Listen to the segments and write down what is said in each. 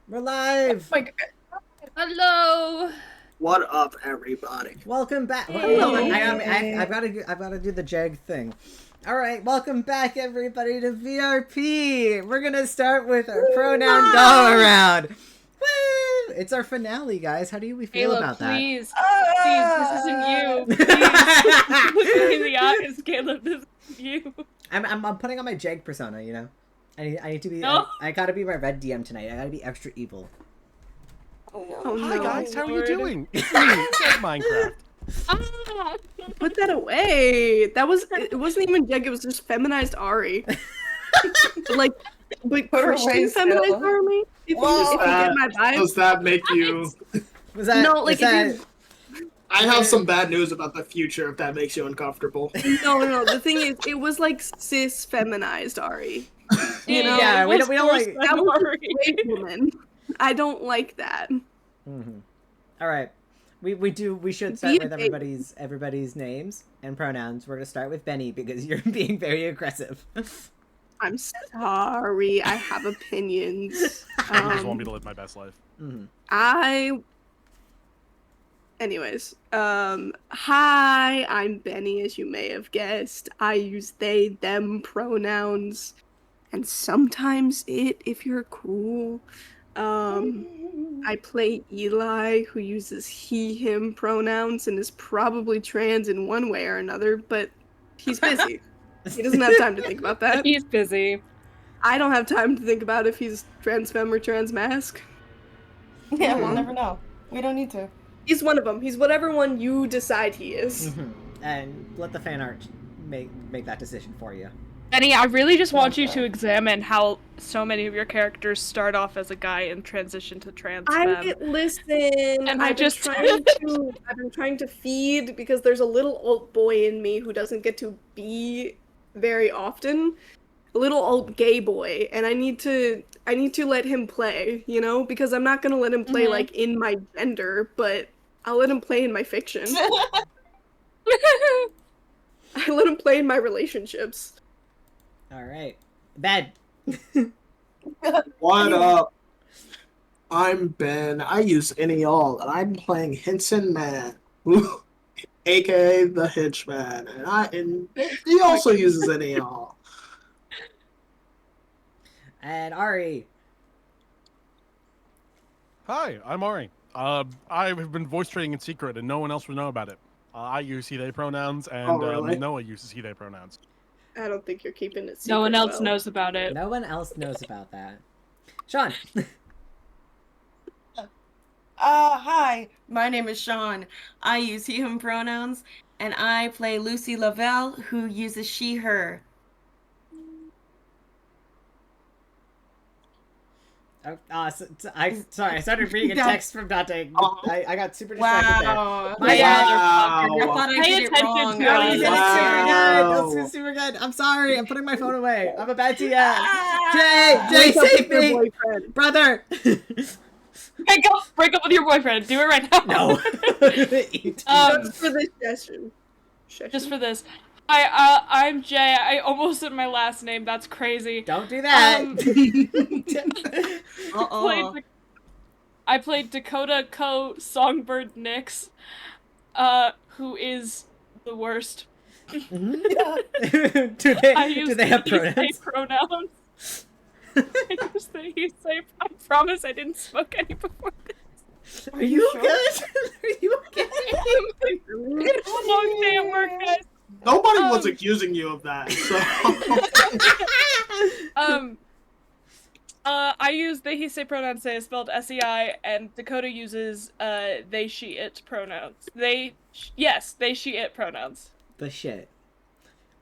We're live! Oh my God. Hello! What up, everybody? Welcome back. Hey. Hold on, I've got to do the jag thing. All right, welcome back, everybody, to VRP. We're gonna start with our pronoun go around. Woo! It's our finale, guys. How do we feel Caleb, about please. Please, this isn't you. Please. Look me in the eyes, Caleb. This isn't you. I'm putting on my jag persona, you know. I need to be. No. I gotta be my red DM tonight. I gotta be extra evil. Oh, Hi guys, how are you Lord. doing? It's me, Jag Minecraft. Ah! Put that away. It wasn't even Jag, it was just feminized Ari. Like, but Put her Christian away feminized still. Ari? If you get my vibe. Does that make you... Was that? No, like, was that... if I have some bad news about the future if that makes you uncomfortable. No, the thing is, it was like cis feminized Ari. You know? Yeah, we don't like. That was a straight woman. I don't like that. Mm-hmm. All right, we should start with everybody's names and pronouns. We're gonna start with Benny because you're being very aggressive. I'm sorry, I have opinions. You just want me to live my best life. Mm-hmm. Anyways, hi, I'm Benny, as you may have guessed. I use they, them pronouns, and sometimes it, if you're cool. I play Eli, who uses he, him pronouns, and is probably trans in one way or another, but he's busy. He doesn't have time to think about that. He's busy. I don't have time to think about if he's trans femme or trans mask. Yeah, we'll never know. We don't need to. He's one of them. He's whatever one you decide he is. Mm-hmm. And let the fan art make that decision for you. Benny, I really just want you to examine how so many of your characters start off as a guy and transition to trans femme. Listen, And I've been trying to feed because there's a little old boy in me who doesn't get to be very often. A little old gay boy, and I need to let him play, you know, because I'm not gonna let him play like in my gender, but I'll let him play in my fiction. I let him play in my relationships. All right, Ben. What up? I'm Ben. I use any all, and I'm playing HENCHMAN, aka the Henchman, and he also uses any all. And Ari. Hi, I'm Ari. I have been voice trading in secret, and no one else would know about it. I use he/they pronouns, and really? Noah uses he/they pronouns. I don't think you're keeping it secret. No one else well. knows about it. No one else knows about that. Sean. Hi, my name is Sean. I use he, him pronouns, and I play Lucy Lovell, who uses she, her. I started reading a text from Dante. I got super distracted Wow. there. I thought I Pay did it attention wrong. to No, it. you did it Wow. super good. That was super good. I'm sorry. I'm putting my phone away. I'm about to. Jay, Break up save with your me, boyfriend. brother. Break up with your boyfriend. Do it right now. No. Just for this session. Just for this. I'm Jay. I almost said my last name. That's crazy. Don't do that. I played Dakota SONGBIRD Knicks, who is the worst. do Do they have pronouns? Pronouns. I use they, he, say. I promise I didn't smoke any before this. Are you good? Are you okay? It's a long day at work, guys. Nobody was accusing you of that, so... I use they, he, say pronouns, say spelled SEI, and Dakota uses they, she, it pronouns. They, she, it pronouns. The shit.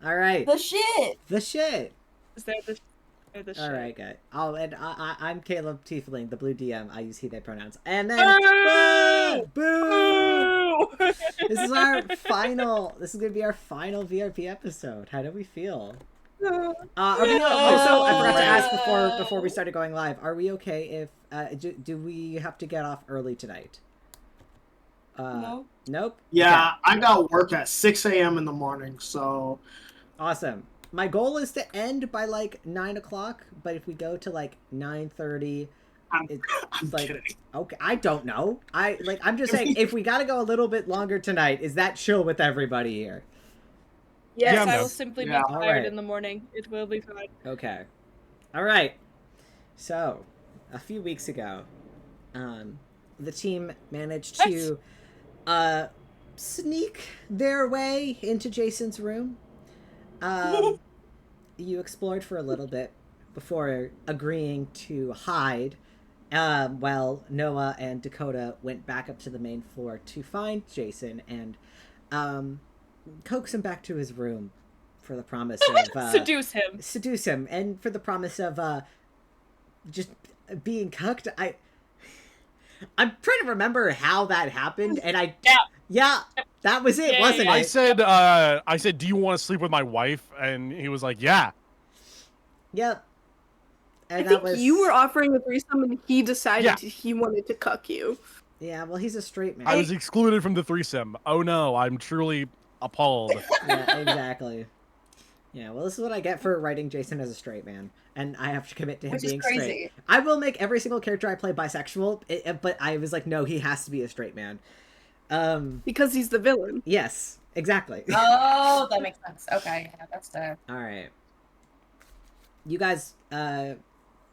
All right. The shit! The shit. They're the shit. All right, good. Oh, and I'm Caleb Teafling, the blue DM. I use he, they pronouns. And then Boo! boo! Boo! This is our final. This is gonna be our final VRP episode. How do we feel? Also, I forgot to ask before we started going live. Are we okay if do we have to get off early tonight? No. Nope. Yeah, Okay. I got work at 6 a.m. in the morning, so... Awesome. My goal is to end by like 9 o'clock, but if we go to like 9:30, I'm like kidding. okay. I don't know. I'm just saying if we got to go a little bit longer tonight, is that chill with everybody here? Yes, Yeah, I'm I down. will simply Yeah. be tired Alright. in the morning. It will be fine. Okay. All right. So, a few weeks ago, the team managed to sneak their way into Jason's room. You explored for a little bit before agreeing to hide while Noah and Dakota went back up to the main floor to find Jason and coax him back to his room for the promise of Seduce him. and for the promise of just being cucked. I'm trying to remember how that happened, and yeah, that was it, wasn't I it? said, do you want to sleep with my wife? And he was like, yeah. Yep. And I think you were offering a threesome, and he decided he wanted to cuck you. Yeah, well, he's a straight man. I was excluded from the threesome. Oh no, I'm truly appalled. Yeah, exactly. Yeah, well, this is what I get for writing Jason as a straight man, and I have to commit to him being straight. I will make every single character I play bisexual, but I was like, no, he has to be a straight man. Because he's the villain. Yes, exactly. Oh, that makes sense. Okay, yeah, that's the. All right. You guys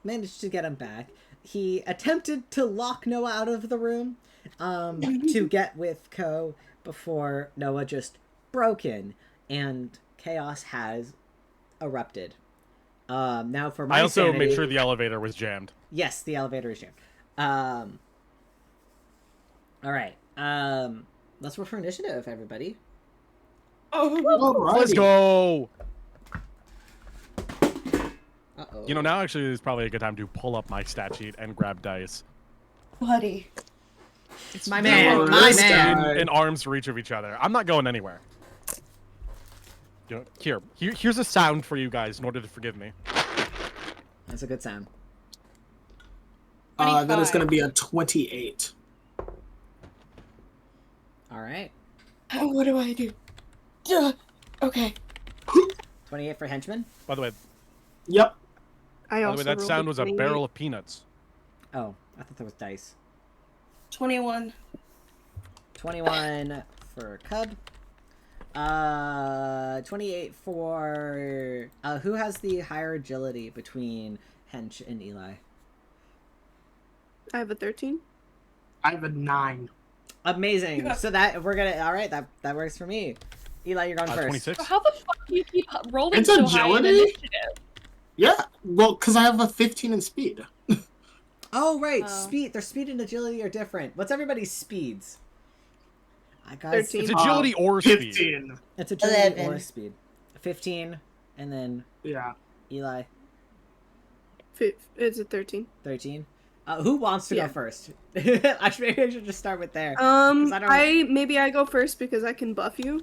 managed to get him back. He attempted to lock Noah out of the room to get with Ko before Noah just broke in, and chaos has erupted. Now for my I also sanity, made sure the elevator was jammed. Yes, the elevator is jammed. All right. Let's roll for initiative, everybody. Alrighty. Let's go. Uh-oh. You know, now actually is probably a good time to pull up my stat sheet and grab dice. Buddy. It's my man. My this man. guy. In arm's reach of each other. I'm not going anywhere. You know, here's a sound for you guys in order to forgive me. That's a good sound. That is going to be a 28. All right. What do I do? Okay. 28 for henchman. By the way, Yep. that sound was a barrel of peanuts. Oh, I thought that was dice. 21. 21 for Cub. 28 for who has the higher agility between Hench and Eli? I have a 13. I have a 9. Amazing. So that we're gonna. All right, that works for me. Eli, you're going first. 26. So how the fuck do you keep rolling It's so high in agility? initiative? Yeah. Well, because I have a 15 in speed. Oh right, Oh. speed. Their speed and agility are different. What's everybody's speeds? I got 13. It's agility or speed. 15. It's agility or 11. speed. 15, and then Yeah. Eli, It's a 13. 13. Who wants to Yeah. go first? Maybe I should just start with there. I don't- Maybe I go first because I can buff you.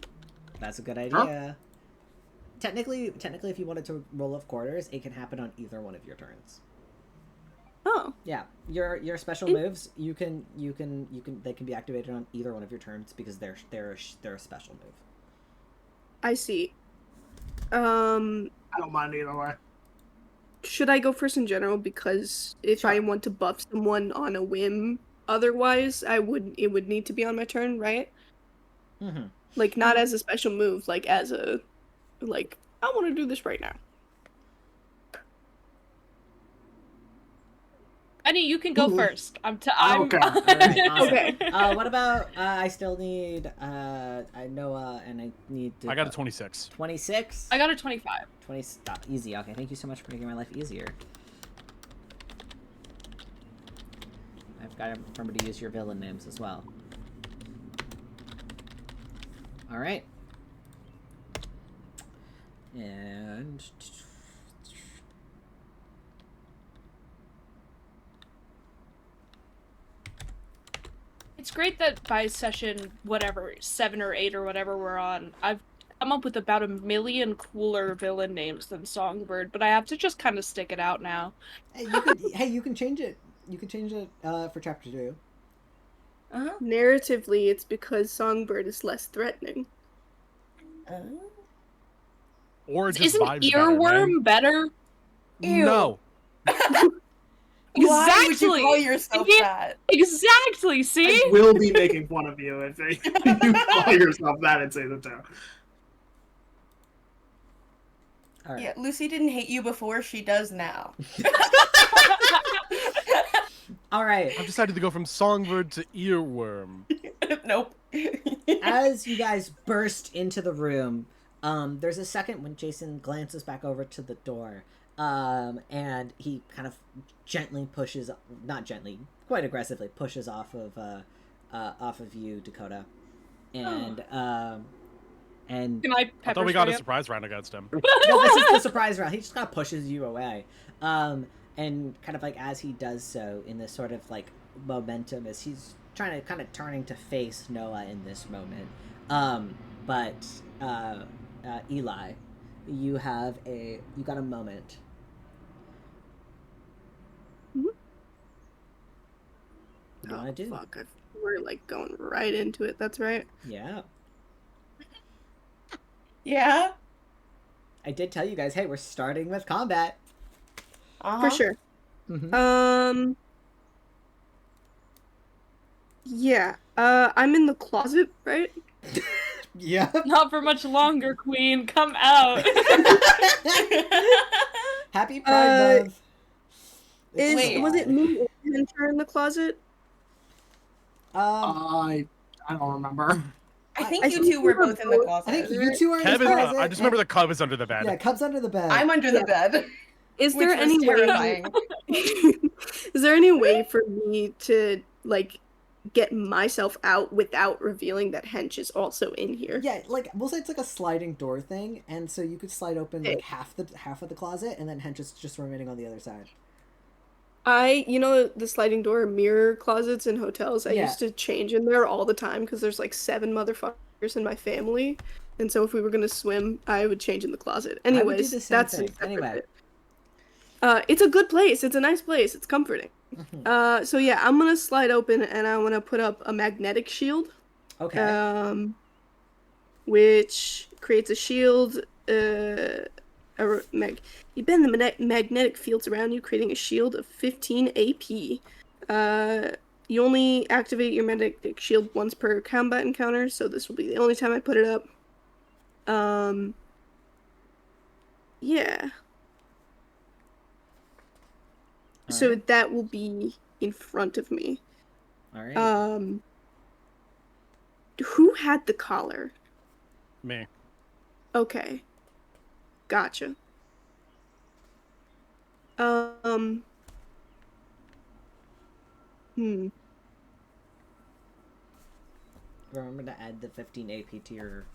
That's a good idea. Technically, if you wanted to roll off quarters, it can happen on either one of your turns. Oh. Yeah, your special moves, they can be activated on either one of your turns because they're a special move. I see. I don't mind either way. Should I go first in general? Because if I want to buff someone on a whim, otherwise it would need to be on my turn, right? Mm-hmm. Like not as a special move, like as a I want to do this right now. Benni, you can go first. I'm Okay. All right, awesome. Okay. What about I still need Noah and I need to, I got a 26. 26. I got a 25. 20. Stop. Easy. Okay. Thank you so much for making my life easier. I've got to remember to use your villain names as well. All right. And It's great that by session, whatever, 7 or 8 or whatever we're on, I've come up with about 1 million cooler villain names than Songbird, but I have to just kind of stick it out now. Hey, you can change it. You can change it for chapter 2. Uh-huh. Narratively, it's because Songbird is less threatening. Or just Isn't vibes better, man. Earworm better? Ew. No. Why would you Exactly. call yourself Yeah. that? Exactly. See? I will be making fun of you if you call yourself that in season 2. All right. Yeah, Lucy didn't hate you before, she does now. All right. I've decided to go from songbird to earworm. Nope. As you guys burst into the room, there's a second when Jason glances back over to the door, and he kind of gently pushes, not gently, quite aggressively pushes off of you, Dakota, and Can I I thought we got a surprise round against him. no, this is the surprise round. He just kind of pushes you away, and kind of like as he does so, in this sort of like momentum, as he's trying to kind of turning to face Noah in this moment, but Eli, you got a moment. Mhm. What do you want to do? Fuck, we're like going right into it. That's right. Yeah, Yeah? I did tell you guys. Hey, we're starting with combat. For sure. Mm-hmm. Yeah. I'm in the closet, right? Yeah. Not for much longer, Queen. Come out. Happy Pride Month. Was it me and Hunter in the closet? I don't remember. I think I you think two we were were both in the both- closet. I think you two are in Cub the is, closet. I just remember the cub is under the bed. Yeah, Cub's under the bed. I'm under the bed. Is Which there was any terrifying. Is there any way for me to like get myself out without revealing that Hench is also in here? Yeah, like we'll say it's like a sliding door thing, and so you could slide open like Okay. half of the closet, and then Hench is just remaining on the other side. The sliding door mirror closets in hotels, I Yeah. used to change in there all the time because there's like 7 motherfuckers in my family. And so if we were gonna swim, I would change in the closet. I would do Anyways, the same that's thing. a separate Anyway. bit. It's a good place. It's a nice place. It's comforting. Mhm. So yeah, I'm gonna slide open and I want to put up a magnetic shield. Okay. Which creates a shield. You bend the magnetic fields around you, creating a shield of 15 AP. You only activate your magnetic shield once per combat encounter, so this will be the only time I put it up. Yeah. So Alright. that will be in front of me. All right. Who had the collar? Me. Okay. Gotcha. Remember to add the 15 AP to your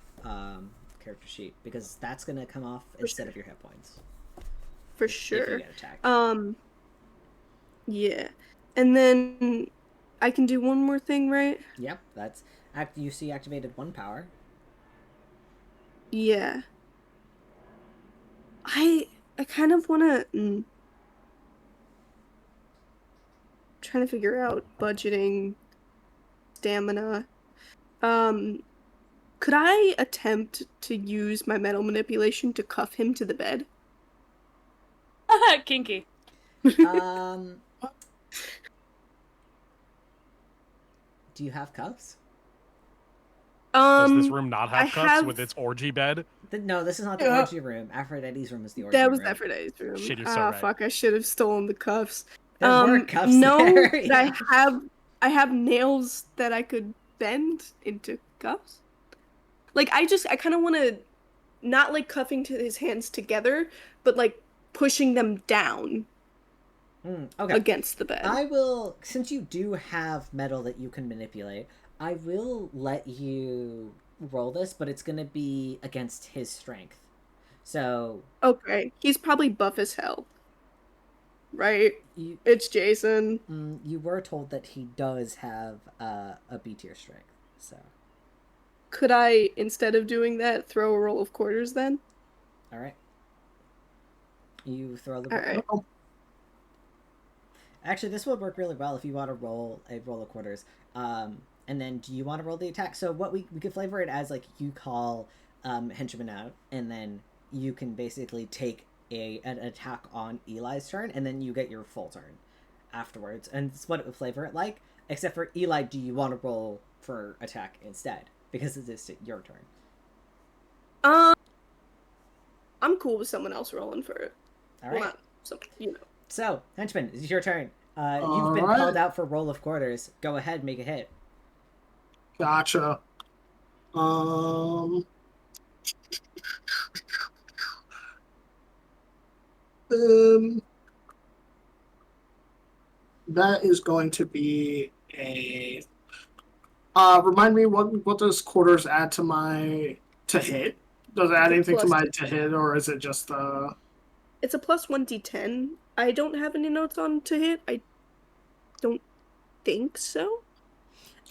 character sheet because that's gonna come off instead of your hit points. For If sure. you get attacked. Yeah. And then I can do one more thing, right? Yep, that's you see activated 1 power. Yeah. I kind of want to trying to figure out budgeting stamina. Could I attempt to use my metal manipulation to cuff him to the bed? Kinky. Do you have cuffs? Does this room not have I cuffs have- with its orgy bed? No, this is not the Yeah. orgy room. Aphrodite's room is the orgy That was room. Aphrodite's room. Shit, you're so right. Fuck, I should have stolen the cuffs. There were cuffs no, there. but Yeah. I have nails that I could bend into cuffs. Like I kind of want to not like cuffing to his hands together, but like pushing them down Okay. against the bed. I will, since you do have metal that you can manipulate, I will let you roll this, but it's going to be against his strength. So, Okay, he's probably buff as hell. Right? you, It's Jason. you were told that he does have a B tier strength. So, Could I, instead of doing that, throw a roll of quarters then? all right. You throw the. All right. Actually, this would work really well if you want to roll a roll of quarters. And then do you want to roll the attack? So what we could flavor it as like you call henchman out, and then you can basically take an attack on Eli's turn, and then you get your full turn. afterwards, and it's what it would flavor it like. Except for Eli, do you want to roll for attack instead? Because it's your turn. I'm cool with someone else rolling for it. All right. Well, not some, you know. So, henchman, it's your turn. You've been called out for roll of quarters. Go ahead, make a hit. Gotcha. That is going to be a. Remind me what does quarters add to my to hit? Does it add anything to my to hit, or is it just It's a plus 1d10. I don't have any notes on to hit. I don't think so.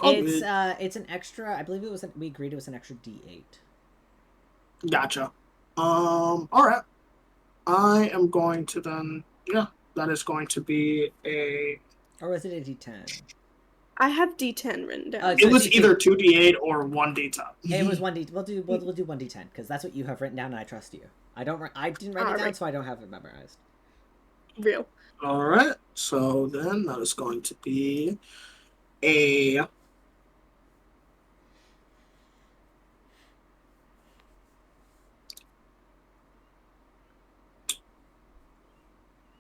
It's an extra. I believe we agreed it was an extra D8. Gotcha. All right. I am going to then. Yeah, that is going to be a. Or was it a D10? I have D10 written down. It was either 2d8 or 1d10. It was 1d. We'll do 1d10 because that's what you have written down, and I trust you. I didn't write it down, so I don't have it memorized. Real. All right. So then that is going to be a.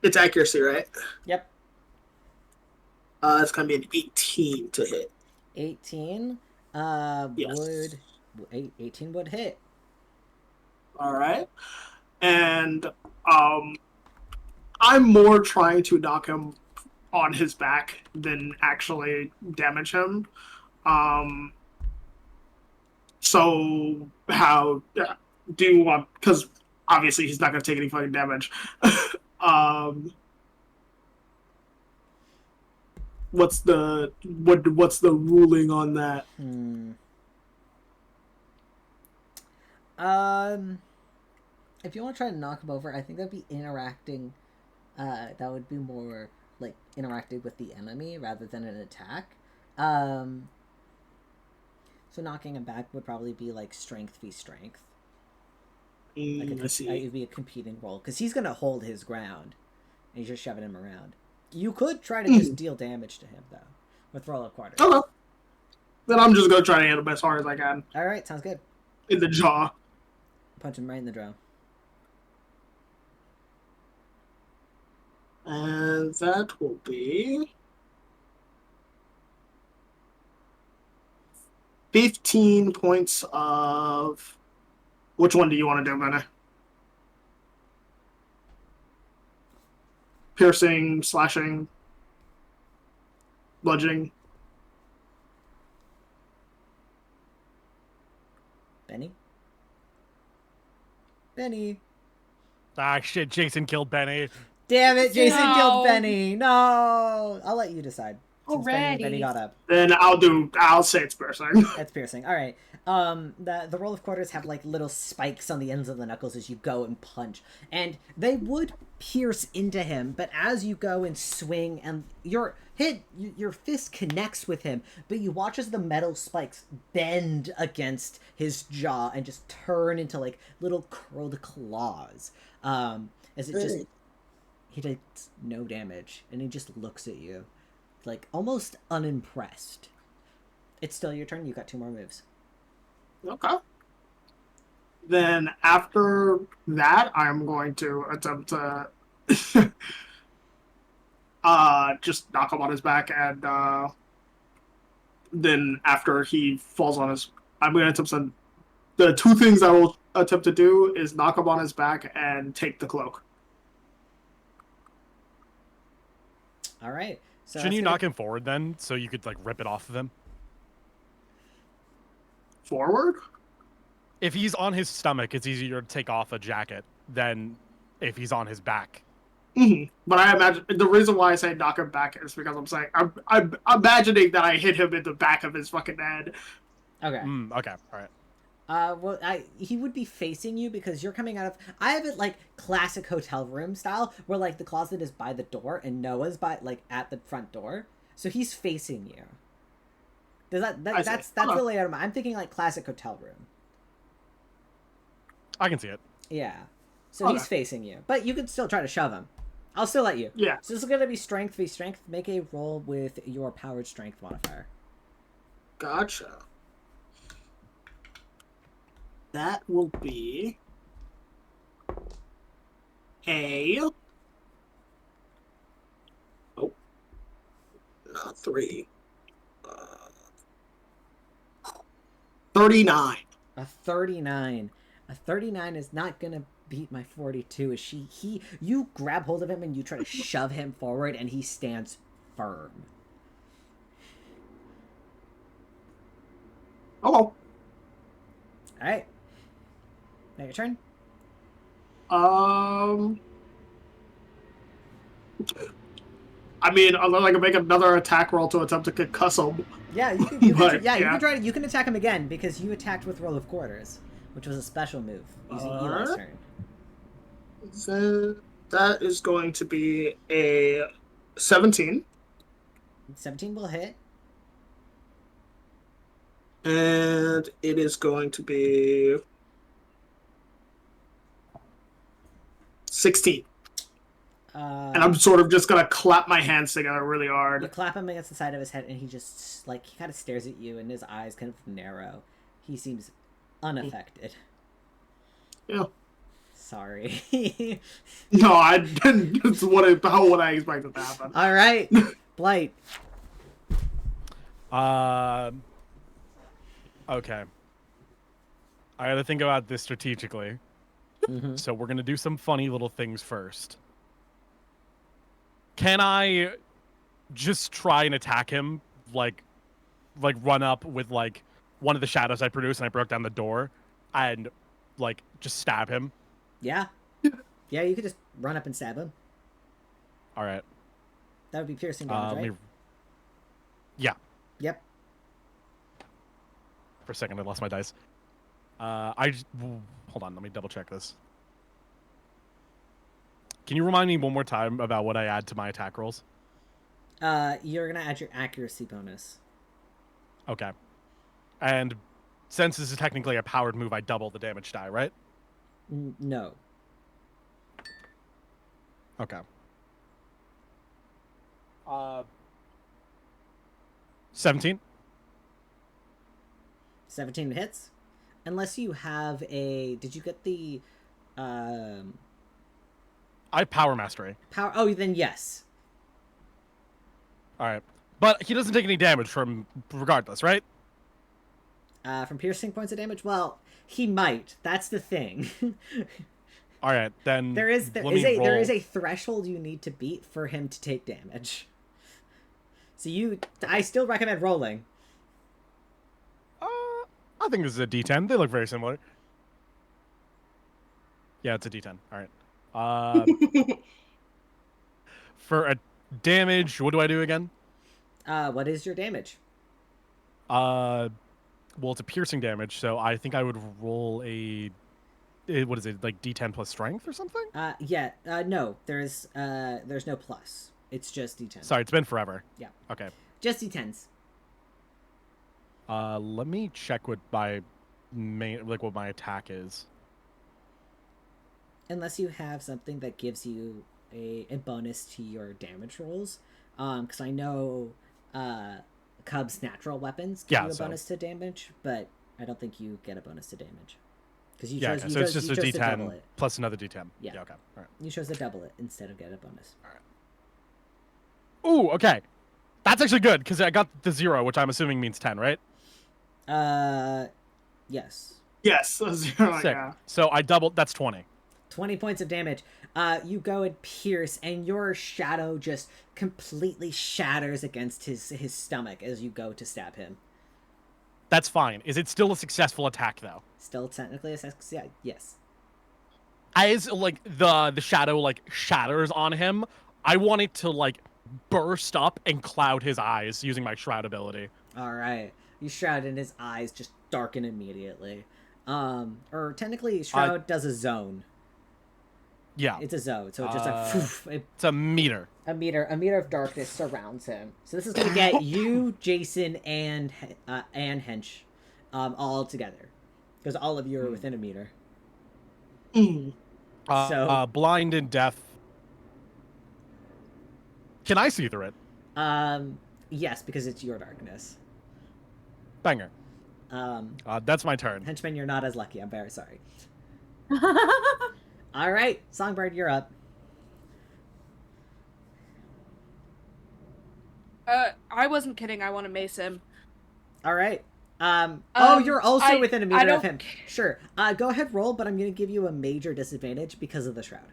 It's accuracy, right? Yep. It's gonna be an 18 to hit. 18. Yes. 18 would hit. All right. And I'm more trying to knock him on his back than actually damage him. So how do you want? Because obviously he's not gonna take any fucking damage. What's the ruling on that? If you want to try to knock him over, I think that'd be interacting. That would be more like interacting with the enemy rather than an attack. So knocking him back would probably be like strength v strength. I see. It would be a competing roll because he's gonna hold his ground, and he's just shoving him around. You could try to just deal damage to him though, with roll of quarters. Okay. Then I'm just gonna try to hit him as hard as I can. All right, sounds good. In the jaw. Punch him right in the jaw. And that will be 15 points of. Which one do you want to do, Benni? Piercing, slashing, bludgeoning. Benni. Ah, shit! Jason killed Benni. Damn it! Jason No. killed Benni. No, I'll let you decide. Since Already. Benni got up. Then I'll say it's piercing. That's piercing. All right. The roll of quarters have like little spikes on the ends of the knuckles as you go and punch, and they would pierce into him. But as you go and swing, and your fist connects with him, but you watch as the metal spikes bend against his jaw and just turn into like little curled claws. As it just he takes no damage, and he just looks at you, like almost unimpressed. It's still your turn. You got 2 more moves. Okay. Then after that, I'm going to attempt to just knock him on his back, and then after he falls on his, I'm going to attempt to. The 2 things I will attempt to do is knock him on his back and take the cloak. All right. So Shouldn't you knock him forward then, so you could like rip it off of him? Forward? If he's on his stomach, it's easier to take off a jacket than if he's on his back. Mm-hmm. But I imagine the reason why I say knock him back is because I'm saying I'm imagining that I hit him in the back of his fucking head. Okay. Okay. All right. Well, he would be facing you because you're coming out of. I have it like classic hotel room style, where like the closet is by the door and Noah's by like at the front door, so he's facing you. Does that's the layout of my. I'm thinking like classic hotel room. I can see it. Yeah, so he's facing you, but you could still try to shove him. I'll still let you. Yeah. So this is gonna be strength v strength. Make a roll with your powered strength modifier. Gotcha. That will be a... Oh. Not 3. 39. A 39. A 39 is not gonna beat my 42. Is you grab hold of him and you try to shove him forward and he stands firm. Hello. Alright. Now your turn. I mean, unless I can make another attack roll to attempt to concuss him. Yeah, you can, you can attack him again because you attacked with roll of quarters, which was a special move using Eli's turn. Then that is going to be a 17. 17 will hit. And it is going to be 16. And I'm sort of just gonna clap my hands together really hard. You clap him against the side of his head, and he just he kind of stares at you, and his eyes kind of narrow. He seems unaffected. Yeah. Sorry. No, I didn't. How would I expect it to happen? All right, Blight. Okay. I gotta think about this strategically. Mm-hmm. So we're gonna do some funny little things first. Can I just try and attack him, like run up with one of the shadows I produced and I broke down the door, and just stab him? Yeah. Yeah, you could just run up and stab him. All right. That would be piercing damage, right? Yeah. Yep. For a second, I lost my dice. Hold on. Let me double check this. Can you remind me one more time about what I add to my attack rolls? You're gonna add your accuracy bonus. Okay. And since this is technically a powered move, I double the damage die, right? No. Okay. 17. 17 hits. Unless you have a... Did you get the... I have power mastery. Oh, then yes. All right. But he doesn't take any damage from regardless, right? From piercing points of damage? Well, he might. That's the thing. All right, then there is a threshold you need to beat for him to take damage. So I still recommend rolling. I think this is a D10. They look very similar. Yeah, it's a D10. All right. For a damage, what do I do again? What is your damage? Well, it's a piercing damage, so I think I would roll what is it, like D10 plus strength or something? No, there's no plus. It's just D10. Sorry, it's been forever. Yeah. Okay. Just D10s. Let me check what my what my attack is. Unless you have something that gives you a bonus to your damage rolls. Because I know Cub's natural weapons give you a bonus to damage, but I don't think you get a bonus to damage. Because it's just a D10 plus another D10. Yeah. Okay. All right. You chose to double it instead of get a bonus. All right. Ooh, okay. That's actually good, because I got the 0, which I'm assuming means 10, right? Yes. Yes, a 0, Sick. yeah. So I doubled, that's 20. 20 points of damage. You go and pierce, and your shadow just completely shatters against his stomach as you go to stab him. That's fine. Is it still a successful attack, though? Still technically a success, yeah, yes. As, the shadow, shatters on him, I want it to, burst up and cloud his eyes using my shroud ability. Alright. You shroud and his eyes just darken immediately. Or technically, shroud does a zone. Yeah. It's a zone, so it's just it's a meter. A meter of darkness surrounds him. So this is gonna get you, Jason, and Hench, all together, because all of you are within a meter. Mm. So blind and deaf Can I see through it? Yes, because it's your darkness. Banger. That's my turn. Henchman, you're not as lucky. I'm very sorry. All right, Songbird, you're up. I wasn't kidding. I want to mace him. All right. Oh, you're also within a meter of him. don't- Sure. Go ahead, roll, but I'm going to give you a major disadvantage because of the shroud.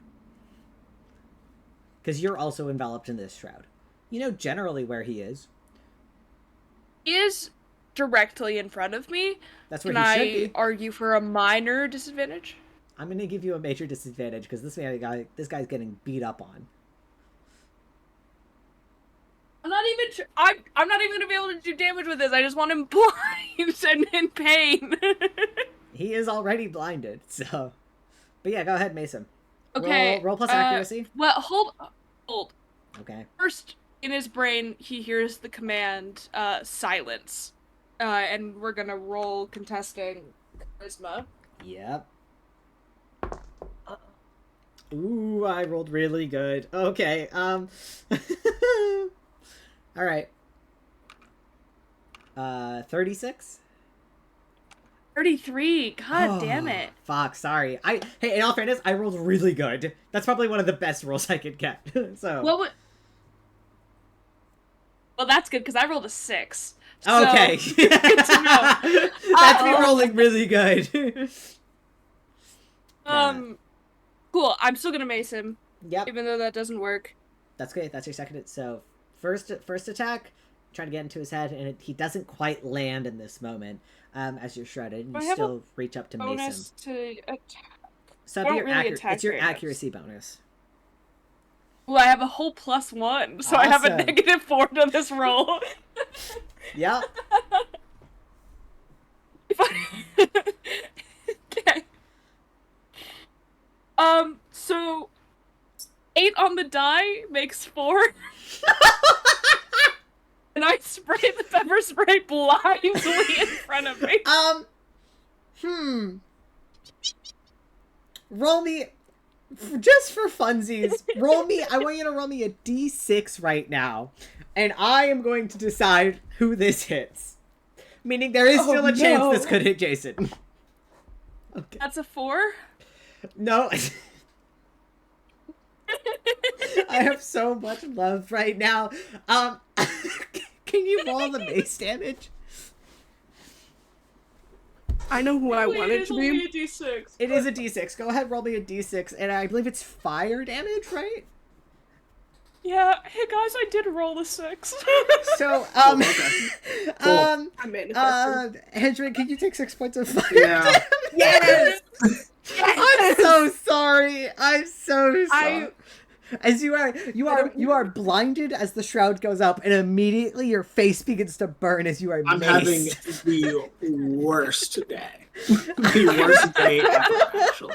Because you're also enveloped in this shroud. You know generally where he is. He is directly in front of me. That's where Can he should I be. argue for a minor disadvantage? I'm going to give you a major disadvantage because this guy's getting beat up on. I'm not even. I'm not even gonna be able to do damage with this. I just want him blind and in pain. He is already blinded, so. But yeah, go ahead, Mason. Okay. Roll plus accuracy. Well, hold. Okay. First, in his brain, he hears the command, silence. And we're gonna roll contesting charisma. Yep. Ooh, I rolled really good. Okay, all right. 36? 33. God damn it. Fuck, sorry. Hey, in all fairness, I rolled really good. That's probably one of the best rolls I could get. So. Well, that's good because I rolled a 6. So, okay. good to know. That's me rolling really good. Cool. I'm still gonna mace him. Yep. Even though that doesn't work. That's great. That's your second. So first attack, try to get into his head, and he doesn't quite land in this moment. As you're shredded, and you still reach up to mace him. Bonus to attack. So I don't really attack it's your very much. accuracy bonus. Well, I have a whole +1, so I have a Awesome. -4 to this roll. Yep. Okay. So 8 on the die makes 4. And I spray the pepper spray blindly in front of me. Roll me, just for funsies, I want you to roll me a d6 right now. And I am going to decide who this hits. Meaning there is still a chance this could hit Jason. Okay. That's a 4? No. I have so much love right now. Can you roll the mace damage? I know who I Wait, want it it's to only be. a D6. It is a d6. Go ahead, roll me a d6, and I believe it's fire damage, right? Yeah, hey guys, I did roll a 6. So, Cool. I manifested. Henchman, can you take 6 points of fire Yeah. damage? Yes! I'm so sorry. I'm so sorry. I- As you are blinded as the shroud goes up, and immediately your face begins to burn as you are I'm having maced. the worst day. The worst day ever, actually.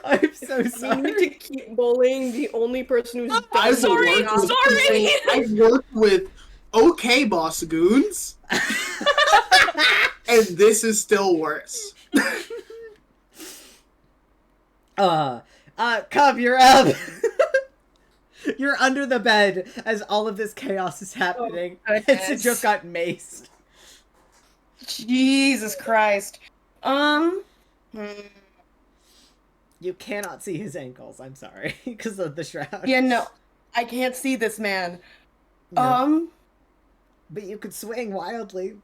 I'm so We sorry. need to keep bullying the only person who's I've sorry, worked with sorry. people- I've worked with okay boss goons, and this is still worse. Cub, you're up. You're under the bed as all of this chaos is happening. goodness. It just got maced. Jesus Christ. You cannot see his ankles. I'm sorry, because of the shroud. Yeah, no. I can't see this man. No. But you could swing wildly.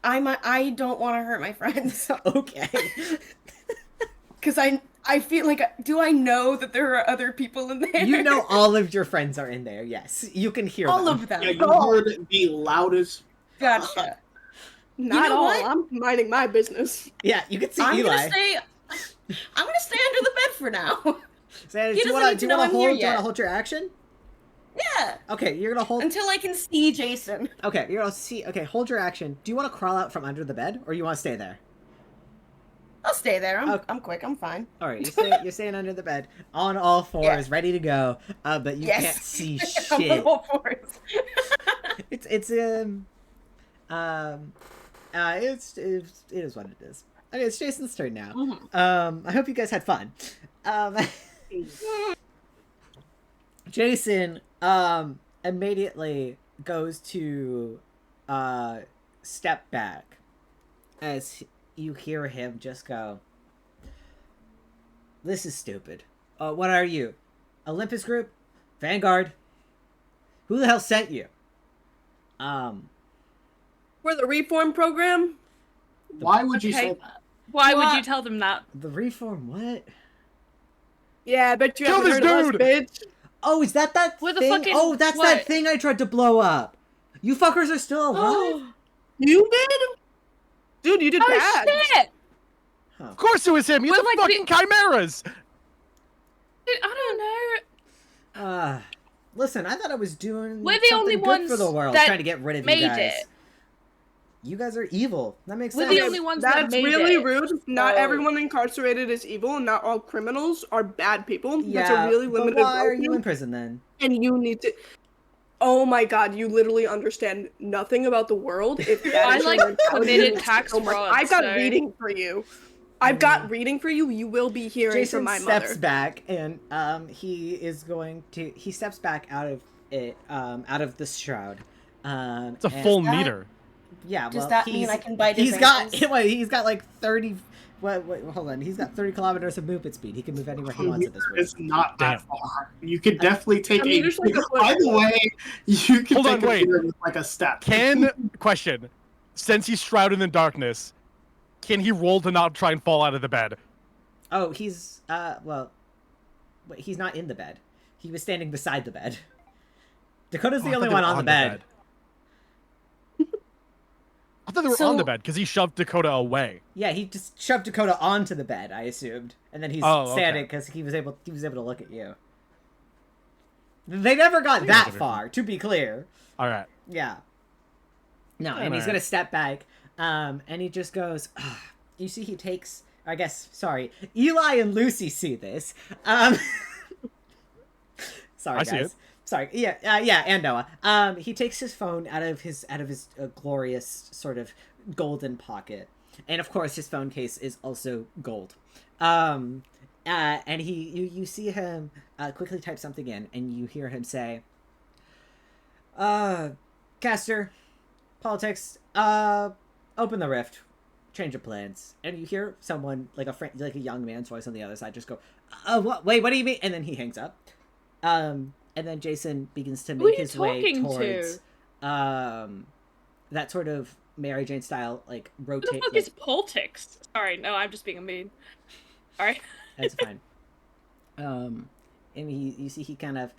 I don't want to hurt my friends. Okay. Because I feel like, do I know that there are other people in there? You know all of your friends are in there, yes. You can hear all them. of them. Yeah, you heard the loudest. Gotcha. Not know all. what? I'm minding my business. Yeah, you can see I'm Eli. gonna stay under the bed for now. So, He do you doesn't want need to to know I'm here hold? Do you want yet. to hold your action? Yeah. Okay, you're gonna hold. Until I can see Jason. Okay, you're gonna see. Okay, hold your action. Do you want to crawl out from under the bed, or you want to stay there? I'll stay there. Okay. I'm quick. I'm fine. All right, you're staying under the bed, on all fours, ready to go. But you Yes. can't see I'm on shit. all fours. It is what it is. Okay, it's Jason's turn now. I hope you guys had fun. Jason, immediately goes to step back as you hear him just go, "This is stupid. What are you? Olympus Group? Vanguard? Who the hell sent you?" We're the Reform program. Why would you say Okay. that? Why would What? you tell them that? The Reform, what? Yeah, I bet you Kill haven't this heard of us, dude! bitch. Oh, is that With the thing? fucking- Oh, that's what? that thing I tried to blow up. You fuckers are still alive? You did? Dude, you did Oh bad. shit! Of course it was him. He's Well, the like, fucking chimeras. Dude, I don't know. Listen, I thought I was doing We're the something only good ones for the world, that trying to get rid of you made guys. it. You guys are evil. That makes We're sense. the only ones that That's made really it. rude. Not So- everyone incarcerated is evil, and not all criminals are bad people. Yeah, That's a really but limited why are you worldview, in prison then? and you need to. Oh my god, you literally understand nothing about the world. If that I, is your like, mentality, committed it's tax so much. fraud, I've got so- reading for you. I've got reading for you. You will be hearing Jason from my steps mother. back, and he steps back out of it, out of the shroud. It's a and- full that- meter. Does Yeah, well, that mean I can bite his He's got ankles? wait, he's got like 30. Wait, hold on. He's got 30 kilometers of movement speed. He can move anywhere he wants at this rate. It's not that Damn. far. You could definitely take I mean, a. there's like a By the way, you can Hold on, take a wait. meter with like a step. Question: since he's shrouded in darkness, can he roll to not try and fall out of the bed? Oh, he's well, wait, he's not in the bed. He was standing beside the bed. Dakota's Oh, the I only thought they one were on the bed. I thought they were So- on the bed because he shoved Dakota away. Yeah, he just shoved Dakota onto the bed, I assumed, and then he's Oh, okay. standing because he was able to look at you. They never got that far, to be clear. All right. Yeah. No, and he's Alright. gonna step back, and he just goes. You see, he takes. I guess. Sorry, Eli and Lucy see this. Sorry, I guys. see it. Sorry. Yeah, and Noah. He takes his phone out of his glorious sort of golden pocket, and of course his phone case is also gold. And you see him quickly type something in, and you hear him say, "Caster, politics. Open the rift, change of plans." And you hear someone like a young man's voice on the other side just go, "What? Wait, what do you mean?" And then he hangs up. And then Jason begins to Who are make you his way talking towards to? that sort of Mary Jane style, like Who the rotate. fuck is politics? Sorry, no, I'm just being a mean. Sorry. That's fine. And you see he kind of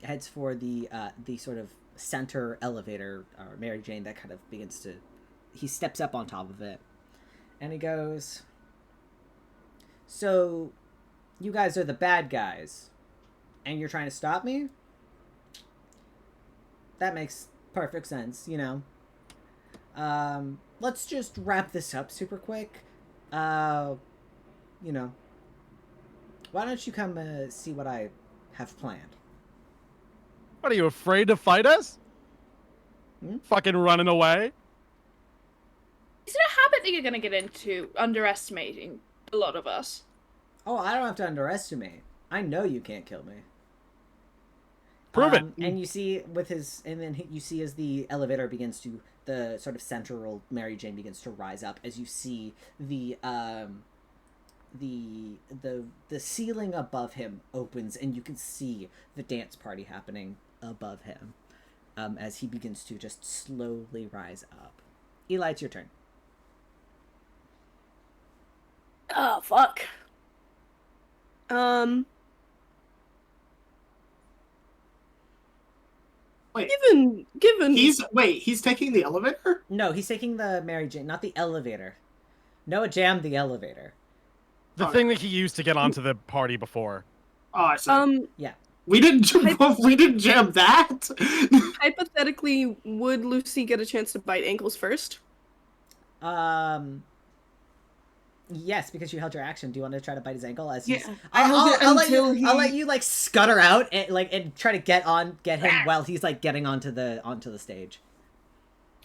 heads for the sort of center elevator, or Mary Jane, that kind of begins to. He steps up on top of it, and he goes, "So, you guys are the bad guys, and you're trying to stop me? That makes perfect sense, you know. Let's just wrap this up super quick. You know, why don't you come see what I have planned?" What are you afraid to fight us? Fucking running away? Is it a habit that you're gonna get into, underestimating a lot of us? Oh, I don't have to underestimate. I know you can't kill me. Prove it. And you see you see as the elevator begins to, the sort of central Mary Jane begins to rise up, as you see the ceiling above him opens, and you can see the dance party happening above him, as he begins to just slowly rise up. Eli, it's your turn. Oh fuck. Wait, Given he's taking the elevator? No, he's taking the Mary Jane, not the elevator. Noah jammed the elevator. The thing that he used to get onto the party before. Oh, I see. Yeah. We didn't jam that. hypothetically, would Lucy get a chance to bite ankles first? Yes, because you held your action. Do you want to try to bite his ankle? As Yeah, he's... I held it I'll let until you. I'll let you like scutter out and try to get him while he's like getting onto the stage.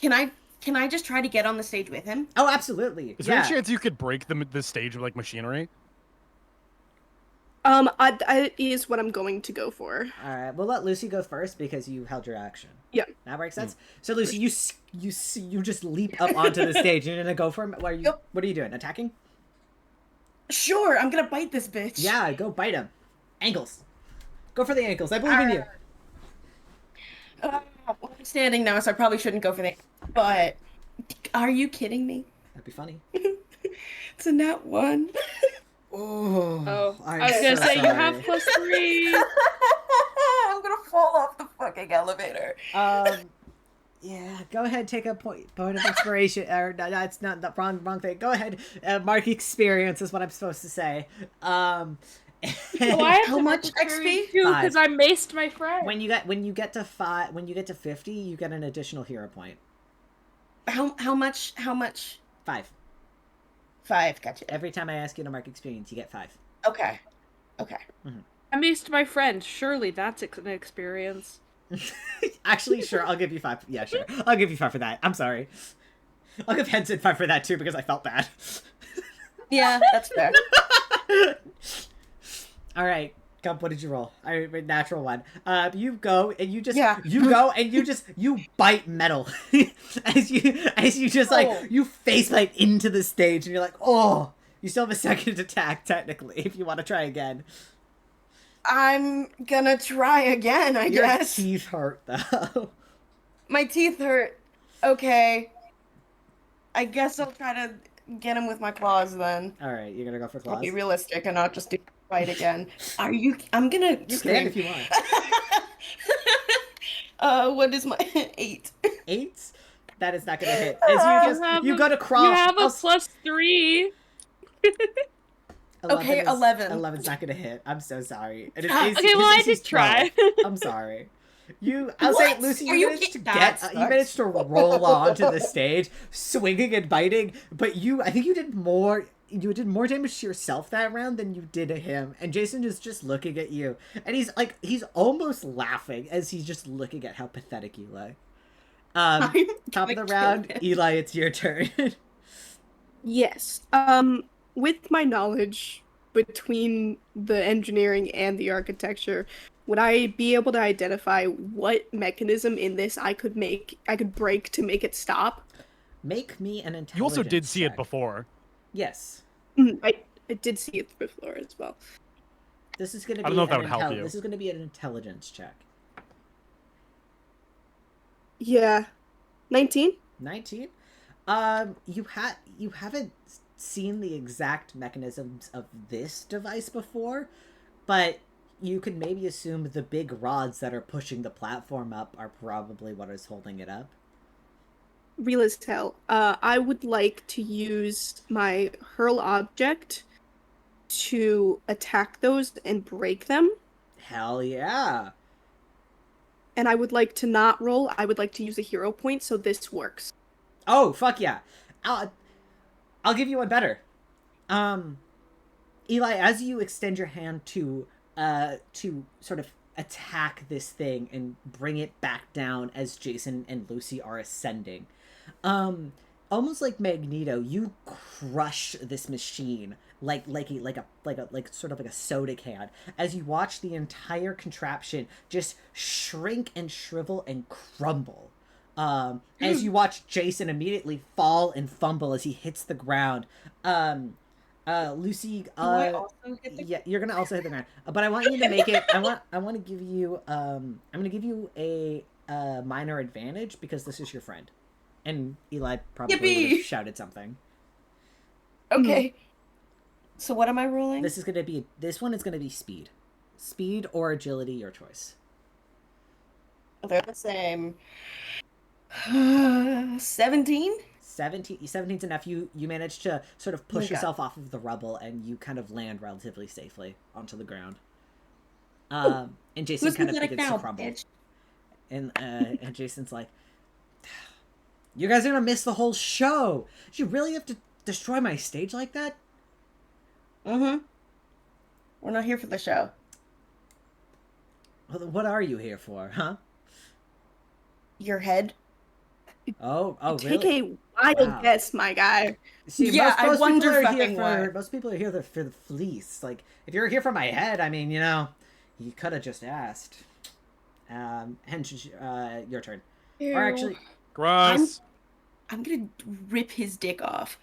Can I just try to get on the stage with him? Oh, absolutely. Is there any chance you could break the stage with like machinery? That is what I'm going to go for. All right, we'll let Lucy go first because you held your action. Yeah. That makes sense. So Lucy, you just leap up onto the stage. You're gonna go for him. What are you? Yep. What are you doing? Attacking? Sure, I'm gonna bite this bitch. Yeah, go bite him. Ankles. Go for the ankles. I believe in you. Well, I'm standing now, so I probably shouldn't go for the. But are you kidding me? That'd be funny. It's a nat 1. Oh, I was gonna say you have +3. I'm gonna fall off the fucking elevator. Yeah, go ahead, take a point of inspiration. Or no, that's not the wrong thing. Go ahead, mark experience is what I'm supposed to say. Oh, I have How to much mark experience XP? too, 5. because I maced my friend. when you get to 50, you get an additional hero point. How much? 5. 5. Gotcha. Every time I ask you to mark experience, you get 5. Okay. I maced my friend. Surely that's an experience. Actually, sure, I'll give you 5. Yeah, sure, I'll give you 5 for that. I'm sorry. I'll give Henson 5 for that too because I felt bad. Yeah, that's fair. All right, Gump, what did you roll? I natural 1. You go and you just Yeah. you bite metal as you just like you face like into the stage and you're like, oh, you still have a second attack technically if you want to try again. I'm gonna try again, I Your guess. teeth hurt though. My teeth hurt. Okay. I guess I'll try to get him with my claws then. All right, you're gonna go for I'll claws. be realistic and not just do fight again. Are you? I'm gonna You can scream. if you want. What is my 8? 8? That is not gonna hit. As you go to cross. You have a +3. Okay, 11. 11's not gonna hit. I'm so sorry. And Ah, it's okay, well, I AC's did try. 12. I'm sorry. I'll say, What? Lucy, Are you you managed to kidding? That you sucks. managed to roll onto the stage, swinging and biting, but I think you did more damage to yourself that round than you did to him. And Jason is just looking at you, and he's almost laughing as he's just looking at how pathetic you look. Top of the round, Eli, it's your turn. Yes. With my knowledge between the engineering and the architecture, would I be able to identify what mechanism in this I could break to make it stop? Make me an intelligence You also did see it check. before. Yes. I did see it before as well. This is going to be I don't know if that would help you. This is going to be an intelligence check. Yeah. 19? 19? You haven't seen the exact mechanisms of this device before, but you could maybe assume the big rods that are pushing the platform up are probably what is holding it up. Real as hell. I would like to use my hurl object to attack those and break them. Hell yeah. And I would like to not roll. I would like to use a hero point so this works. Oh, fuck yeah. I'll give you one better. Eli, as you extend your hand to sort of attack this thing and bring it back down as Jason and Lucy are ascending, almost like Magneto, you crush this machine like sort of like a soda can as you watch the entire contraption just shrink and shrivel and crumble. As you watch Jason immediately fall and fumble as he hits the ground. Lucy, I also hit the- yeah, you're gonna also hit the ground. But I want you to make it. I want to give you. I'm gonna give you a minor advantage because this is your friend, and Eli probably would have Yippee! shouted something. Okay. So what am I rolling? This one is gonna be speed or agility, your choice. They're the same. 17? 17's enough. You manage to sort of push Okay. yourself off of the rubble and you kind of land relatively safely onto the ground. And Jason Who's kind of pathetic begins now, to crumble. bitch? And Jason's like, "You guys are gonna miss the whole show. Did you really have to destroy my stage like that?" Mm-hmm. We're not here for the show. Well, what are you here for, huh? Your head? Take really? a wild Wow. guess, my guy. See, Yeah, I wonder people are here fucking why. for most people are here for the fleece. Like, if you were here for my head, I mean, you could have just asked. Hence, your turn. Or actually, Gross. I'm gonna rip his dick off.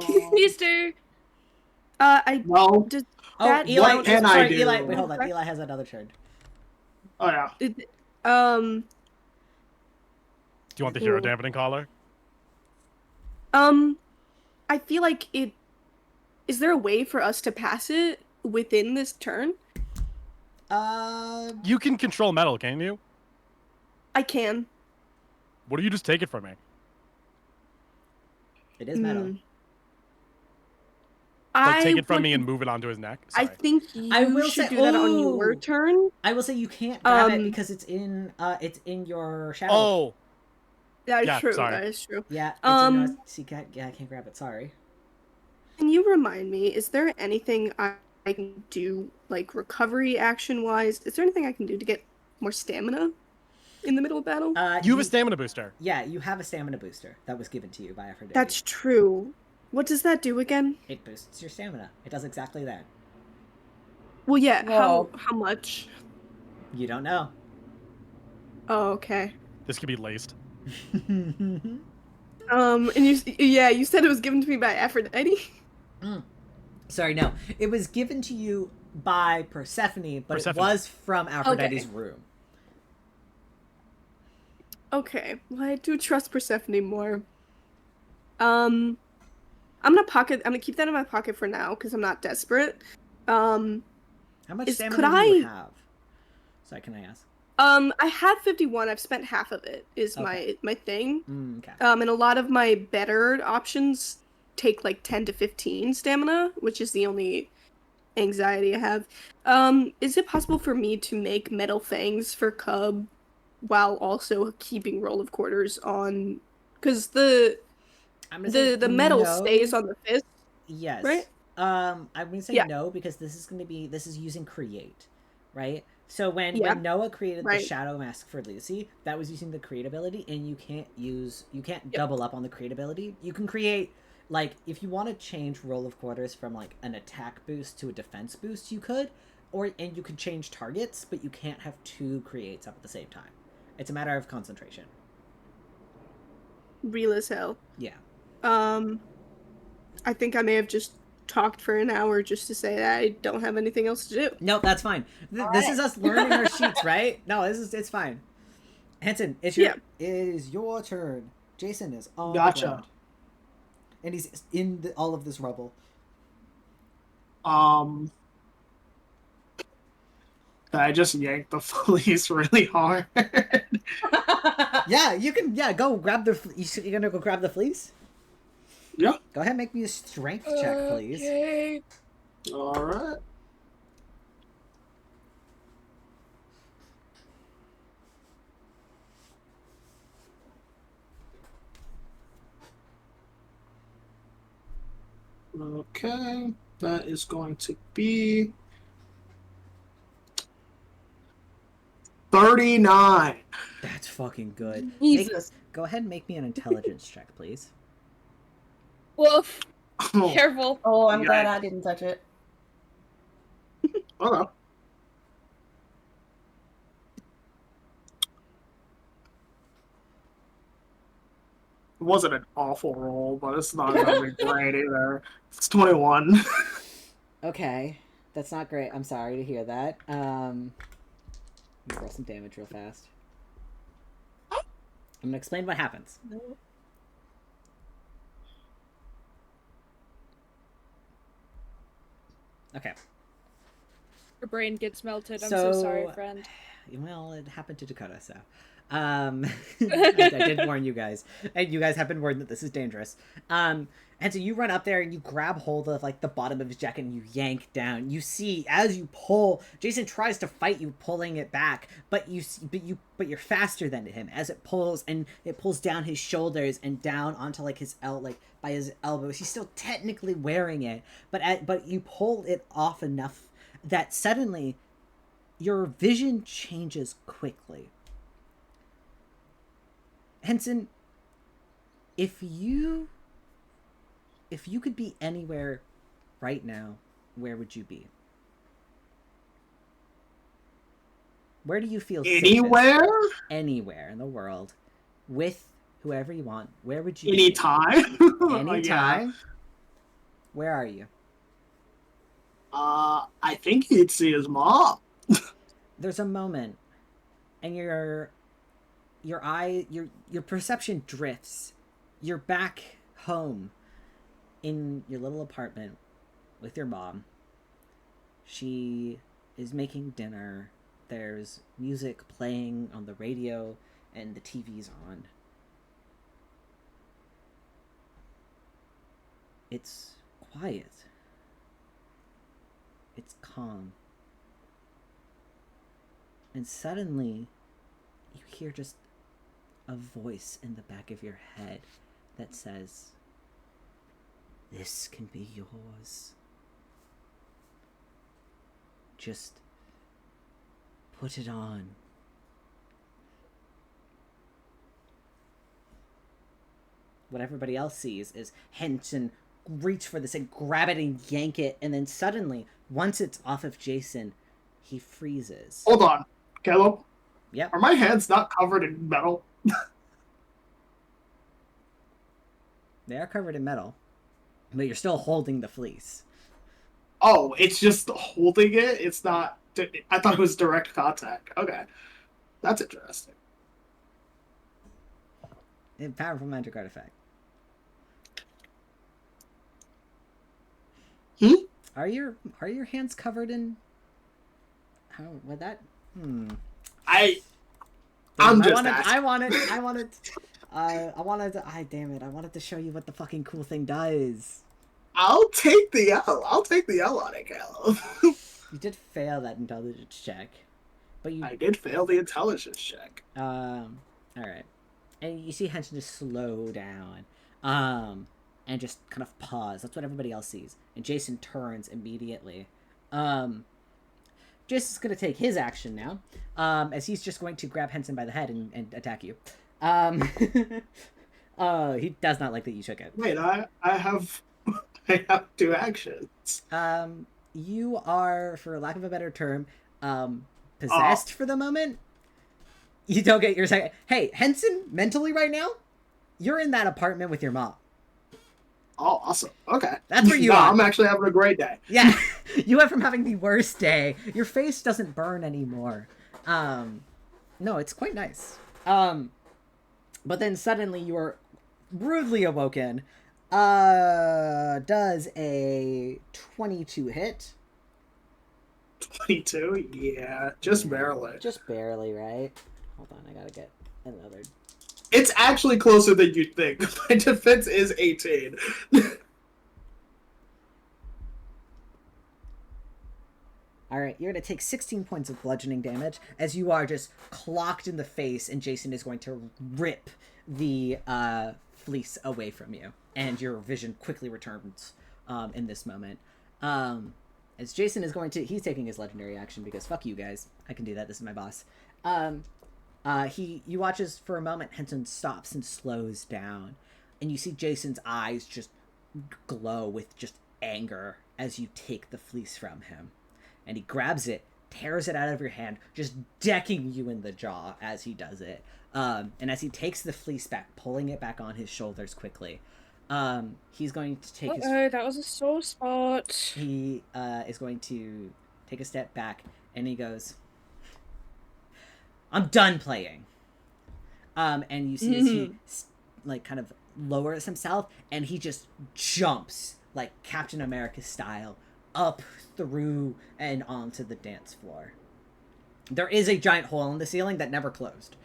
Please do. I No. just oh, that Eli. What can I Sorry, do? Eli. Wait, hold on. Eli has another turn. Oh yeah. do Do you want the hero dampening collar? I feel like it. Is there a way for us to pass it within this turn? You can control metal, can't you? I can. What do you just take it from me? It is metal. Like, take it from me and move it onto his neck? I Sorry. think you I will should say- do that on your Ooh. turn. I will say you can't grab it because it's in your shadow. Oh, That is Yeah, true. sorry. That is true. Yeah. So I can't grab it. Sorry. Can you remind me? Is there anything I can do, like recovery action wise? Is there anything I can do to get more stamina in the middle of battle? you have a stamina booster. Yeah, you have a stamina booster that was given to you by Aphrodite. That's true. What does that do again? It boosts your stamina. It does exactly that. Well, yeah. Whoa. How much? You don't know. Oh, okay. This could be laced. And you said it was given to me by Aphrodite. Sorry, no. It was given to you by Persephone, but Persephone. it was from Aphrodite's room. Okay. Well, I do trust Persephone more. I'm gonna keep that in my pocket for now because I'm not desperate. How much Could stamina do you have? Sorry, can I ask? I have 51. I've spent half of it. Is Okay. my thing. Okay. And a lot of my better options take like 10 to 15 stamina, which is the only anxiety I have. Is it possible for me to make metal fangs for Cub while also keeping roll of quarters on? Because the metal stays on the fist. Yes. Right? I'm gonna say Yeah. no because this is using create, right? So when Yeah. Noah created the Right. shadow mask for Lucy, that was using the create ability, and you can't double up on the create ability. You can create, like, if you want to change roll of quarters from like an attack boost to a defense boost, you could, and you could change targets, but you can't have two creates up at the same time. It's a matter of concentration. Real as hell. Yeah. I think I may have just talked for an hour just to say that I don't have anything else to do. No, that's fine. This is us learning our sheets, right? No, it's fine. Henson, it is your turn. Jason is on the ground. And he's in all of this rubble. Can I just yank the fleece really hard? Yeah, you can. Yeah, go grab the. You're gonna go grab the fleece. Yeah. Go ahead, and make me a strength check, please. Okay. All right. Okay, that is going to be 39. That's fucking good. Jesus. Go ahead and make me an intelligence check, please. Woof. Oh, Careful. Oh, I'm glad I didn't touch it. okay. It wasn't an awful roll, but it's not gonna be great either. It's 21. Okay, that's not great. I'm sorry to hear that. Let me roll some damage real fast. I'm gonna explain what happens. Okay. Your brain gets melted. I'm so sorry, friend. Well, it happened to Dakota, so. I did warn you guys. And you guys have been warned that this is dangerous. And so you run up there and you grab hold of, like, the bottom of his jacket and you yank down. You see, as you pull, Jason tries to fight you, pulling it back, but you're faster than him as it pulls, and it pulls down his shoulders and down onto, like, by his elbows. He's still technically wearing it, but you pull it off enough that suddenly your vision changes quickly. Henson, If you could be anywhere right now, where would you be? Where do you feel Anywhere? safest? Anywhere in the world, with whoever you want. Where would you Anytime. be? Anytime. Where are you? I think he'd see his mom. There's a moment, and your perception drifts. You're back home in your little apartment with your mom. She is making dinner. There's music playing on the radio, and the TV's on. It's quiet. It's calm. And suddenly, you hear just a voice in the back of your head that says, "This can be yours. Just put it on." What everybody else sees is Hendon reach for this and grab it and yank it, and then suddenly, once it's off of Jason, he freezes. Hold on, Caleb. Yep. Are my hands not covered in metal? They are covered in metal, but you're still holding the fleece. Oh, it's just holding it? It's not... I thought it was direct contact. Okay. That's interesting. A powerful magic artifact. Are your hands covered in... How would that... I'm just asking. I wanted to show you what the fucking cool thing does. I'll take the L. I'll take the L on it, Caleb. You did fail that intelligence check, but you... I did fail the intelligence check. All right. And you see Hendon just slow down, and just kind of pause. That's what everybody else sees. And Jason turns immediately. Jason's going to take his action now, as he's just going to grab Hendon by the head and attack you. He does not like that you took it. Wait, I have two actions. You are, for lack of a better term, possessed for the moment. You don't get your second. Hey, Hendon, mentally right now, you're in that apartment with your mom. Oh, awesome. Okay. That's where you are. I'm actually having a great day. Yeah. You went from having the worst day. Your face doesn't burn anymore. No, it's quite nice. But then suddenly you are rudely awoken. Does a 22 hit? 22? Yeah, just barely. Just barely, right? Hold on, I gotta get another. It's actually closer than you'd think. My defense is 18. Alright, you're gonna take 16 points of bludgeoning damage as you are just clocked in the face, and Jason is going to rip the fleece away from you. And your vision quickly returns in this moment. As Jason is going to... He's taking his legendary action because fuck you guys. I can do that. This is my boss. You watches for a moment. Hendon stops and slows down. And you see Jason's eyes just glow with just anger as you take the fleece from him. And he grabs it, tears it out of your hand, just decking you in the jaw as he does it. And as he takes the fleece back, pulling it back on his shoulders quickly... he's going to take that was a sore spot. He is going to take a step back, and he goes, "I'm done playing." And you see as he like kind of lowers himself, and he just jumps like Captain America style up through and onto the dance floor. There is a giant hole in the ceiling that never closed.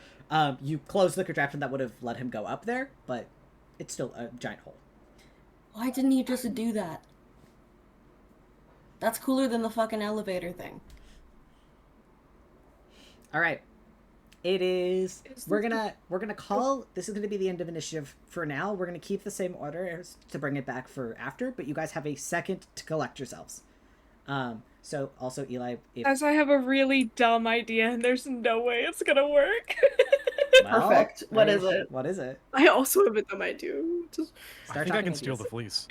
You closed the contraption that would have let him go up there, but it's still a giant hole. Why didn't he just do that? That's cooler than the fucking elevator thing. All right. It is... We're gonna call... This is gonna be the end of initiative for now. We're gonna keep the same order to bring it back for after, but you guys have a second to collect yourselves. So also, Eli... As I have a really dumb idea, and there's no way it's gonna work. Well, Perfect. What right, is it? What is it? I also have a dumb idea. Just... I think I can steal the fleece.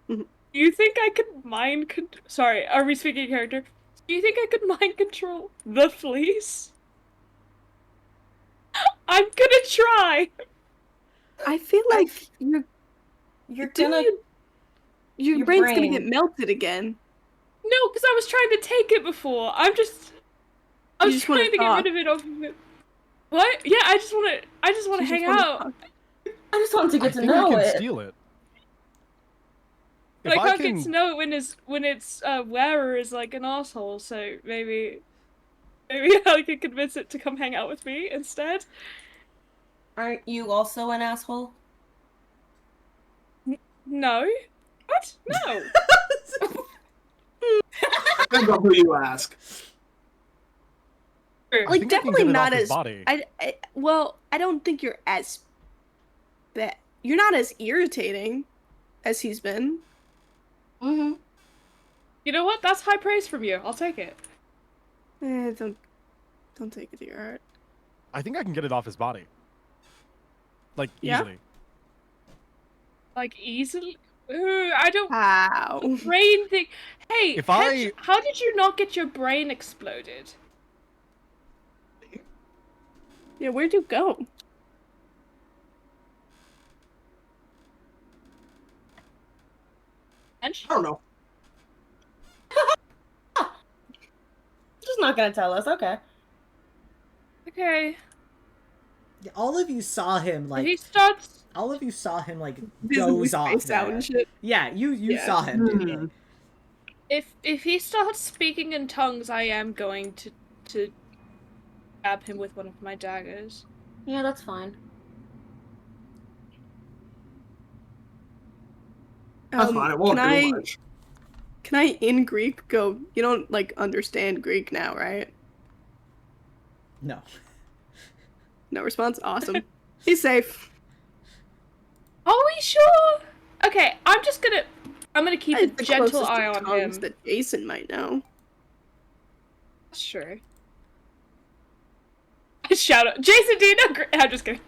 You think I could Sorry, are we speaking character? Do you think I could mind control the fleece? I'm gonna try! I feel like You're didn't gonna. your your brain's gonna brain. get melted again. No, because I was trying to take it before. I You was just wanna trying to get talk. rid of it off of it. What? Yeah, I just wanna You hang just wanna out. talk. I just wanted to I get to think I know can it. steal it. But If I I can't can, get to know it when its wearer is like an asshole, so maybe I could convince it to come hang out with me instead. Aren't you also an asshole? No. What? No. Depends on who you ask. I Like, think definitely I can get it not off his as body. well, I don't think you're as bad. You're not as irritating as he's been. Mm-hmm. You know what? That's high praise from you. I'll take it. Don't take it to your heart. I think I can get it off his body. Like, Yeah? easily. Like easily. I don't. How? Brain thing. Hey, If I- how did you not get your brain exploded? Yeah, where'd you go? Hench? I don't know. Just not gonna tell us. Okay. Okay. All of you saw him If he like. starts. All of you saw him like Visibly goes off spaced out there. and shit. Yeah, you Yeah. saw him. Dude. Hmm. If he starts speaking in tongues, I am going to stab him with one of my daggers. Yeah, that's fine. That's fine. It won't can do much. Can I, in Greek, go, you don't, like, understand Greek now, right? No. No response? Awesome. He's safe. Are we sure? Okay, I'm gonna keep a That's the gentle closest to eye on tongues him. that Jason might know. Sure. Shout out, Jason, do you know Greek? I'm just kidding.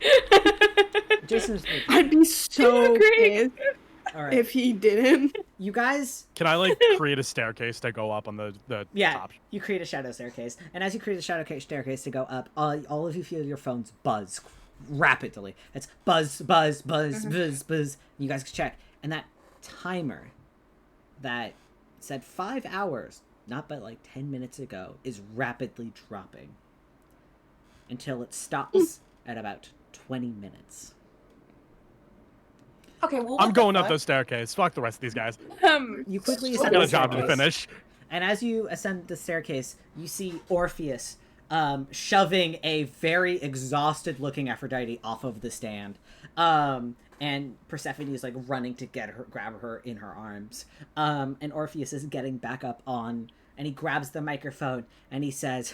Jason's. I'd be so Greek. pissed All right. if he didn't. You guys. Can I, like, create a staircase to go up on the Yeah, top? you create a shadow staircase, and as you create a shadow staircase to go up, all of you feel your phones buzz rapidly. It's buzz, buzz, buzz, buzz, buzz. You guys can check, and that timer that said 5 hours, not but like 10 minutes ago, is rapidly dropping until it stops at about 20 minutes. Okay, well. I'm what the going up fuck? those staircase. Fuck the rest of these guys. You quickly I ascend got the a job to staircase. finish. And as you ascend the staircase, you see Orpheus shoving a very exhausted-looking Aphrodite off of the stand. And Persephone is like running to grab her in her arms. And Orpheus is getting back up on, and he grabs the microphone and he says,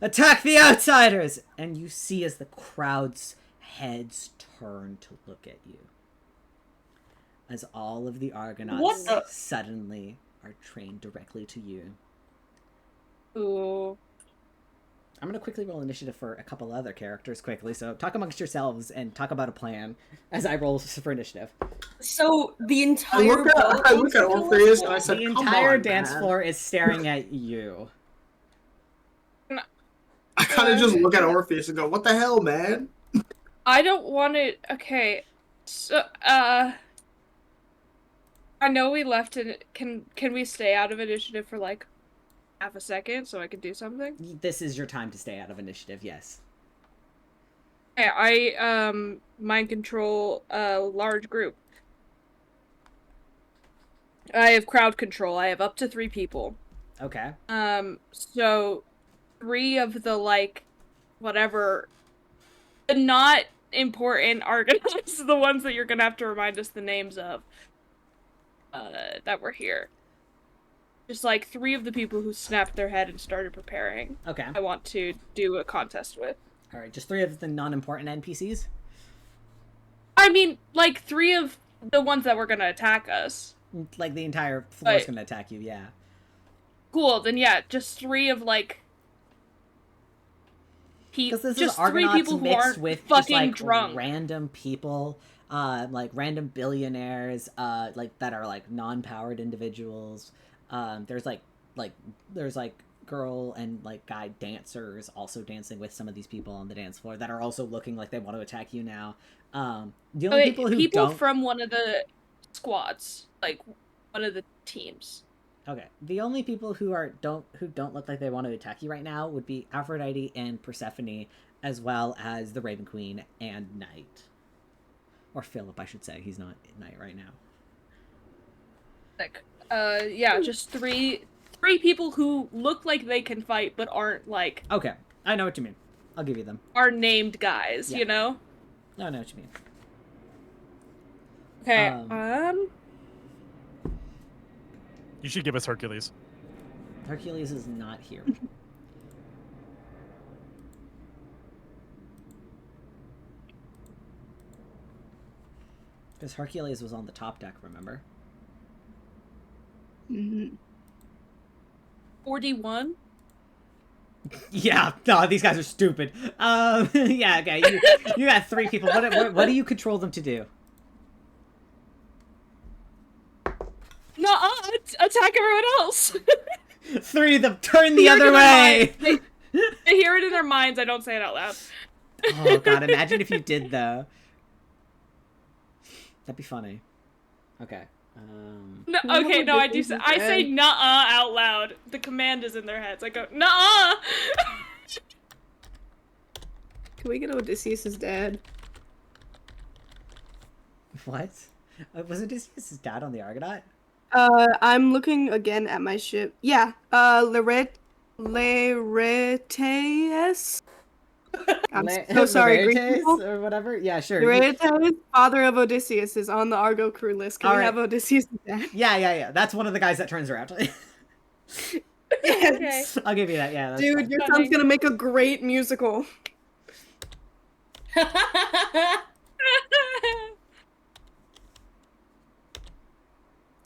"Attack the outsiders!" And you see as the crowd's heads turn to look at you, as all of the Argonauts What the- suddenly are trained directly to you. Ooh. I'm going to quickly roll initiative for a couple other characters quickly, so talk amongst yourselves and talk about a plan as I roll for initiative. So the I entire look boat at wants to kill Orpheus us? and I said, The "Come entire on, dance man." floor is staring at you. I kind of just look at Orpheus and go, "What the hell, man?" I don't want it. Okay, so I know we left it. Can we stay out of initiative for like half a second so I can do something? This is your time to stay out of initiative, yes. Okay, I mind control a large group. I have crowd control. I have up to 3 people. Okay. So 3 of the like whatever the not important argonauts, the ones that you're gonna have to remind us the names of. That were here. Just like 3 of the people who snapped their head and started preparing. Okay. I want to do a contest with. Alright, just 3 of the non-important NPCs? I mean, like 3 of the ones that were gonna attack us. Like, the entire floor is Right. going to attack you, yeah. Cool, then yeah, just 3 of like Because this just is three Argonauts people who mixed aren't with just fucking like drunk. random people, like random billionaires, like that are like non-powered individuals. There's like girl and like guy dancers also dancing with some of these people on the dance floor that are also looking like they want to attack you now. The only people who don't... from one of the squads, like one of the teams. Okay. The only people who don't look like they want to attack you right now would be Aphrodite and Persephone, as well as the Raven Queen and Knight. Or Philip, I should say. He's not Knight right now. Like, yeah, just three people who look like they can fight but aren't like... Okay. I know what you mean. I'll give you them. Are named guys, Yeah. you know? I know what you mean. Okay, You should give us Hercules. Hercules is not here. Because Hercules was on the top deck, remember? 41? Yeah, no, these guys are stupid. Yeah, okay, you got 3 people. What do you control them to do? No, attack everyone else! 3 of them turn the other way! They hear it in their minds, I don't say it out loud. Oh god, imagine if you did though. That'd be funny. Okay. No, okay, no, I do say, I say nuh-uh out loud. The command is in their heads. I go, nuh-uh! Can we get Odysseus' dad? What? Was Odysseus' dad on the Argonaut? I'm looking again at my ship. Yeah, Laertes. I'm so sorry, Greek Laertes people. or whatever? Yeah, sure. Laertes, father of Odysseus, is on the Argo crew list. Can we have Odysseus' dad? Yeah. That's one of the guys that turns around. Yes. I'll give you that, yeah. That's Dude, fine. your son's gonna make a great musical.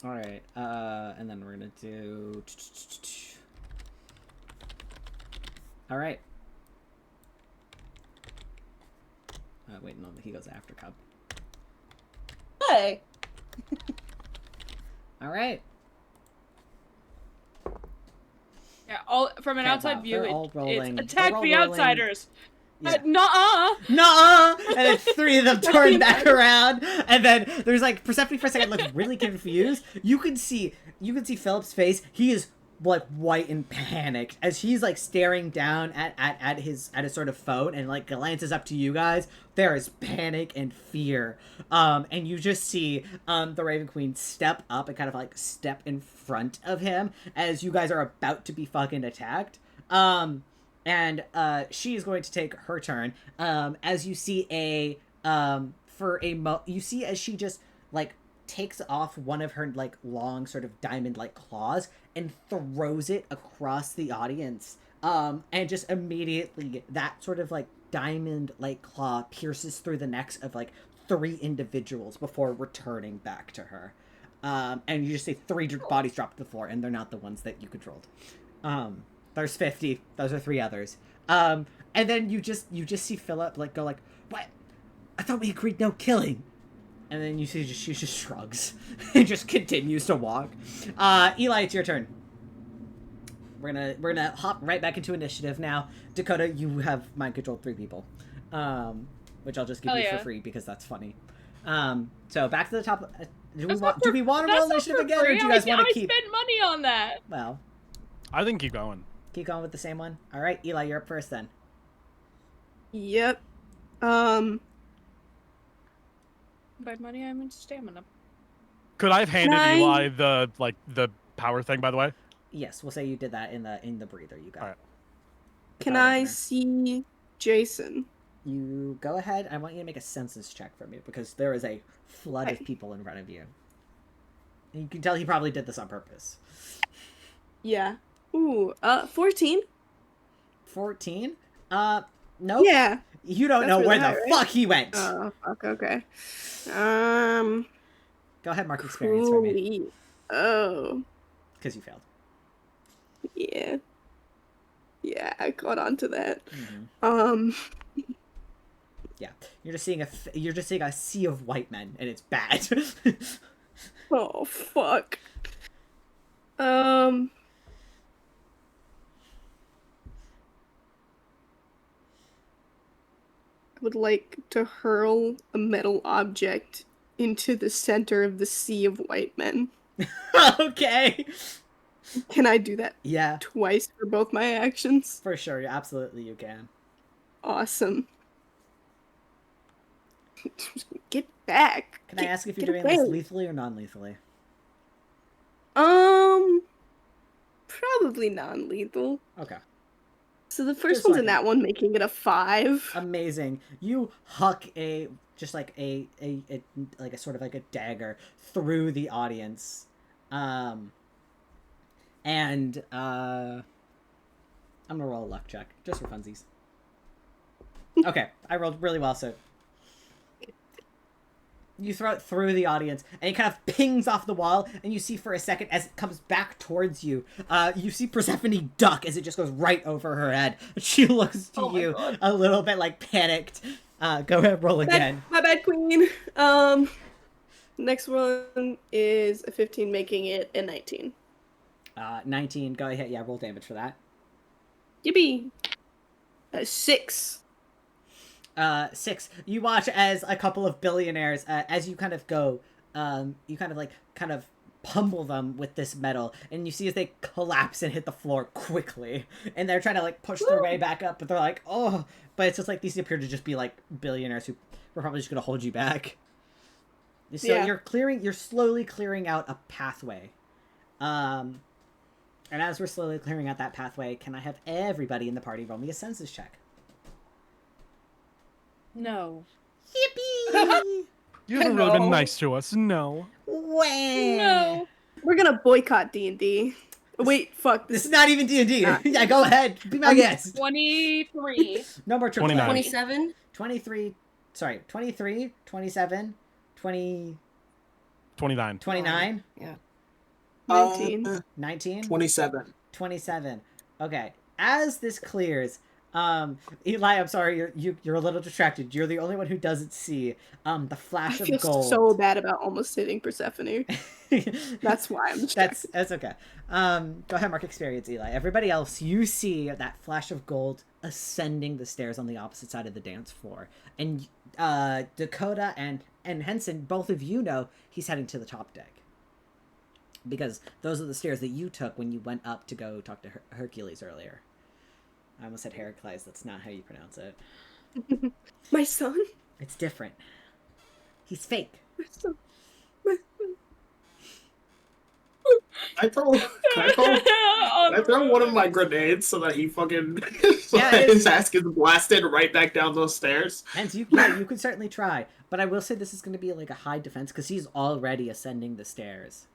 Alright, and then we're gonna do... Alright. Wait, no, he goes after Cub. Hey. Alright. Yeah, all from an Okay, outside wow, view, they're all rolling. it's attack They're all the rolling. outsiders. Yeah. Nuh-uh! Nuh-uh! And then 3 of them turn back around, and then there's like Persephone for a second looks really confused. You can see Philip's face. He is like white and panicked as he's like staring down at his sort of phone and like glances up to you guys. There is panic and fear. And you just see the Raven Queen step up and kind of like step in front of him as you guys are about to be fucking attacked. And she is going to take her turn. As you see you see as she just like takes off one of her like long sort of diamond like claws and throws it across the audience. And just immediately that sort of like diamond like claw pierces through the necks of like 3 individuals before returning back to her. And you just see 3 bodies drop to the floor, and they're not the ones that you controlled. There's 50. Those are 3 others. And then you just see Philip like go like, "What? I thought we agreed no killing." And then you see she just shrugs and just continues to walk. Eli, it's your turn. We're gonna hop right back into initiative now. Dakota, you have mind controlled 3 people, which I'll just give you for free because that's funny. So back to the top. Do we want to roll initiative again, or do you guys want to keep? I spent money on that. Well, I think keep going. keep going with the same one. All right, Eli, you're up first then. Yep. By money, I mean stamina. Could I have handed Eli the power thing, by the way? Yes, we'll say you did that in the breather you got. All right. Can I see Jason? You go ahead. I want you to make a census check for me because there is a flood of people in front of you. And you can tell he probably did this on purpose. Yeah. Ooh, 14? 14? Nope. Yeah. You don't know where the fuck he went. Oh, fuck, okay. Go ahead, mark experience for me. Oh. Because you failed. Yeah. Yeah, I caught on to that. Mm-hmm. Yeah, you're just seeing a sea of white men, and it's bad. Oh fuck. I would like to hurl a metal object into the center of the sea of white men. Okay. Can I do that Yeah, twice for both my actions? for sure. Yeah, absolutely, you can. Awesome. Get back. Can I ask if you're get doing this away. lethally or non-lethally? Probably non-lethal. Okay. So the first Just so one's I in can- that one, making it a 5. Amazing. You huck a like a sort of like a dagger through the audience. And I'm gonna roll a luck check just for funsies. Okay, I rolled really well, so you throw it through the audience, and it kind of pings off the wall, and you see for a second as it comes back towards you, you see Persephone duck as it just goes right over her head. She looks to you a little bit like panicked. Go ahead, roll again. My bad, queen. Next one is a 15, making it a 19. 19, go ahead, yeah, roll damage for that. Yippee! 6. 6. You watch as a couple of billionaires, as you kind of go, you kind of pummel them with this metal, and you see as they collapse and hit the floor quickly, and they're trying to like push their way back up, but they're like, oh, but it's just like these appear to just be like billionaires who were probably just gonna hold you back. So Yeah. you're slowly clearing out a pathway. And as we're slowly clearing out that pathway, can I have everybody in the party roll me a senses check? No. Yippee! You haven't really been nice to us. No. No. We're gonna boycott D&D. Wait, fuck. This is not even D&D. Yeah, go ahead. Be my guest. 23. No more triple 29. 27? 23, sorry, 23, 27, 20, 29. 29, Yeah. 19. 19, 27. 27. Okay, as this clears, Eli, I'm sorry, you're a little distracted. You're the only one who doesn't see I the flash of feel gold. so bad about almost hitting Persephone. That's why I'm distracted. That's okay. Go ahead, mark experience, Eli. Everybody else, you see that flash of gold ascending the stairs on the opposite side of the dance floor, and Dakota and Henson, both of you know he's heading to the top deck because those are the stairs that you took when you went up to go talk to Hercules earlier. I almost said Heracles. That's not how you pronounce it. My son? It's different. He's fake. My son. Can I throw one of my grenades so that he fucking Yeah, his ass gets blasted right back down those stairs? And you could certainly try, but I will say this is going to be like a high defense because he's already ascending the stairs,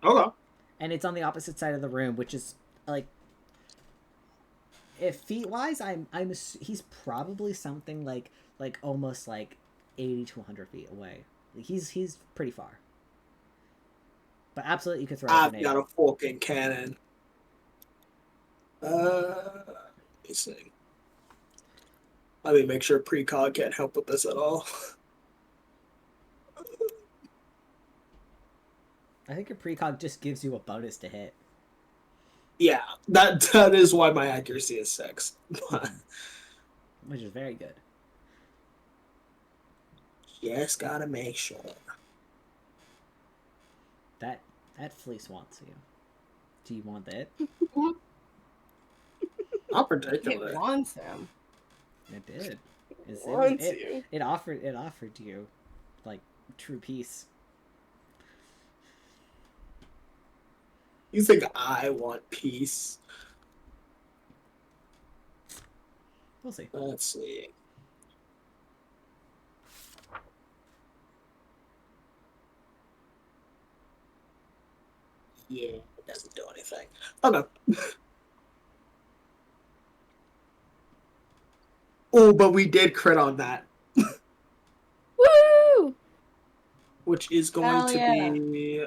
Okay. and it's on the opposite side of the room, which is like, if feet wise, he's probably something like almost like 80 to 100 feet away. Like he's pretty far. But absolutely, you could throw a I've grenade. got a fucking cannon. Let me see. Let me make sure precog can't help with this at all. I think your precog just gives you a bonus to hit. Yeah, that is why my accuracy is 6. Which is very good. Just gotta make sure. That fleece wants you. Do you want it? Not It particularly. wants him. It did. Wants you. It offered you like true peace. You think I want peace? We'll see. Let's see. Yeah, it doesn't do anything. Okay. Oh, but we did crit on that, Woo! which is going Hell to yeah. be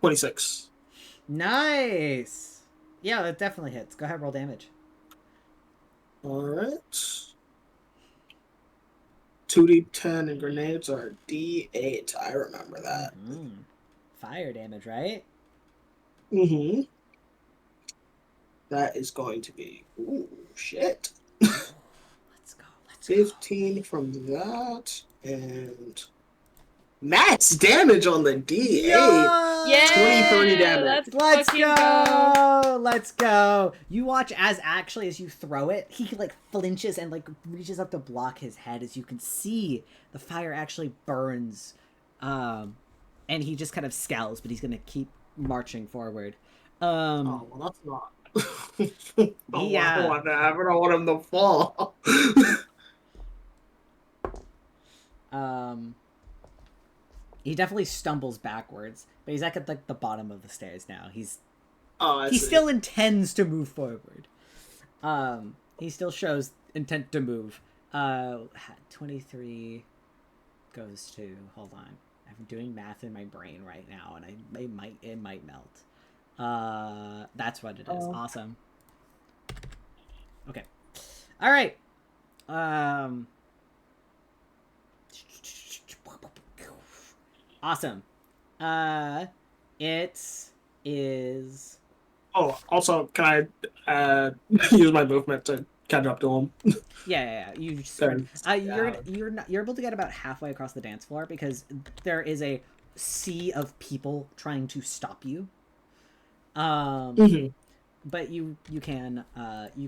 26. Nice. Yeah, that definitely hits. Go ahead, roll damage. Alright. 2d10 and grenades are d8. I remember that. Fire damage, right? Mm-hmm. That is going to be... Ooh, shit. Let's go. 15 from that, and... max damage on the d8! Yeah! 23 damage. Let's fucking go! Let's go! You watch as you throw it, he like flinches and like reaches up to block his head. As you can see, the fire actually burns, and he just kind of scowls, but he's gonna keep marching forward. Oh, well, that's not... Yeah. I don't want that. I don't want him to fall. He definitely stumbles backwards, but he's at like the bottom of the stairs now. He See. still intends to move forward. He still shows intent to move. 23 goes to, hold on. I'm doing math in my brain right now, and it might melt. That's what it is. Awesome. Okay. All right. Awesome. It is. Oh, also, can I use my movement to catch up to him? Yeah. You just you're able to get about halfway across the dance floor because there is a sea of people trying to stop you. But you can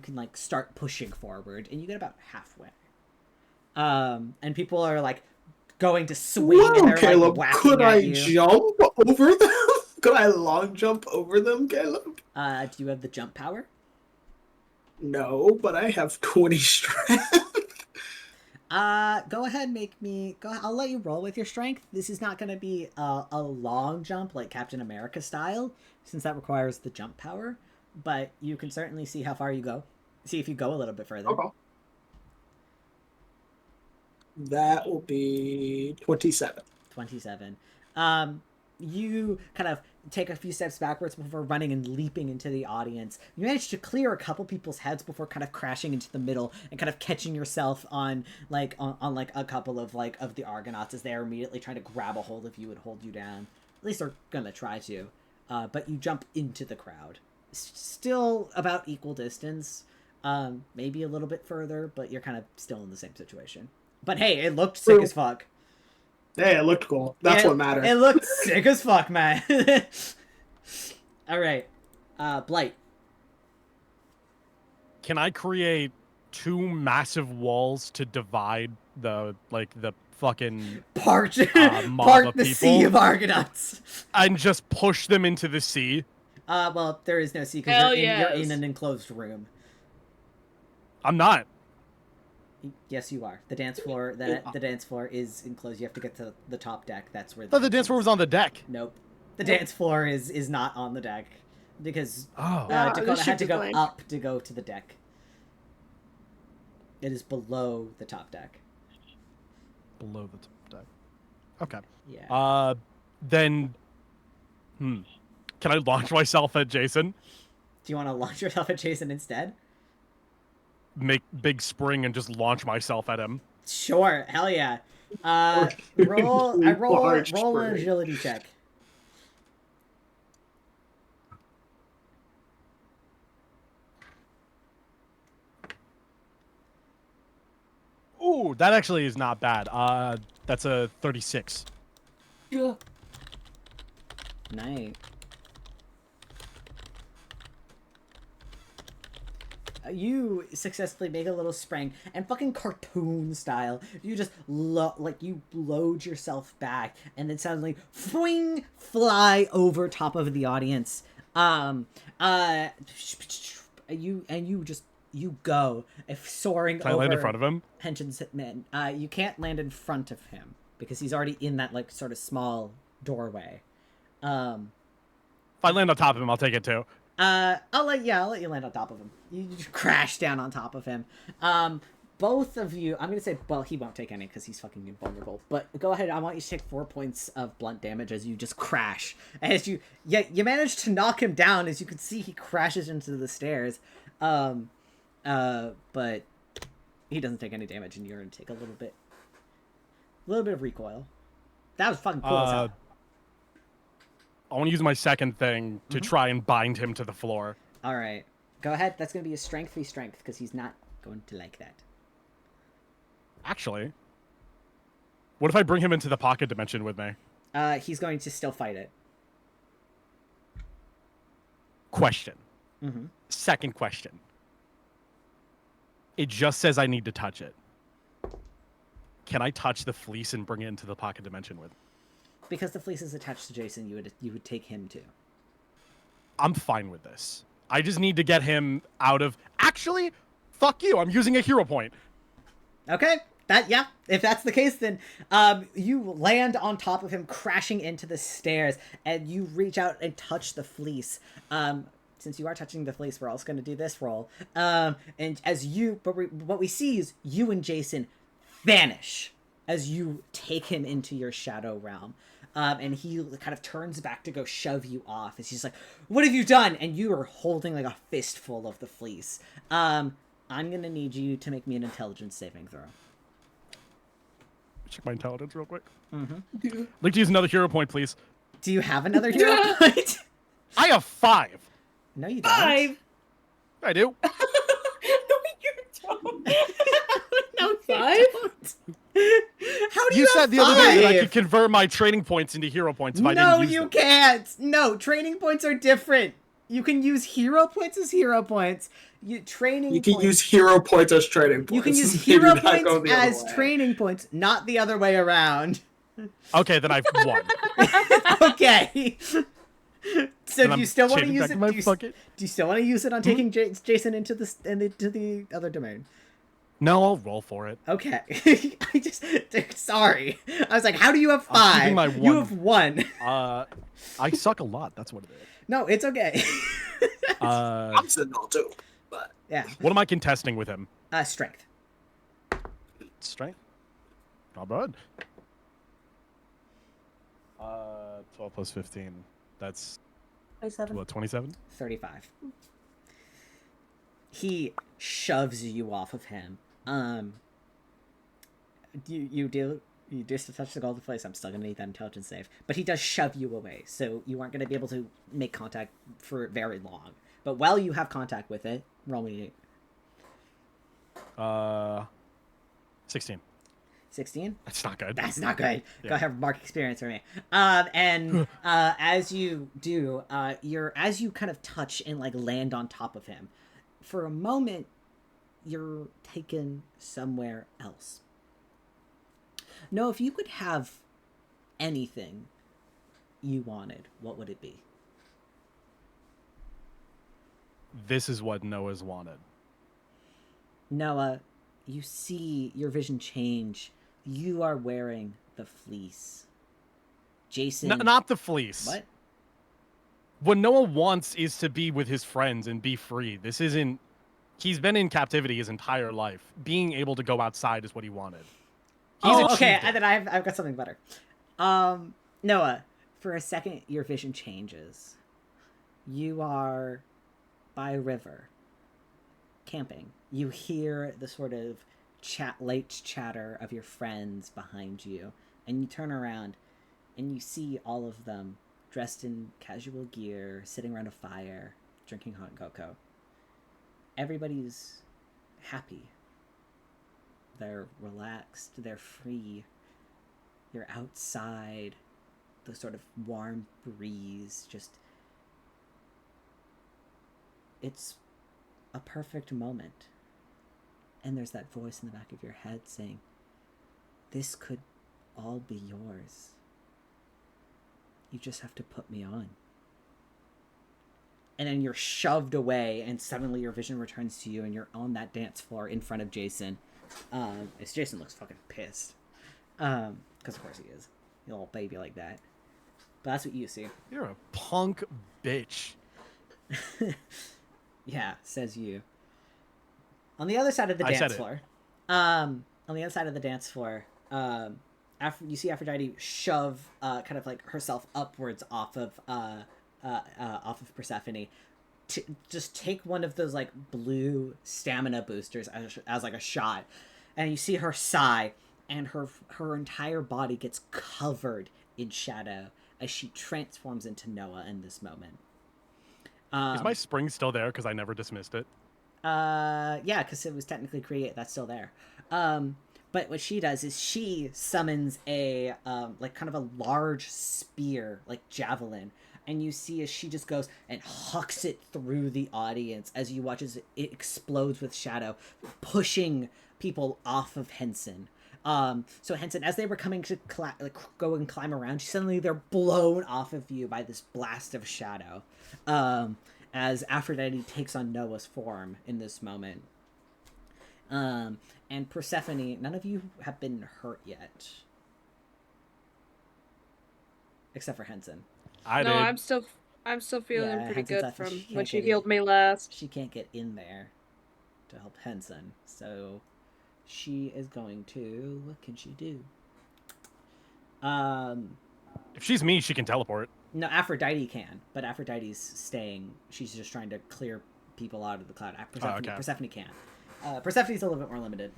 like start pushing forward, and you get about halfway. And people are like going to swing, and they're Caleb, like whacking could at I you. jump over them? Could I long jump over them, Caleb? Do you have the jump power? No, but I have 20 strength. Go ahead, I'll let you roll with your strength. This is not going to be a long jump like Captain America style, since that requires the jump power. But you can certainly see how far you go. See if you go a little bit further. Okay. That will be 27. 27. You kind of take a few steps backwards before running and leaping into the audience. You manage to clear a couple people's heads before kind of crashing into the middle and kind of catching yourself on a couple of of the argonauts as they are immediately trying to grab a hold of you and hold you down. At least they're gonna try to. But you jump into the crowd. Still about equal distance. Maybe a little bit further, but you're kind of still in the same situation. But hey, it looked sick as fuck. Hey, it looked cool. That's what matters. It looked sick as fuck, man. All right. Blight. Can I create 2 massive walls to divide the fucking part mob of the people sea of argonauts and just push them into the sea? Well, there is no sea because you're in an enclosed room. I'm not. Yes, you are. The dance floor is enclosed. You have to get to the top deck. That's where. I thought the dance floor was on the deck. Nope. The dance floor is not on the deck because the Dakota had to ship go is blank. up to go to the deck. It is below the top deck. Below the top deck. Okay. Yeah. Then, can I launch myself at Jason? Do you want to launch yourself at Jason instead? Make big spring and just launch myself at him. Sure, hell yeah. Roll an agility check. Ooh, that actually is not bad. That's a 36. Yeah. Nice. You successfully make a little spring, and fucking cartoon style, you just you load yourself back, and then suddenly fly over top of the audience. You go soaring Can I over. land in front of him? Henshin's man. You can't land in front of him because he's already in that sort of small doorway. If I land on top of him, I'll take it too. I'll let you land on top of him. You crash down on top of him. both of you, I'm gonna say, well, he won't take any because he's fucking invulnerable. But go ahead. I want you to take 4 points of blunt damage as you just crash. As you manage to knock him down. As you can see, he crashes into the stairs. But he doesn't take any damage, and you're gonna take a little bit of recoil. That was fucking cool as hell. I want to use my second thing to try and bind him to the floor. All right, go ahead. That's gonna be a strength v strength because he's not going to like that. Actually, what if I bring him into the pocket dimension with me? He's going to still fight it. Question. Mm-hmm. Second question. It just says I need to touch it. Can I touch the fleece and bring it into the pocket dimension with? Because the fleece is attached to Jason, you would take him too. I'm fine with this. I just need to get him out of... Actually, fuck you. I'm using a hero point. Okay. If that's the case, then you land on top of him, crashing into the stairs, and you reach out and touch the fleece. Since you are touching the fleece, we're also going to do this roll. And as what we see is you and Jason vanish as you take him into your shadow realm. And he kind of turns back to go shove you off. As he's like, "What have you done?" And you are holding like a fistful of the fleece. I'm going to need you to make me an intelligence saving throw. Check my intelligence real quick. Mm-hmm. I'd like to use another hero point, please. Do you have another hero point? I have 5. No, you don't. 5. I do. No, you don't. No, 5? How do You you said have the other day that I 5? could convert my training points into hero points if I No, didn't use you them. can't. No, training points are different. You can use hero points as hero points. You can use hero points as training points. You can use Maybe hero not points go the other as way. training points, not the other way around. Okay, then I've won. Okay. So And do I'm you still want to changing use back it? to my Do you bucket. still want to use it on taking Jason into the other domain? No, I'll roll for it. Okay. Sorry. I was like, how do you have I'm keeping 5? my You 1. have 1. I suck a lot. That's what it is. No, it's okay. I'm sitting all too, but Yeah. What am I contesting with him? Strength. Strength. Not bad. 12 plus 15. That's 27. what, 27? 35. He shoves you off of him. You just to touch the golden place. I'm still gonna need that intelligence save, but he does shove you away, so you aren't gonna be able to make contact for very long. But while you have contact with it, roll me 16. 16. That's not good. That's not good. Yeah. Go ahead, mark experience for me. As you do, as you kind of touch and like land on top of him, for a moment, you're taken somewhere else. No, if you could have anything you wanted, what would it be? This is what Noah's wanted. Noah, you see your vision change. You are wearing the fleece. Jason... Not the fleece. What? What Noah wants is to be with his friends and be free. This isn't... He's been in captivity his entire life. Being able to go outside is what he wanted. Okay, and then I've got something better. Noah, for a second, your vision changes. You are by a river, camping. You hear the sort of late chatter of your friends behind you, and you turn around, and you see all of them dressed in casual gear, sitting around a fire, drinking hot cocoa. Everybody's happy. They're relaxed, they're free. You're outside, the sort of warm breeze, just... It's a perfect moment. And there's that voice in the back of your head saying, this could all be yours. You just have to put me on. And then you're shoved away, and suddenly your vision returns to you, and you're on that dance floor in front of Jason. As Jason looks fucking pissed. Because of course he is. A little baby like that. But that's what you see. You're a punk bitch. Yeah, says you. On the other side of the dance floor, On the other side of the dance floor, you see Aphrodite shove kind of like herself upwards off of Persephone. Just take one of those like blue stamina boosters as like a shot, and you see her sigh, and her entire body gets covered in shadow as she transforms into Noah in this moment. Is my spring still there? Because I never dismissed it. Yeah, because it was technically create. That's still there. But what she does is she summons a like kind of a large spear, like javelin, and you see as she just goes and hucks it through the audience as you watch as it explodes with shadow, pushing people off of Henson. So Henson, as they were coming to go and climb around, suddenly they're blown off of you by this blast of shadow. As Aphrodite takes on Noah's form in this moment. And Persephone, none of you have been hurt yet. Except for Henson. No, did. I'm still feeling pretty Henson's good from she when can't she get healed me last. She can't get in there to help Henson. So she is going to... What can she do? If she's me, she can teleport. No, Aphrodite can, but Aphrodite's staying. She's just trying to clear people out of the cloud. Persephone can. Persephone's a little bit more limited.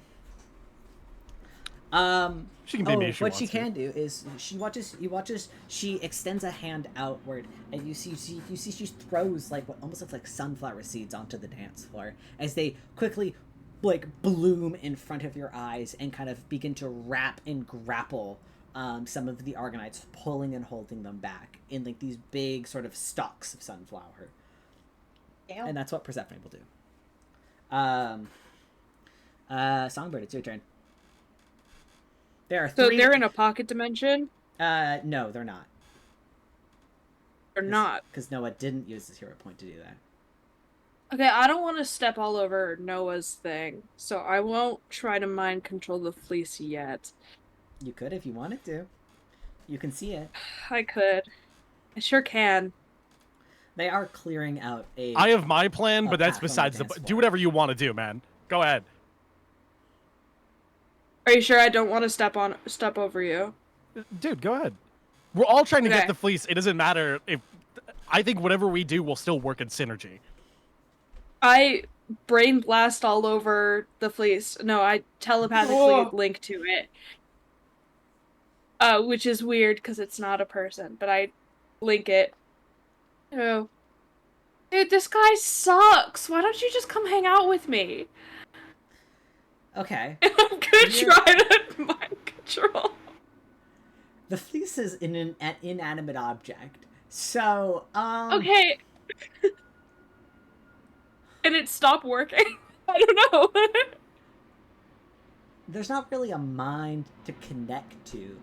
She can be me if she what wants she to. can do is she watches she extends a hand outward, and you see she throws like what almost looks like sunflower seeds onto the dance floor as they quickly like bloom in front of your eyes and kind of begin to wrap and grapple some of the argonauts, pulling and holding them back in like these big sort of stalks of sunflower. Damn. And that's what Persephone will do. Songbird, it's your turn. There are So three... they're in a pocket dimension? No, they're not. Or not? Because Noah didn't use his hero point to do that. Okay, I don't want to step all over Noah's thing, so I won't try to mind control the fleece yet. You could if you wanted to. You can see it. I could. I sure can. They are clearing out a... I have my plan, but that's path on the besides the... dance floor. Do whatever you want to do, man. Go ahead. Are you sure I don't want to step over you? Dude, go ahead. We're all trying to Okay. get the fleece. It doesn't matter if... I think whatever we do will still work in synergy. I brain blast all over the fleece. No, I telepathically Whoa. link to it. Which is weird because it's not a person, but I link it. Oh. Dude, this guy sucks. Why don't you just come hang out with me? Okay. I'm gonna try to mind control. The fleece is an inanimate object. So, Okay. And it stopped working? I don't know. there's not really a mind to connect to.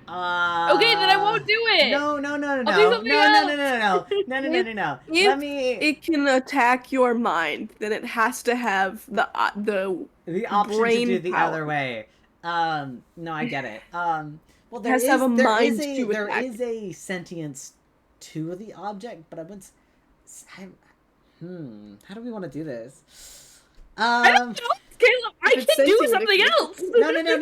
Okay, then I won't do it. No. I'll do No. something No. If Let me... it can attack your mind, then it has to have the option brain to do the power. other way. No, I get it. Well, there has to have a mind to there attack. is a sentience to the object, but I would. How do we want to do this? I don't know, Caleb. I If it's can do sentient, something it can- else.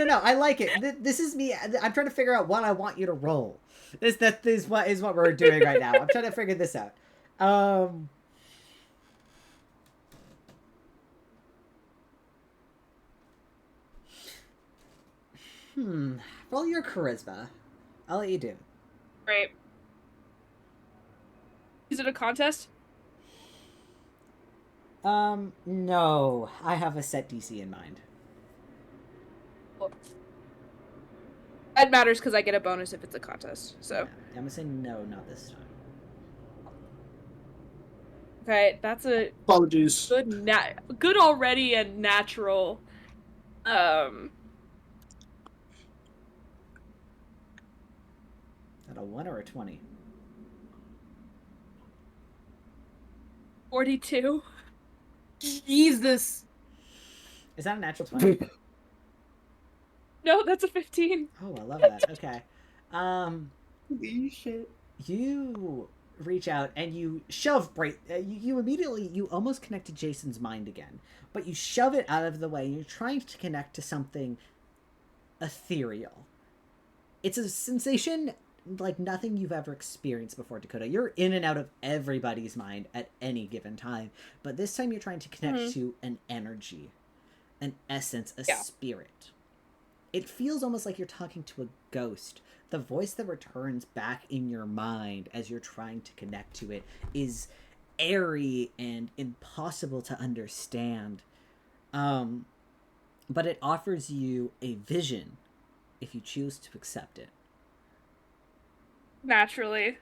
No. I like it. This is me. I'm trying to figure out what I want you to roll. This is what we're doing right now. I'm trying to figure this out. Roll your charisma. I'll let you do it. Right. Is it a contest? No. I have a set DC in mind. That matters because I get a bonus if it's a contest. So, Yeah, I'm gonna say no, not this time. okay, that's a Apologies. good already and natural. Is that a 1 or a 20? 42. Jesus. Is that a natural 20? No, that's a 15. Oh, I love that. Okay. Holy shit. You reach out and you shove you immediately, you almost connect to Jason's mind again, but you shove it out of the way and you're trying to connect to something ethereal. It's a sensation like nothing you've ever experienced before, Dakota. You're in and out of everybody's mind at any given time, but this time you're trying to connect to an energy, an essence, a spirit. It feels almost like you're talking to a ghost. The voice that returns back in your mind as you're trying to connect to it is airy and impossible to understand. But it offers you a vision if you choose to accept it. Naturally.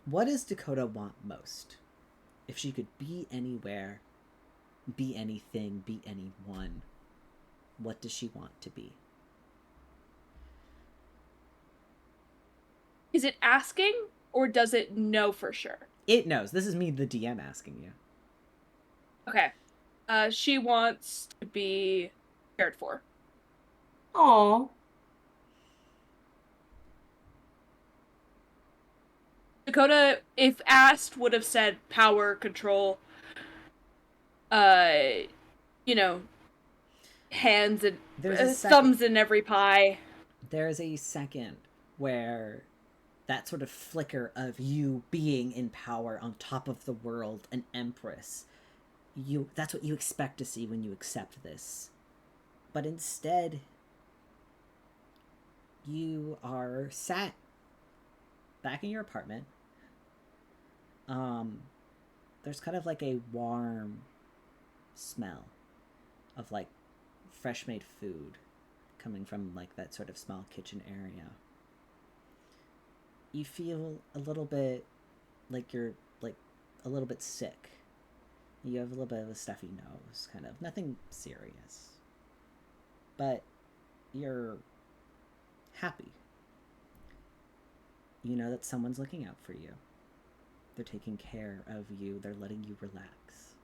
What does Dakota want most? If she could be anywhere, be anything, be anyone, what does she want to be? Is it asking, or does it know for sure? It knows. This is me, the DM, asking you. Okay. She wants to be cared for. Aww. Dakota, if asked, would have said power, control, you know, hands and thumbs in every pie. There's a second where that sort of flicker of you being in power on top of the world, an empress. That's what you expect to see when you accept this. But instead, you are sat back in your apartment. There's kind of like a warm smell of like fresh made food coming from like that sort of small kitchen area. You feel a little bit like you're like a little bit sick. You have a little bit of a stuffy nose, kind of. Nothing serious. But you're happy. You know that someone's looking out for you. They're taking care of you. They're letting you relax.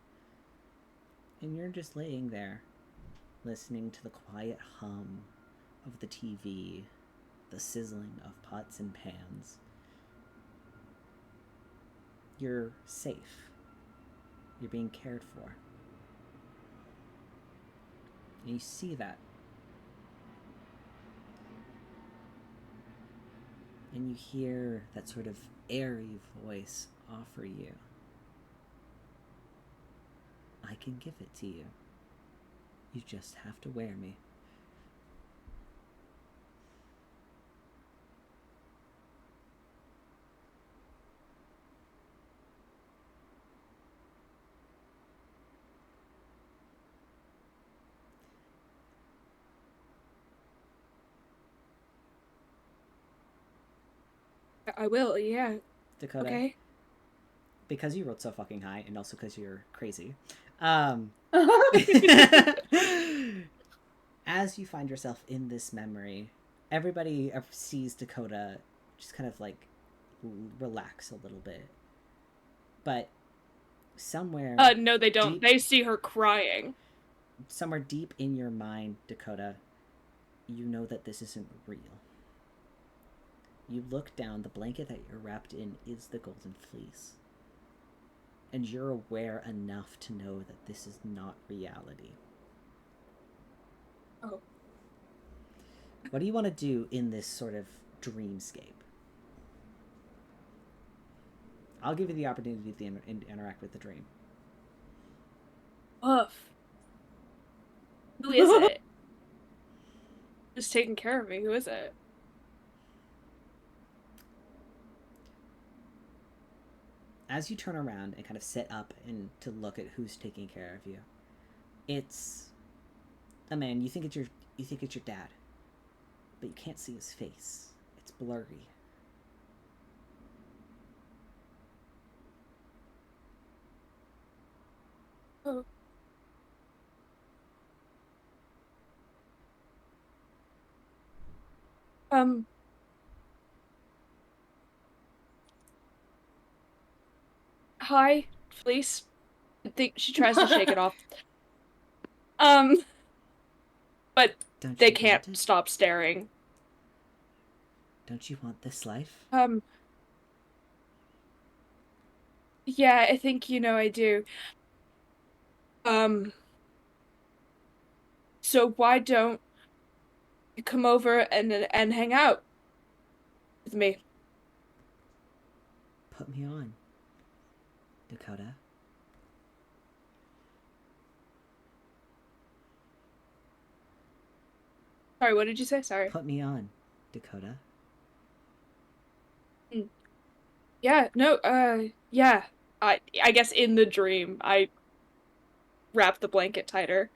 And you're just laying there, listening to the quiet hum of the TV, the sizzling of pots and pans. You're safe. You're being cared for. And you see that. And you hear that sort of airy voice offer you, I can give it to you. You just have to wear me. I will, yeah. Dakota. Okay. Because you rolled so fucking high, and also because you're crazy. As you find yourself in this memory, everybody sees Dakota just kind of like relax a little bit. But somewhere... no, they don't. They see her crying. Somewhere deep in your mind, Dakota, you know that this isn't real. You look down, the blanket that you're wrapped in is the golden fleece. And you're aware enough to know that this is not reality. Oh. What do you want to do in this sort of dreamscape? I'll give you the opportunity to interact with the dream. Oof. Who is it? Who's taking care of me? Who is it? As you turn around and kind of sit up and to look at who's taking care of you, it's a man. You think it's your dad, but you can't see his face. It's blurry. Oh. Hi, please. I think she tries to shake it off. But they can't stop staring. Don't you want this life? Yeah, I think you know I do. So why don't you come over and hang out with me? Put me on, Dakota. Sorry, what did you say? Sorry. Put me on, Dakota. Yeah, no, yeah. I guess in the dream, I wrap the blanket tighter.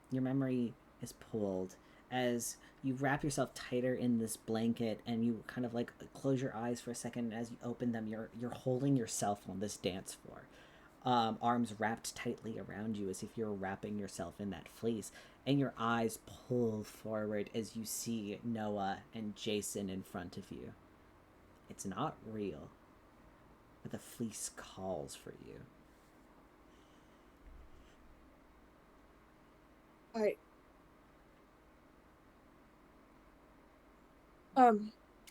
Your memory is pulled as you wrap yourself tighter in this blanket, and you kind of like close your eyes for a second. And as you open them, you're holding yourself on this dance floor, arms wrapped tightly around you as if you're wrapping yourself in that fleece. And your eyes pull forward as you see Noah and Jason in front of you. It's not real, but the fleece calls for you. I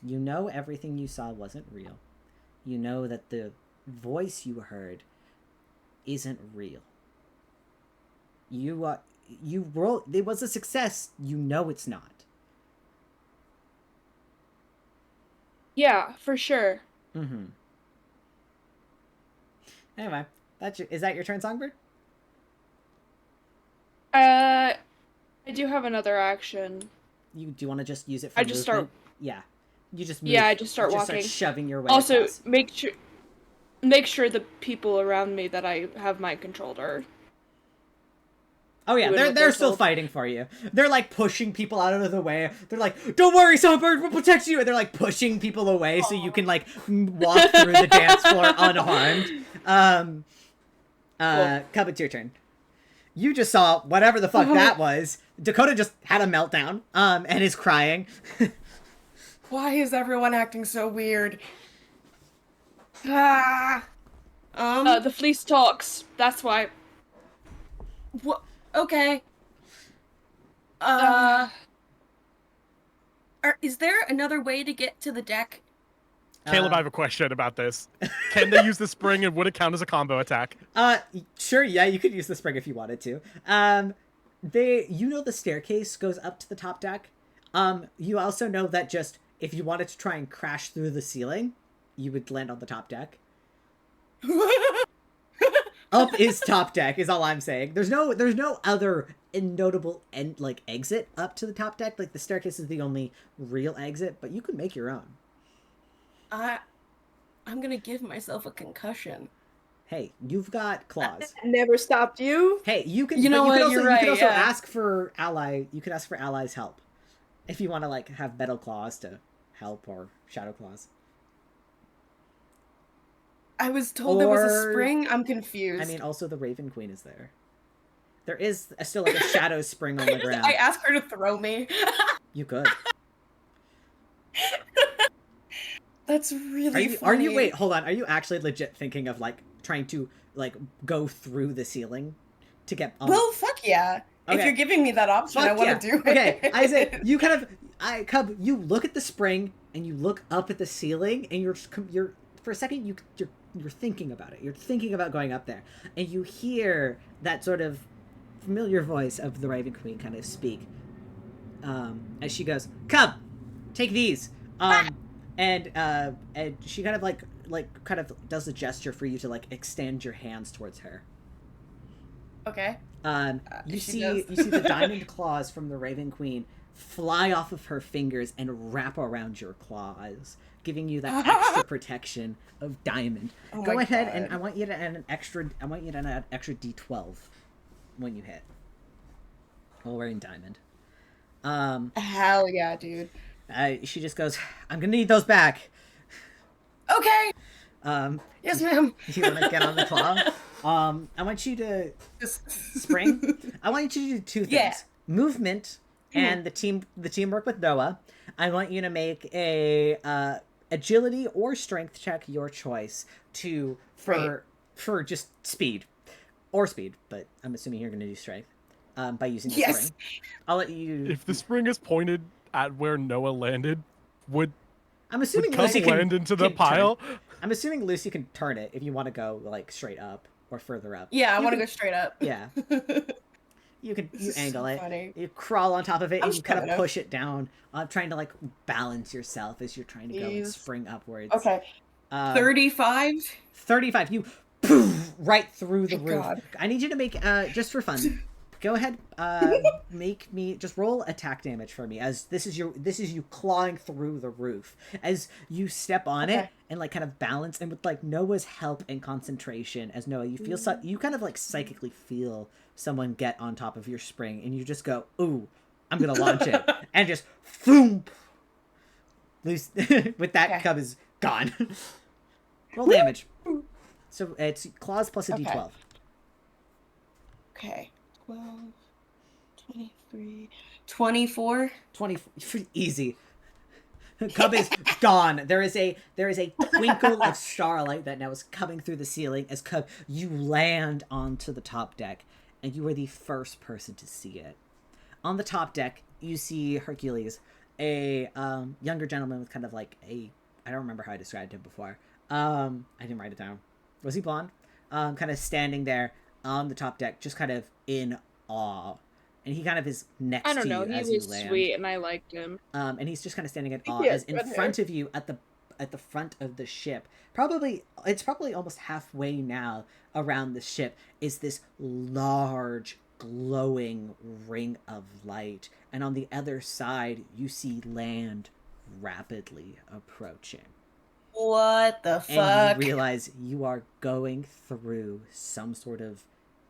You know everything you saw wasn't real. You know that the voice you heard isn't real. You rolled. It was a success. You know it's not. yeah, for sure. Mm-hmm. Anyway, is that your turn, Songbird? I do have another action. Do you want to just use it for I just movement? start. Yeah. You just move. Yeah, I just start you walking. Start shoving your way Also, across. make sure the people around me that I have mind controlled are. Oh yeah, they're still fighting for you. They're like pushing people out of the way. They're like, "Don't worry, Songbird will protect you." And they're like pushing people away so you can like walk through the dance floor unharmed. Cub, it's your turn. You just saw whatever the fuck that was. Dakota just had a meltdown, and is crying. Why is everyone acting so weird? The fleece talks. That's why. What? Okay. Is there another way to get to the deck? Caleb, I have a question about this. Can they use the spring, and would it count as a combo attack? Sure, yeah, you could use the spring if you wanted to. The staircase goes up to the top deck. You also know that just if you wanted to try and crash through the ceiling, you would land on the top deck. Up is top deck is all I'm saying. There's no other notable exit up to the top deck. Like the staircase is the only real exit, but you could make your own. I'm gonna give myself a concussion. Hey, you've got claws. Never stopped you. Hey, you can. You know what? You're right. You can also Yeah. ask for ally. You can ask for allies' help, if you want to like have metal claws to help or shadow claws. I was told there was a Or- spring. I'm confused. I mean, also the Raven Queen is there. There is still like a shadow spring on the ground. I asked her to throw me. You could. That's really Are funny. you? Wait, hold on. Are you actually legit thinking of like trying to like go through the ceiling to get? Well, fuck yeah. Okay. If you're giving me that option, I Fuck want yeah. to do it. Okay, Isaac, you Cub, you look at the spring and you look up at the ceiling and you're for a second you're thinking about it. You're thinking about going up there, and you hear that sort of familiar voice of the Raven Queen kind of speak, as she goes, "Cub, take these." And she kind of like kind of does a gesture for you to like extend your hands towards her. Okay. You She see does. the diamond claws from the Raven Queen fly off of her fingers and wrap around your claws, giving you that extra protection of diamond. Oh Go my ahead God. and I want you to add extra D12 when you hit. While wearing diamond. Hell yeah, dude. She just goes, "I'm gonna need those back." Okay. You Yes, ma'am. want to get on the claw? I want you to spring. I want you to do two things: Yeah. movement and the teamwork with Noah. I want you to make a agility or strength check, your choice, for just speed, but I'm assuming you're going to do strength by using the Yes. spring. I'll let you. If the spring is pointed at where Noah landed, would I'm assuming Would Cub Lucy can land into the can pile? turn- I'm assuming Lucy can turn it if you want to go like straight up or further up. Yeah, I You want to can- go straight up. Yeah. You This is angle so it. funny. You crawl on top of it I'm and you kind strong of enough. push it down, trying to like balance yourself as you're trying to go and Jeez. spring upwards. Okay. 35. 35? You poof right through the Thank roof. God. I need you to make just for fun. Go ahead. Make me just roll attack damage for me as this is you clawing through the roof as you step on it Okay. and like kind of balance and with like Noah's help and concentration as Noah you feel you kind of like psychically feel someone get on top of your spring and you just go ooh I'm gonna launch it and just boom loose with that Okay. cub is gone. Roll damage. So it's claws plus a Okay. d12. Okay. 12, 23, 24. 20 easy. Cub is gone. There is a twinkle of starlight that now is coming through the ceiling as Cub you land onto the top deck and you are the first person to see it. On the top deck, you see Hercules, a younger gentleman with kind of like I don't remember how I described him before. I didn't write it down. Was he blonde? Kind of standing there on the top deck, just kind of in awe. And he kind of is next I don't to know. you He as you was land. sweet, and I liked him. And he's just kind of standing in awe He as has in red hair. front of you at the front of the ship. It's probably almost halfway now around the ship is this large glowing ring of light. And on the other side, you see land rapidly approaching. What the And fuck? you realize you are going through some sort of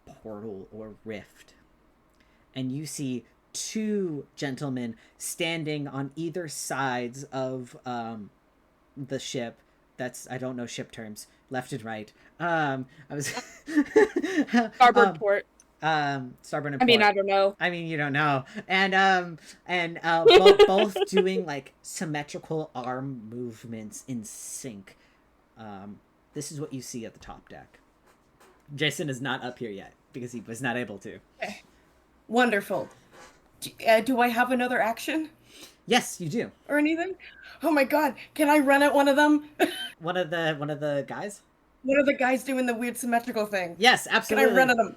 portal or rift. And you see two gentlemen standing on either sides of the ship. I don't know ship terms. Left and right. I was Starboard port. Starboard and I mean, port. I don't know. I mean, you don't know. And both doing like symmetrical arm movements in sync. This is what you see at the top deck. Jason is not up here yet because he was not able to. Wonderful. Do I have another action Yes, you do. or anything? Oh my god, can I run at one of them? One of the guys? One of the guys doing the weird symmetrical thing. Yes, Can absolutely. I run at them?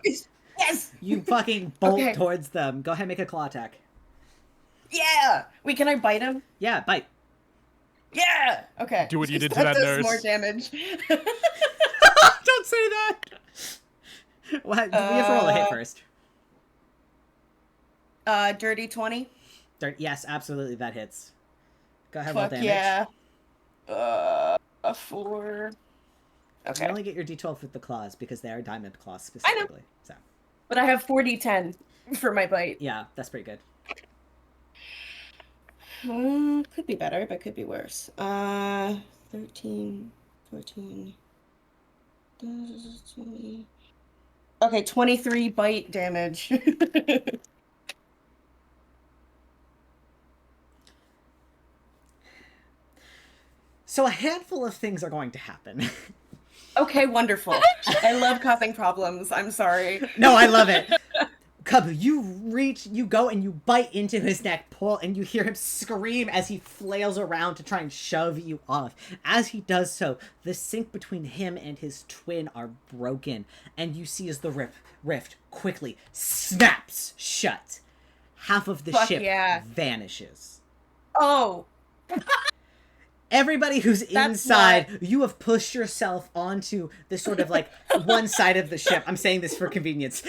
Yes! You fucking bolt Okay. towards them. Go ahead and make a claw attack. Yeah! Wait, can I bite him? Yeah, bite. Yeah! Okay. Do what you did to that does nurse. more damage. Don't say that. What? We have to roll a hit first. Dirty 20. Yes, absolutely, that hits. Go ahead, Fuck roll damage. yeah. A 4. You Okay. only get your d12 with the claws because they are diamond claws I know. specifically. So But I have 40-10 for my bite. yeah, that's pretty good. Could be better, but could be worse. 13, 14. Okay, 23 bite damage. So a handful of things are going to happen. Okay, wonderful. I love causing problems. I'm sorry. No, I love it. Cub, you go and you bite into his neck, pull, and you hear him scream as he flails around to try and shove you off. As he does so, the sync between him and his twin are broken, and you see as the rift quickly snaps shut. Half of the Fuck ship yeah. vanishes. Oh, Everybody who's That's inside, you have pushed yourself onto this sort of like one side of the ship. I'm saying this for convenience.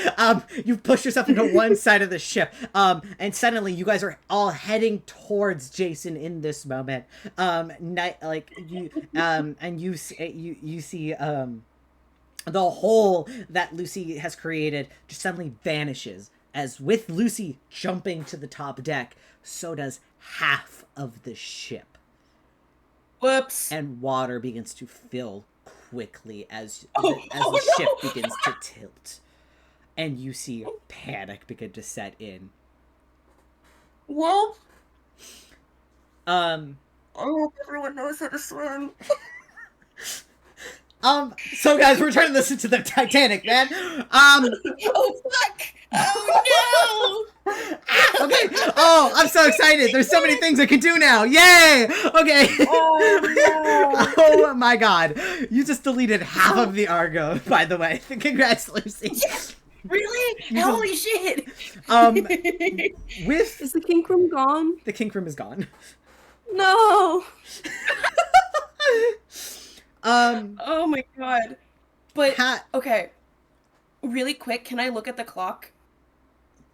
You've pushed yourself into one side of the ship. And suddenly you guys are all heading towards Jason in this moment. And you see the hole that Lucy has created just suddenly vanishes. As with Lucy jumping to the top deck, so does half of the ship. whoops. And water begins to fill quickly as Oh, the ship no. begins to tilt. And you see panic begin to set in. Well, I hope everyone knows how to swim. So guys, we're trying to listen to the Titanic, man. Oh, fuck! Oh, Okay. Oh, I'm so excited. There's so many things I can do now. Yay. Okay. Oh, Oh my god. You just deleted half of the Argo, by the way. Congrats, Lucy. Really? You Holy shit! With Is the kink room gone? the kink room is gone. No. Oh my god. But Hat. okay. Really quick, can I look at the clock?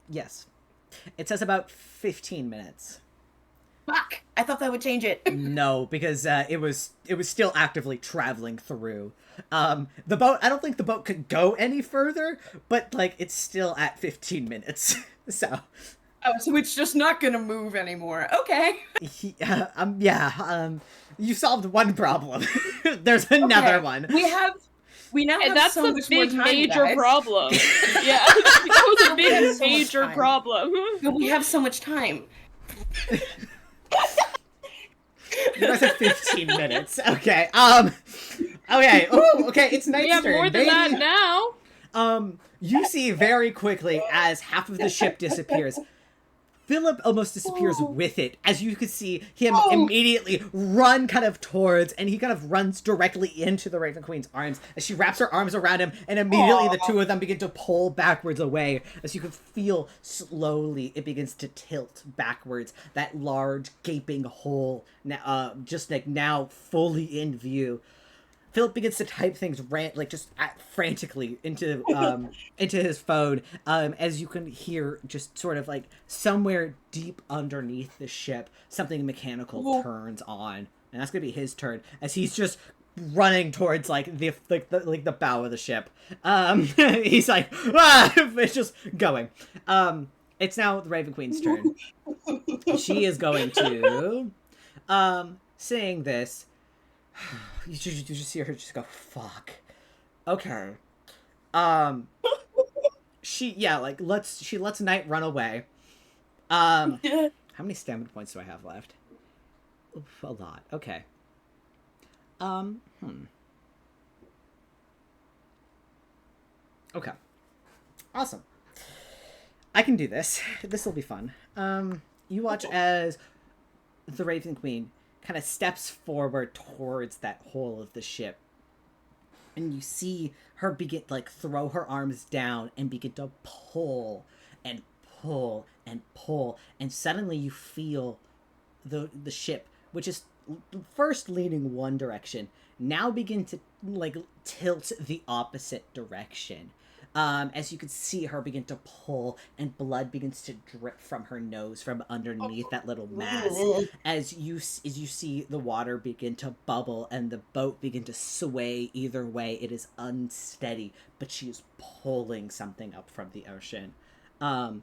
Yes. It says about 15 minutes. Fuck! I thought that would change it. No, because it was still actively traveling through. The boat, I don't think the boat could go any further, but like it's still at 15 minutes. So Oh, so it's just not gonna move anymore. Okay. you solved one problem. There's another Okay. one. We now have And that's so a much more big time, major guys. problem. Yeah, that was a We have big so much major time. problem. But we have so much time. You guys have 15 minutes. Okay. Okay. Ooh, okay. It's night's We have turn, more than baby. that now. You see very quickly as half of the ship disappears. Philip almost disappears with it, as you could see him immediately run kind of towards, and he kind of runs directly into the Raven Queen's arms as she wraps her arms around him, and immediately the two of them begin to pull backwards away, as you can feel slowly it begins to tilt backwards, that large gaping hole, just like now fully in view. Philip begins to type things frantically into his phone, as you can hear just sort of like somewhere deep underneath the ship, something mechanical turns on, and that's gonna be his turn as he's just running towards the bow of the ship. He's like, it's just going. It's now the Raven Queen's turn. She is going to, saying this. You just see her just go, fuck. Okay. She lets Knight run away. How many stamina points do I have left? Oof, a lot. Okay. Okay. Awesome. I can do this. This will be fun. You watch as the Raven Queen kind of steps forward towards that hole of the ship, and you see her begin throw her arms down and begin to pull and pull and pull, and suddenly you feel the ship, which is first leaning one direction, now begin to tilt the opposite direction. As you can see her begin to pull, and blood begins to drip from her nose from underneath that little mask. As you see the water begin to bubble and the boat begin to sway either way, it is unsteady, but she is pulling something up from the ocean. And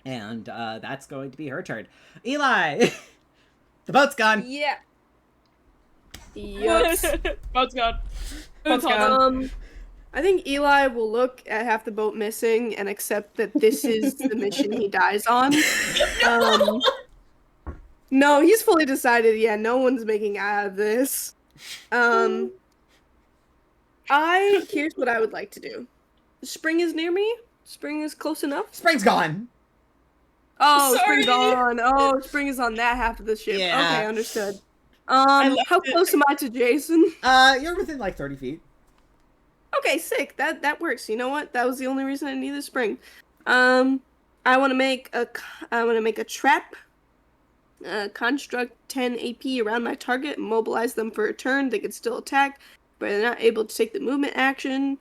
that's going to be her turn. Eli, the boat's gone. Yeah. Yes. Boat's gone. Boat's gone. I think Eli will look at half the boat missing and accept that this is the mission he dies on. No, he's fully decided, yeah, no one's making out of this. Here's what I would like to do. Spring is near me? Spring is close enough? Spring's gone. Oh, Sorry. Spring's on. Oh, Spring is on that half of the ship. Yeah. Okay, understood. How close am I to Jason? You're within 30 feet. Okay, sick. That works. You know what? That was the only reason I needed Spring. I want to make a trap. Construct 10 AP around my target, mobilize them for a turn. They can still attack, but they're not able to take the movement action.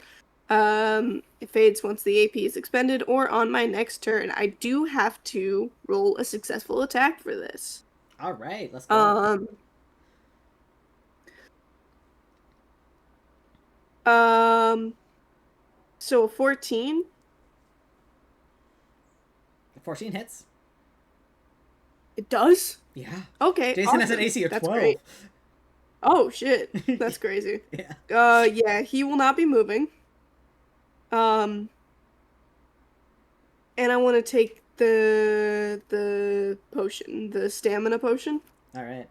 It fades once the AP is expended or on my next turn. I do have to roll a successful attack for this. All right, let's go. So 14. 14 hits. It does? Yeah. Okay. Jason has an awesome. AC of That's 12. great. Oh shit. That's crazy. Yeah. Yeah, he will not be moving. And I want to take the potion, the stamina potion. All right.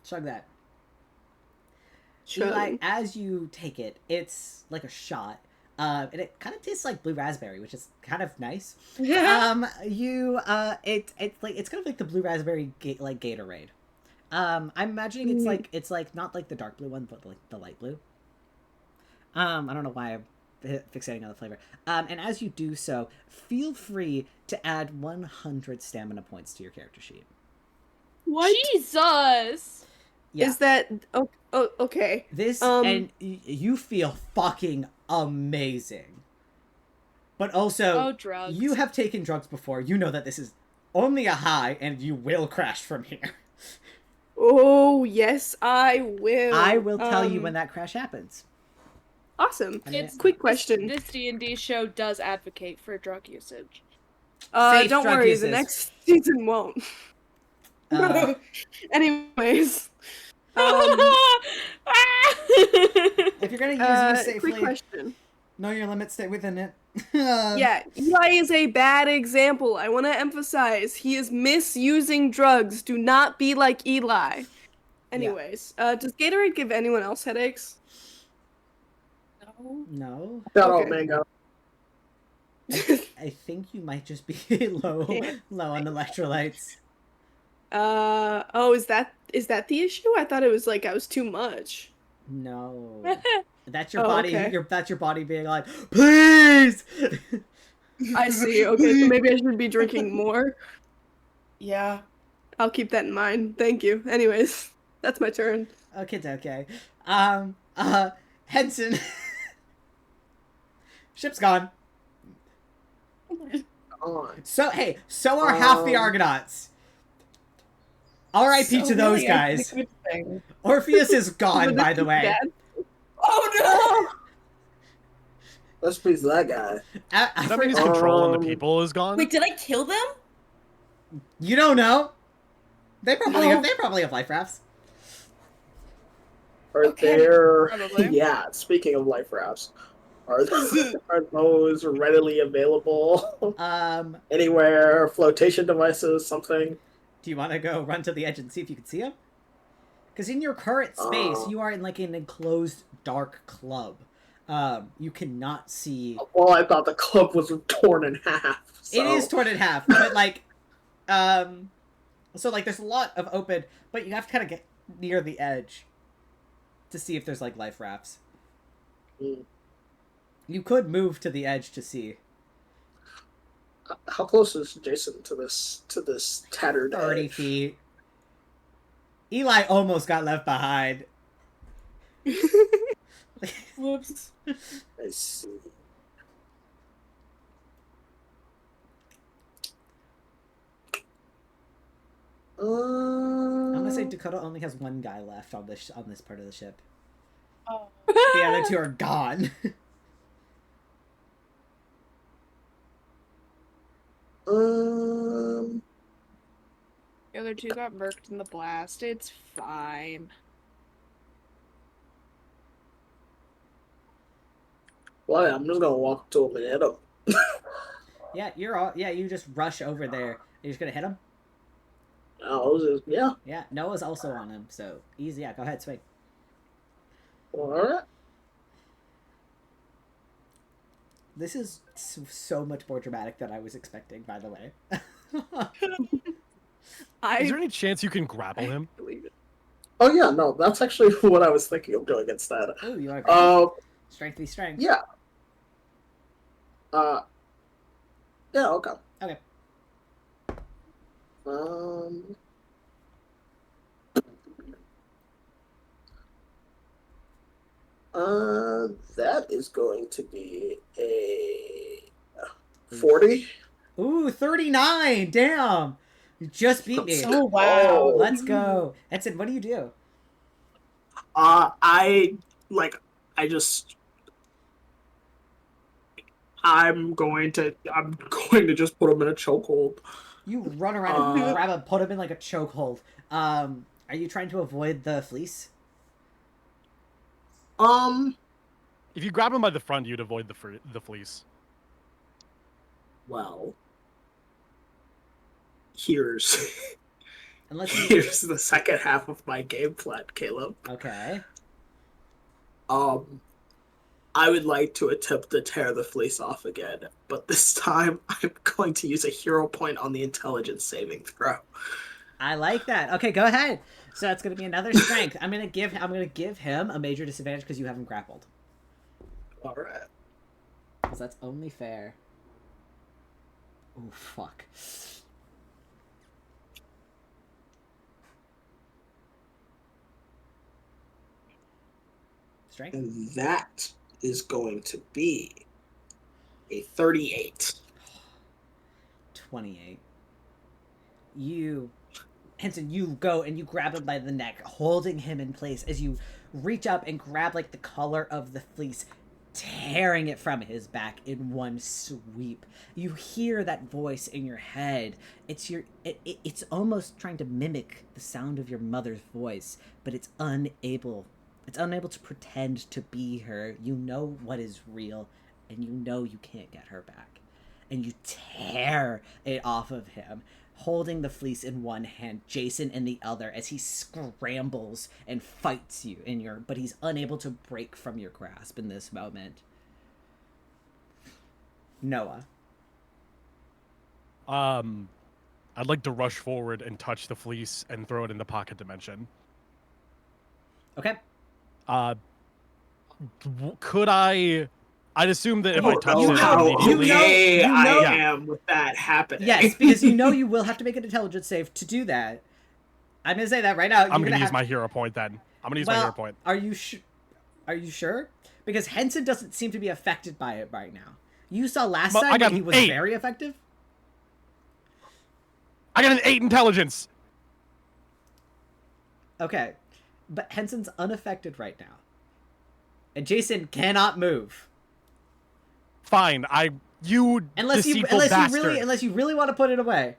Chug that. Chug. Eli, as you take it, it's like a shot. and it kind of tastes like blue raspberry, which is kind of nice. It's kind of like the blue raspberry like Gatorade. I'm imagining it's like not like the dark blue one, but like the light blue. I don't know why I'm fixating on the flavor. And as you do so, feel free to add 100 stamina points to your character sheet. What? Jesus! Yeah. Is that okay? This and you feel fucking amazing. But also, drugs. you have taken drugs before. You know that this is only a high, and you will crash from here. Oh yes, I will. I will tell you when that crash happens. Awesome. It's Quick question. This D&D show does advocate for drug usage. Safe Don't drug worry, uses. the next season won't. Anyways, if you're gonna use it quick safely, question. know your limits, stay within it. Yeah, Eli is a bad example. I want to emphasize he is misusing drugs. Do not be like Eli. Anyways, does Gatorade give anyone else headaches? No. Shout Okay. out Mango. I think you might just be low on electrolytes. Is that the issue? I thought it was like I was too much. No. That's your Oh, body. okay. That's your body being like, please. I see. Okay, so maybe I should be drinking more. Yeah. I'll keep that in mind. Thank you. Anyways, that's my turn. Okay. Henson. Ship's gone. So are half the Argonauts. R.I.P. to those guys. Orpheus is gone, by the way. Dad? Oh no! Let's please that guy. That means control on the people is gone. Wait, did I kill them? You don't know. They probably have life rafts. Are Okay. there? Probably. Yeah. Speaking of life rafts, are those readily available anywhere? Flotation devices, something. Do you want to go run to the edge and see if you can see them? Because in your current space, you are in like an enclosed dark club. You cannot see. Well, I thought the club was torn in half. So. It is torn in half, but like, so like there's a lot of open, but you have to kind of get near the edge to see if there's like life rafts. Mm. You could move to the edge to see. How close is Jason to this tattered 30 edge? feet. Eli almost got left behind. Whoops. I see. I'm gonna say Dakota only has one guy left on this part of the ship. Oh. The other two are gone. The other two got murked in the blast. It's fine. Well, I'm just gonna walk to him and hit him. You just rush over there. You're just gonna hit him? Yeah. Yeah, Noah's also on him, so easy. Yeah, go ahead, swing. Alright. This is so much more dramatic than I was expecting, by the way. Is there any chance you can grapple him? believe it. Oh yeah, no, that's actually what I was thinking of doing instead. Oh, you are great. Strength v strength. Yeah. Yeah, okay. Okay. That is going to be a 40. Ooh, 39! Damn! You just beat me. Oh wow. Let's go. Edson, what do you do? I'm going to just put him in a chokehold. You run around and grab him, put him in like a chokehold. Are you trying to avoid the fleece? If you grab him by the front, you'd avoid the fleece. Well, here's the second half of my game plan, Caleb. Okay. I would like to attempt to tear the fleece off again, but this time I'm going to use a hero point on the intelligence saving throw. I like that. Okay, go ahead. So that's gonna be another strength. I'm gonna give him a major disadvantage because you have him grappled. All right. Because that's only fair. Oh fuck. Strength. And that is going to be a 38. 28. Henson, you go and you grab him by the neck, holding him in place as you reach up and grab like the collar of the fleece, tearing it from his back in one sweep. You hear that voice in your head. It's almost trying to mimic the sound of your mother's voice, but it's unable to pretend to be her. You know what is real, and you know you can't get her back. And you tear it off of him, holding the fleece in one hand, Jason in the other, as he scrambles and fights you but he's unable to break from your grasp in this moment. Noah. I'd like to rush forward and touch the fleece and throw it in the pocket dimension. Okay. Could I? I'd assume that if I touch it how immediately, okay you know- I am with that happening. Yes, because you know you will have to make an intelligence save to do that. I'm gonna say that right now. I'm gonna use my hero point then. I'm gonna use my hero point. Are you sure? Because Henson doesn't seem to be affected by it right now. You saw last time that he was 8. very effective. I got an 8 intelligence. Okay, but Henson's unaffected right now, and Jason cannot move. Fine, Unless you really want to put it away.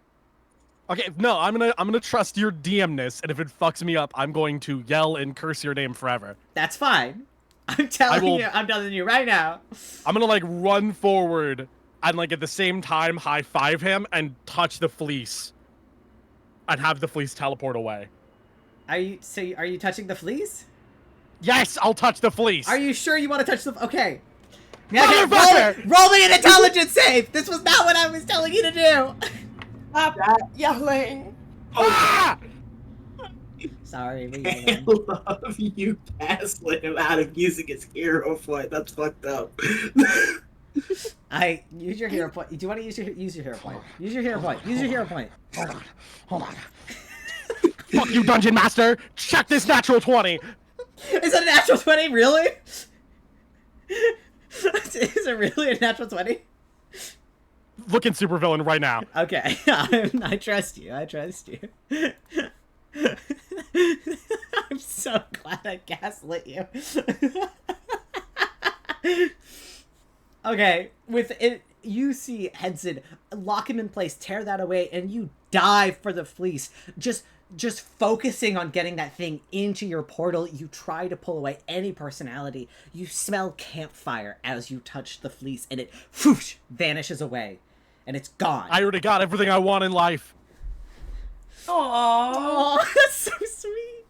Okay, no, I'm gonna trust your DMness, and if it fucks me up, I'm going to yell and curse your name forever. That's fine. I'm telling you right now. I'm gonna like run forward and like at the same time high five him and touch the fleece, and have the fleece teleport away. Are you touching the fleece? Yes, I'll touch the fleece. Are you sure you want to touch the? Okay. Motherfucker! Roll me an intelligence save! This was not what I was telling you to do! Stop yelling. Ah! Sorry, we're I yelling. love you canceling him out of using his hero point. That's fucked up. Use your hero point. Do you want to use your hero point? Use your hero point. Use your hero point. Hold on. Fuck you, Dungeon Master! Check this natural 20! Is it a natural 20? Really? Is it really a natural 20? Looking supervillain right now. Okay, I trust you. I trust you. I'm so glad I gaslit you. Okay, with it, you see Henson lock him in place, tear that away, and you dive for the fleece. Just focusing on getting that thing into your portal. You try to pull away any personality. You smell campfire as you touch the fleece, and it whoosh, vanishes away. And it's gone. I already got everything I want in life. Aww. Oh, that's so sweet.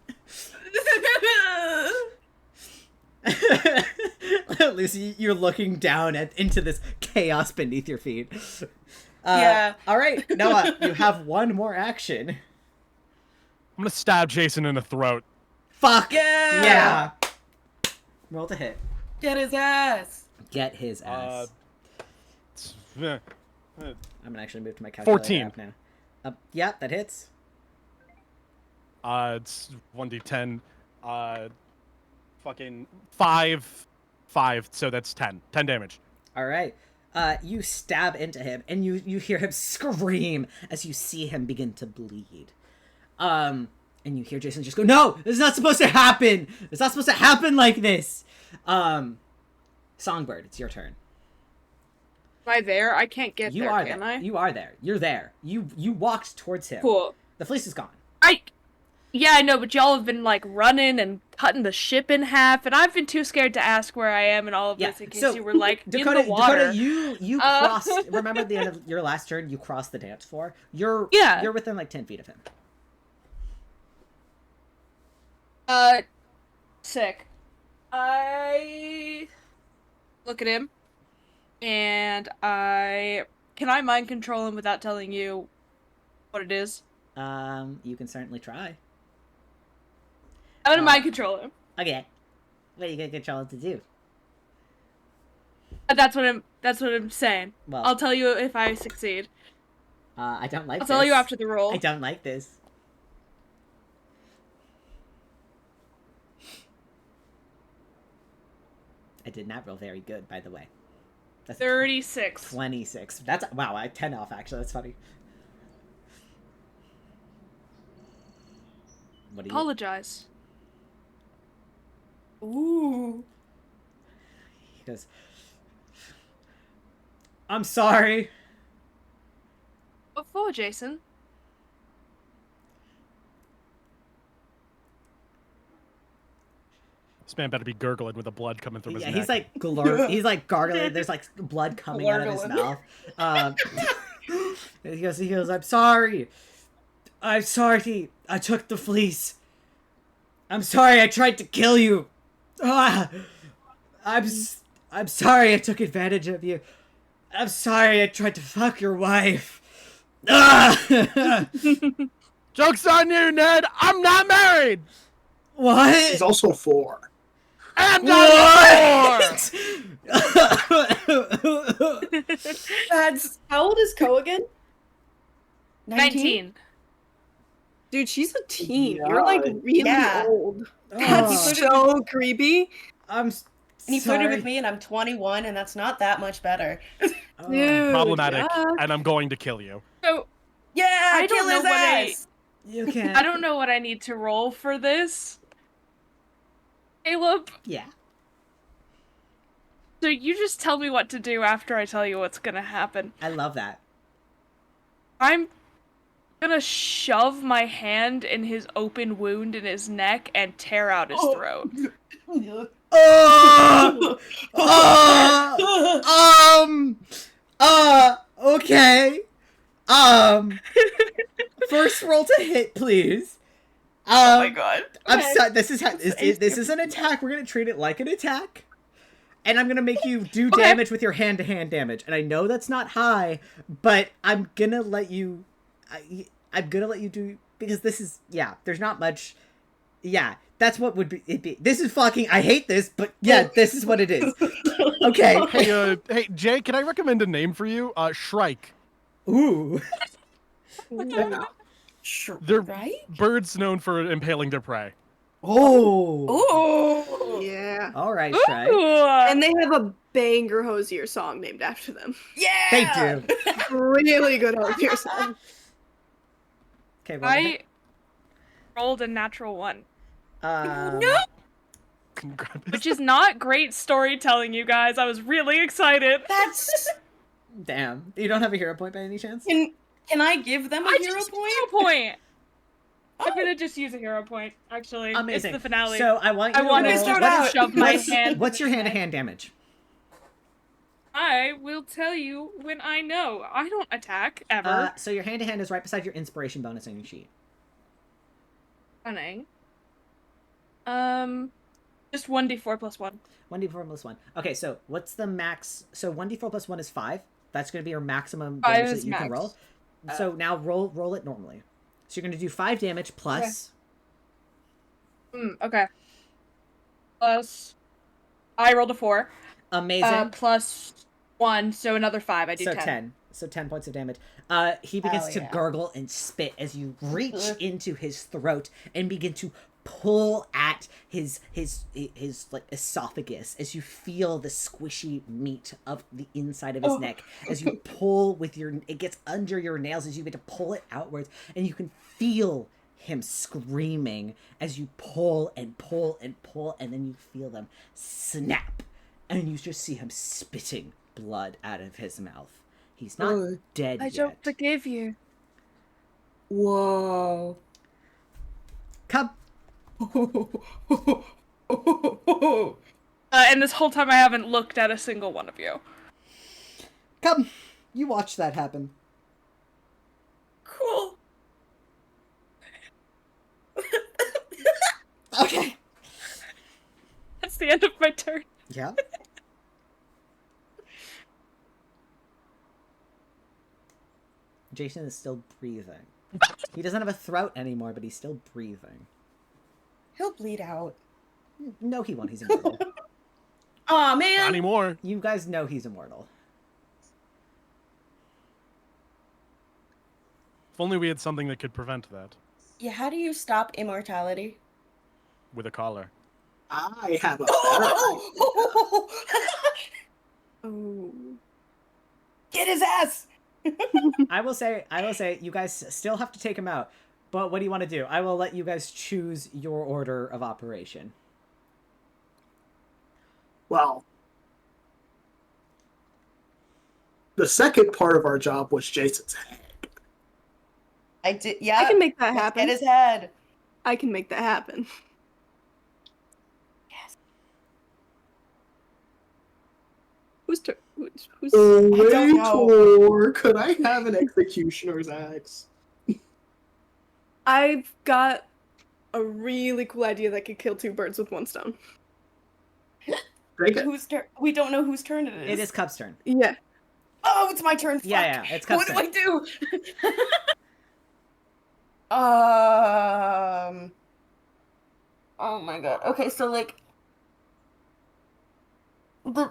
Lucy, you're looking down into this chaos beneath your feet. Yeah. All right, Noah, you have one more action. I'm gonna stab Jason in the throat. Fuck Yeah. yeah. Roll to hit. Get his ass. Get his ass. Eh. I'm gonna actually move to my calculator 14. app now. Yeah, that hits. It's 1d10. Fucking 5. So that's 10. 10 damage. All right. You stab into him, and you hear him scream as you see him begin to bleed. And you hear Jason just go, "No, this is not supposed to happen. It's not supposed to happen like this." Songbird, it's your turn. Am I there? I can't get You there, are can there. I? You are there. You're there. You walked towards him. Cool. The fleece is gone. Yeah, I know, but y'all have been, like, running and cutting the ship in half, and I've been too scared to ask where I am and all of this in case you were, like, Dakota, in the water. Dakota, you crossed. Remember at the end of your last turn, you crossed the dance floor. You're within like 10 feet of him. Sick. look at him, and can I mind control him without telling you what it is? You can certainly try. I'm gonna mind control him. Okay. What are you gonna control it to do? That's what I'm saying. Well, I'll tell you if I succeed. I don't like I'll this. tell you after the roll. I don't like this. I did not roll very good, by the way. That's 36. 26. That's wow. I 10 off actually. That's funny. What do you? Apologize. Ooh. He goes. I'm sorry. What for, Jason? This man better be gurgling with the blood coming through his Yeah, neck. he's like he's like gargling. There's like blood coming out of his mouth. He goes, I'm sorry. I'm sorry. I took the fleece. I'm sorry. I tried to kill you. I'm sorry. I took advantage of you. I'm sorry. I tried to fuck your wife. Joke's on you, Ned. I'm not married. What? He's also 4. I'm not 4. That's how old is Ko again? 19. Dude, she's a teen. Yeah. You're like really Yeah. old. Oh, That's so creepy. I'm And he sorry. flirted with me, and I'm 21, and that's not that much better. Oh. Dude, Problematic, yuck. and I'm going to kill you. So Yeah, I kill don't know his what ass. You can't. I don't know what I need to roll for this. Caleb, Yeah. so you just tell me what to do after I tell you what's gonna happen. I love that. I'm gonna shove my hand in his open wound in his neck and tear out his throat. Okay. First roll to hit, please. Oh my god. I'm sorry. This is an attack. We're gonna treat it like an attack, and I'm gonna make you do damage with your hand-to-hand damage. And I know that's not high, but I'm gonna let you. I'm gonna let you do because this is There's not much. Yeah, that's what would be it be. This is fucking. I hate this, but yeah, this is what it is. Okay. Hey, Jay, can I recommend a name for you? Shrike. Ooh. Sure. They're Right? birds known for impaling their prey. Oh. Ooh. Yeah. All right, Shrike. Ooh. And they have a banger Hosier song named after them. Yeah. They do. Really good Hosier song. Okay. Well, I rolled a natural 1, No. which is not great storytelling, you guys. I was really excited. That's. Damn. You don't have a hero point by any chance? Can I give them a I hero just point? hero point. I'm Oh. gonna just use a hero point. Actually, Amazing. it's the finale. So I want you I to want roll- to start what's- out. shove my what's- hand. What's your in his hand-to-hand damage? I will tell you when I know. I don't attack ever. So your hand-to-hand is right beside your inspiration bonus on your sheet. Stunning. Just 1d4 plus 1. 1d4 plus 1. Okay, so what's the max? So 1d4 plus 1 is 5. That's going to be your maximum 5 damage that is you can max. roll. So now roll it normally. So you're going to do 5 damage plus... Okay. Plus, I rolled a 4. Amazing. Plus 1, so another 5. I do So 10. 10. So 10 points of damage. He begins Hell to yeah. gurgle and spit as you reach into his throat and begin to pull at his like esophagus as you feel the squishy meat of the inside of his neck as you pull with it gets under your nails as you get to pull it outwards, and you can feel him screaming as you pull and pull and pull, and then you feel them snap and you just see him spitting blood out of his mouth. He's not dead I yet. don't forgive you. Whoa. Come. And this whole time I haven't looked at a single one of you. Come. You watch that happen. Cool. Okay. That's the end of my turn. Yeah. Jason is still breathing. He doesn't have a throat anymore, but he's still breathing. He'll bleed out. No, he won't. He's immortal. Aw, Not man. anymore. You guys know he's immortal. If only we had something that could prevent that. Yeah, how do you stop immortality? With a collar. I have a better Oh. Get his ass! I will say, you guys still have to take him out. But what do you want to do? I will let you guys choose your order of operation. Well, the second part of our job was Jason's head. I did. Yeah, I can make that happen. Get his head. I can make that happen. Yes. Who's turn? Who's? don't know. Wait, could I have an executioner's axe? I've got a really cool idea that could kill two birds with one stone. Take it. Whose turn? We don't know whose turn it is. It is Cup's turn. Yeah. Oh, it's my turn. Fuck. Yeah, it's Cup's What turn. do I do? Oh my god. Okay, so like the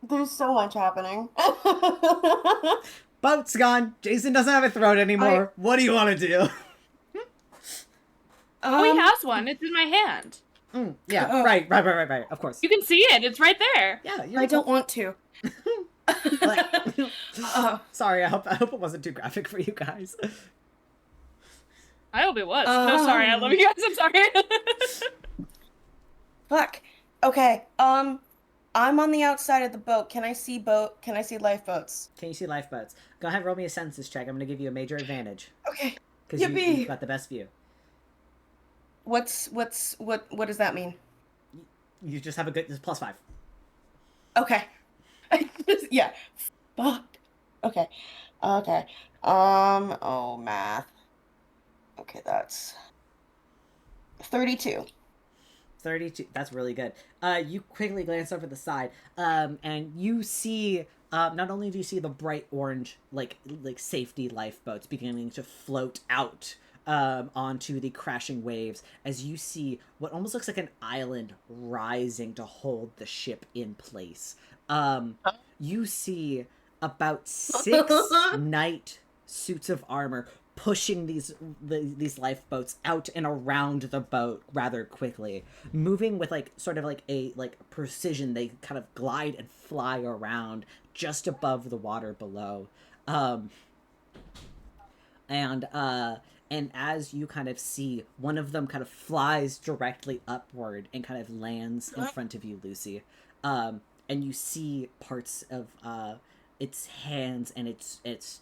there's so much happening. Boat's gone. Jason doesn't have a throat anymore. What do you want to do? Oh, he has one. It's in my hand. Yeah, right. Of course. You can see it. It's right there. Yeah, I don't want to. Sorry, I hope it wasn't too graphic for you guys. I hope it was. No, sorry. I love you guys. I'm sorry. Fuck. Okay. I'm on the outside of the boat. Can I see lifeboats? Can you see lifeboats? Go ahead and roll me a census check. I'm going to give you a major advantage. Okay. Because Yippee! you've got the best view. What does that mean? You just have a good... +5. Okay. Yeah. Fuck. Okay. Oh, math. Okay, that's 32. 32. That's really good. You quickly glance over the side, and you see. Not only do you see the bright orange, like safety lifeboats beginning to float out onto the crashing waves, as you see what almost looks like an island rising to hold the ship in place. You see about 6 knight suits of armor pushing these lifeboats out and around the boat rather quickly, moving with sort of a precision. They kind of glide and fly around just above the water below, and as you kind of see, one of them kind of flies directly upward and kind of lands in front of you, Lucy, and you see parts of its hands and its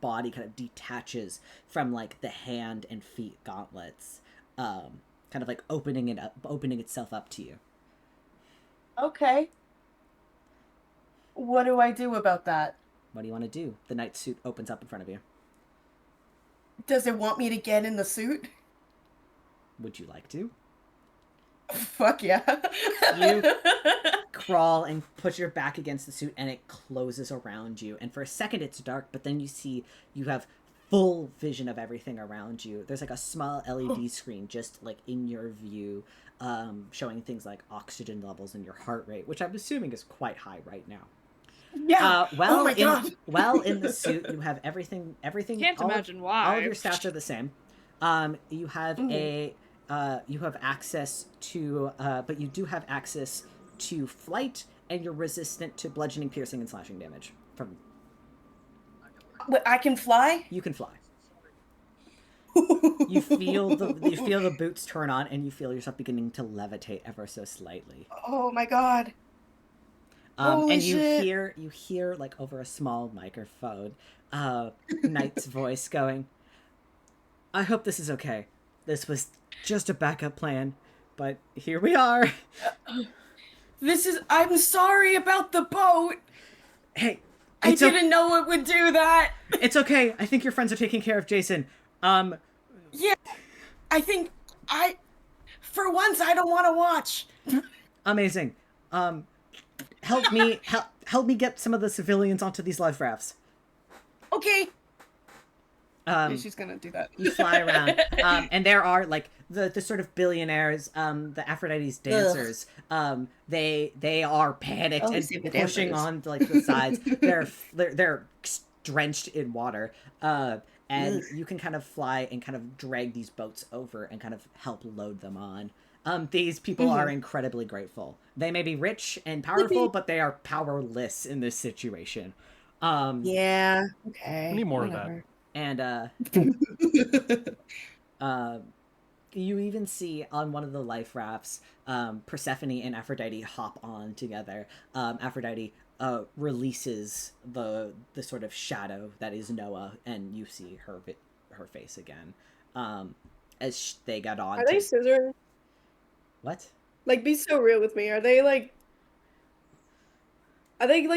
body kind of detaches from the hand and feet gauntlets, kind of opening itself up to you. Okay. What do I do about that? What do you want to do? The knight suit opens up in front of you. Does it want me to get in the suit? Would you like to? Fuck yeah. You crawl and put your back against the suit, and it closes around you. And for a second it's dark, but then you see you have full vision of everything around you. There's a small LED screen just in your view, showing things like oxygen levels and your heart rate, which I'm assuming is quite high right now. Yeah. Oh my God. In the suit you have everything. Can't imagine why. All of your stats are the same. You have you have access to, but you do have access to flight, and you're resistant to bludgeoning, piercing, and slashing damage. Wait, I can fly? You can fly. You feel the boots turn on, and you feel yourself beginning to levitate ever so slightly. Oh my god. And you shit. hear over a small microphone, Knight's voice going, "I hope this is okay. This was just a backup plan, but here we are." I'm sorry about the boat. Hey, I didn't know it would do that. It's okay. I think your friends are taking care of Jason. Yeah, for once, I don't want to watch. Amazing. help me get some of the civilians onto these life rafts. Okay. She's gonna do that. You fly around, and there are like the sort of billionaires, the Aphrodite's dancers. They are panicked Oh, and see the pushing dancers. on like the sides. They're drenched in water, and you can kind of fly and kind of drag these boats over and kind of help load them on. These people are incredibly grateful. They may be rich and powerful, but they are powerless in this situation. Yeah. Okay. I need more of that. whatever. And you even see on one of the life rafts, Persephone and Aphrodite hop on together. Aphrodite releases the sort of shadow that is Noah, and you see her face again. As they got on. Are they scissoring? What? Like, be so real with me. Are they like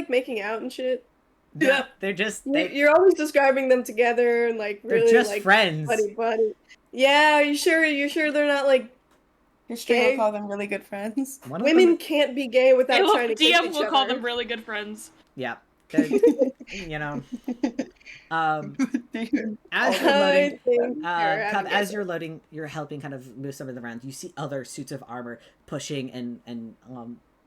making out and shit? Yeah, they're just You're always describing them together and like they're really just like friends. buddy. Yeah, are you sure? You're sure they're not like History gay? will call them really good friends. One of Women them- can't be gay without trying to kiss DM each will call other. them really good friends. Yeah. You know. As you're loading, Cub, as you're loading, you're helping kind of move some of the around. You see other suits of armor pushing and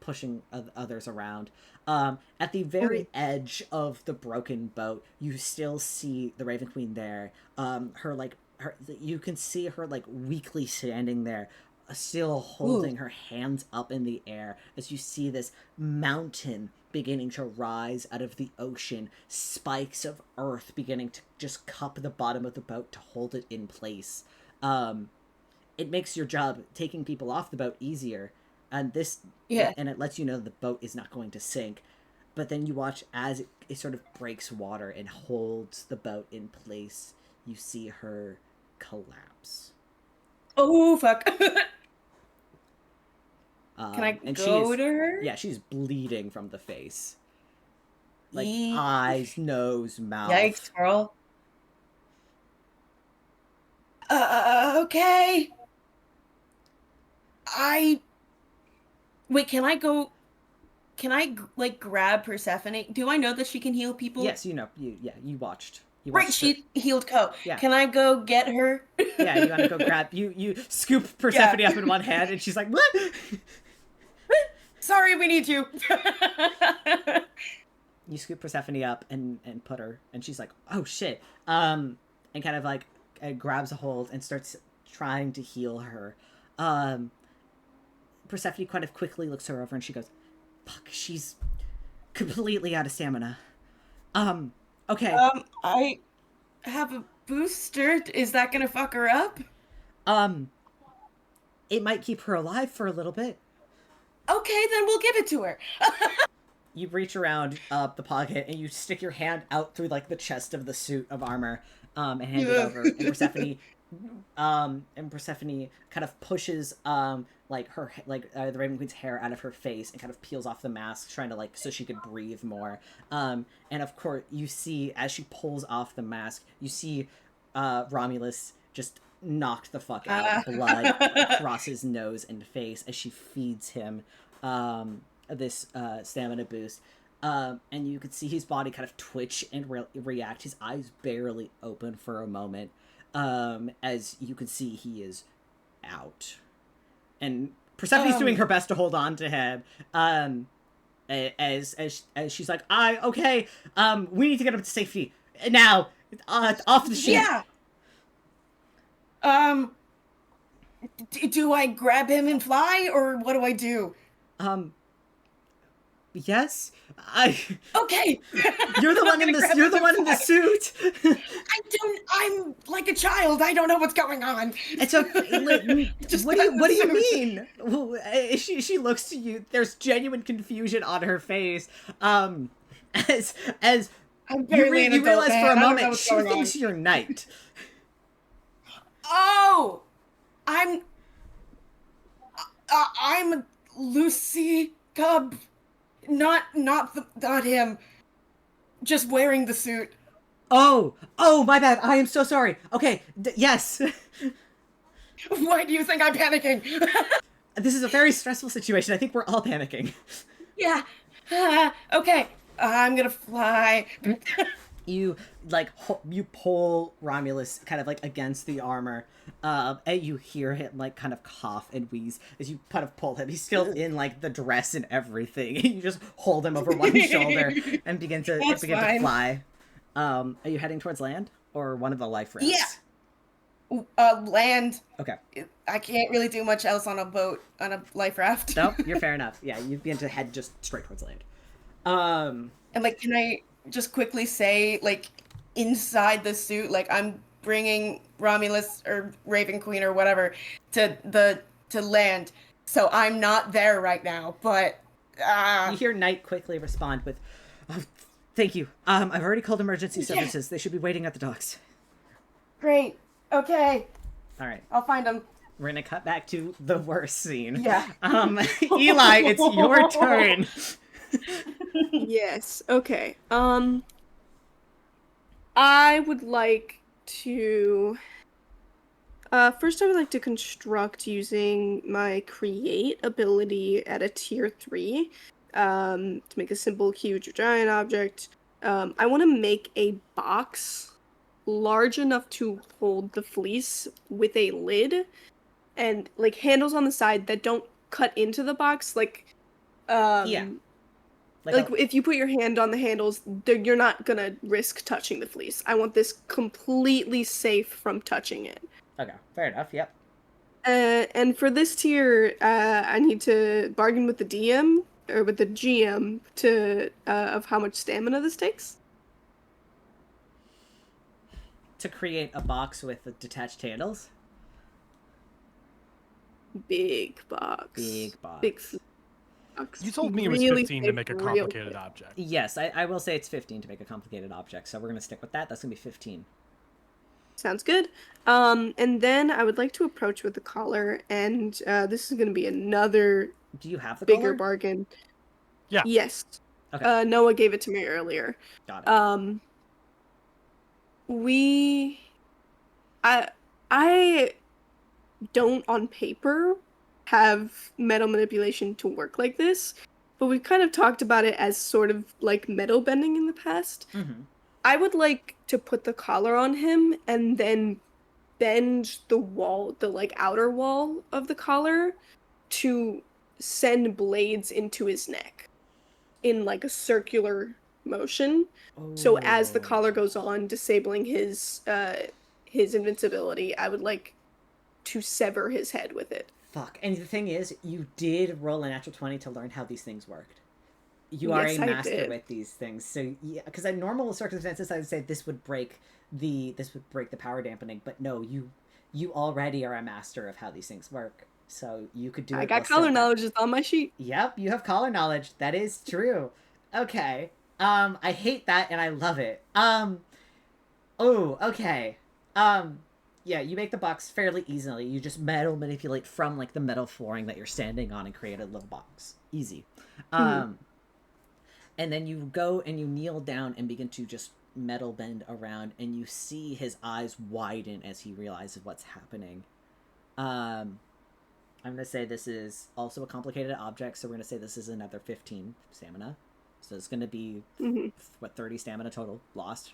pushing others around. At the very edge of the broken boat, you still see the Raven Queen there. You can see her like weakly standing there, still holding her hands up in the air as you see this mountain beginning to rise out of the ocean, spikes of earth beginning to just cup the bottom of the boat to hold it in place. It makes your job taking people off the boat easier, and it lets you know the boat is not going to sink. But then you watch as it sort of breaks water and holds the boat in place. You see her collapse. Oh fuck. Can I and go to her? Yeah, she's bleeding from the face. Like Yeet. eyes, nose, mouth. Yikes, girl. Okay. Wait, can I go? Can I like grab Persephone? Do I know that she can heal people? Yes, you know. You watched. Right, her. she healed Co. Yeah. Can I go get her? Yeah, you want to go grab. You scoop Persephone up in one hand, and she's like, "What?" Sorry, we need you. You scoop Persephone up and put her, and she's like, "Oh shit!" And kind of like grabs a hold and starts trying to heal her. Persephone kind of quickly looks her over, and she goes, "Fuck, she's completely out of stamina." Okay. I have a booster. Is that gonna fuck her up? It might keep her alive for a little bit. Okay, then we'll give it to her. You reach around the pocket and you stick your hand out through like the chest of the suit of armor, and hand it over. And Persephone kind of pushes like her the Raven Queen's hair out of her face and kind of peels off the mask, trying to like so she could breathe more. And of course you see as she pulls off the mask, you see Romulus just knocked the fuck out, blood across his nose and face as she feeds him this stamina boost. And you could see his body kind of twitch and react. His eyes barely open for a moment, as you can see he is out. And Persephone's doing her best to hold on to him, as she's like, okay, we need to get him to safety now, off the ship. Yeah. Do I grab him and fly, or what do I do? Yes. Okay. You're the one in the. You're the one in the suit. I'm like a child. I don't know what's going on. It's okay. What do you mean? She looks to you. There's genuine confusion on her face. As I'm you realize for a moment she thinks you're Knight. Oh, I'm Lucy Cub. Not him. Just wearing the suit. Oh, my bad. I am so sorry. Okay, yes. Why do you think I'm panicking? This is a very stressful situation. I think we're all panicking. Yeah. Okay, I'm gonna fly. You like you pull Romulus kind of like against the armor, and you hear him like kind of cough and wheeze as you kind of pull him. He's still in like the dress and everything. You just hold him over one shoulder and begin to Fine. fly. Are you heading towards land or one of the life rafts? Yeah. Land. Okay. I can't really do much else on a boat, on a life raft. Nope, you're fair enough. Yeah, you begin to head just straight towards land. And like, can I just quickly say, like, inside the suit, like, I'm bringing Romulus or Raven Queen or whatever to land. So I'm not there right now, but You hear Knight quickly respond with, "Oh, thank you. I've already called emergency services. They should be waiting at the docks." Great. Okay. All right. I'll find them. We're gonna cut back to the worst scene. Yeah. Eli, it's your turn. Yes. Okay. I would like to. First, I would like to construct using my create ability at a tier 3. To make a simple, huge, or giant object. I want to make a box large enough to hold the fleece with a lid, and like handles on the side that don't cut into the box. Like, Yeah. Like if you put your hand on the handles, you're not gonna risk touching the fleece. I want this completely safe from touching it. Okay, fair enough. Yep. And for this tier, I need to bargain with the DM or with the GM to of how much stamina this takes. To create a box with the detached handles. Big box. Big box. Big box. You told me it was Really 15 to make a real complicated quick. object. Yes, I will say it's 15 to make a complicated object, so we're gonna stick with that. That's gonna be 15. Sounds good. And then I would like to approach with the collar, and this is going to be another Do you have the bigger collar? bargain. Yeah. Yes. Okay. Noah gave it to me earlier. Got it. I don't on paper have metal manipulation to work like this, but we've kind of talked about it as sort of like metal bending in the past. Mm-hmm. I would like to put the collar on him and then bend the wall, the like outer wall of the collar to send blades into his neck in like a circular motion. So as the collar goes on, disabling his invincibility, I would like to sever his head with it. Fuck. And the thing is, you did roll a natural 20 to learn how these things worked. You are Yes, a I master did. with these things. So yeah, because in normal circumstances, I would say this would break the power dampening. But no, you already are a master of how these things work. So you could do it. I got while still collar back. knowledge just on my sheet. Yep, you have collar knowledge. That is true. Okay. I hate that and I love it. Oh, okay. Yeah, you make the box fairly easily. You just metal manipulate from like the metal flooring that you're standing on and create a little box. Easy. And then you go and you kneel down and begin to just metal bend around, and you see his eyes widen as he realizes what's happening. I'm gonna say this is also a complicated object, so we're gonna say this is another 15 stamina. So it's gonna be 30 stamina total lost.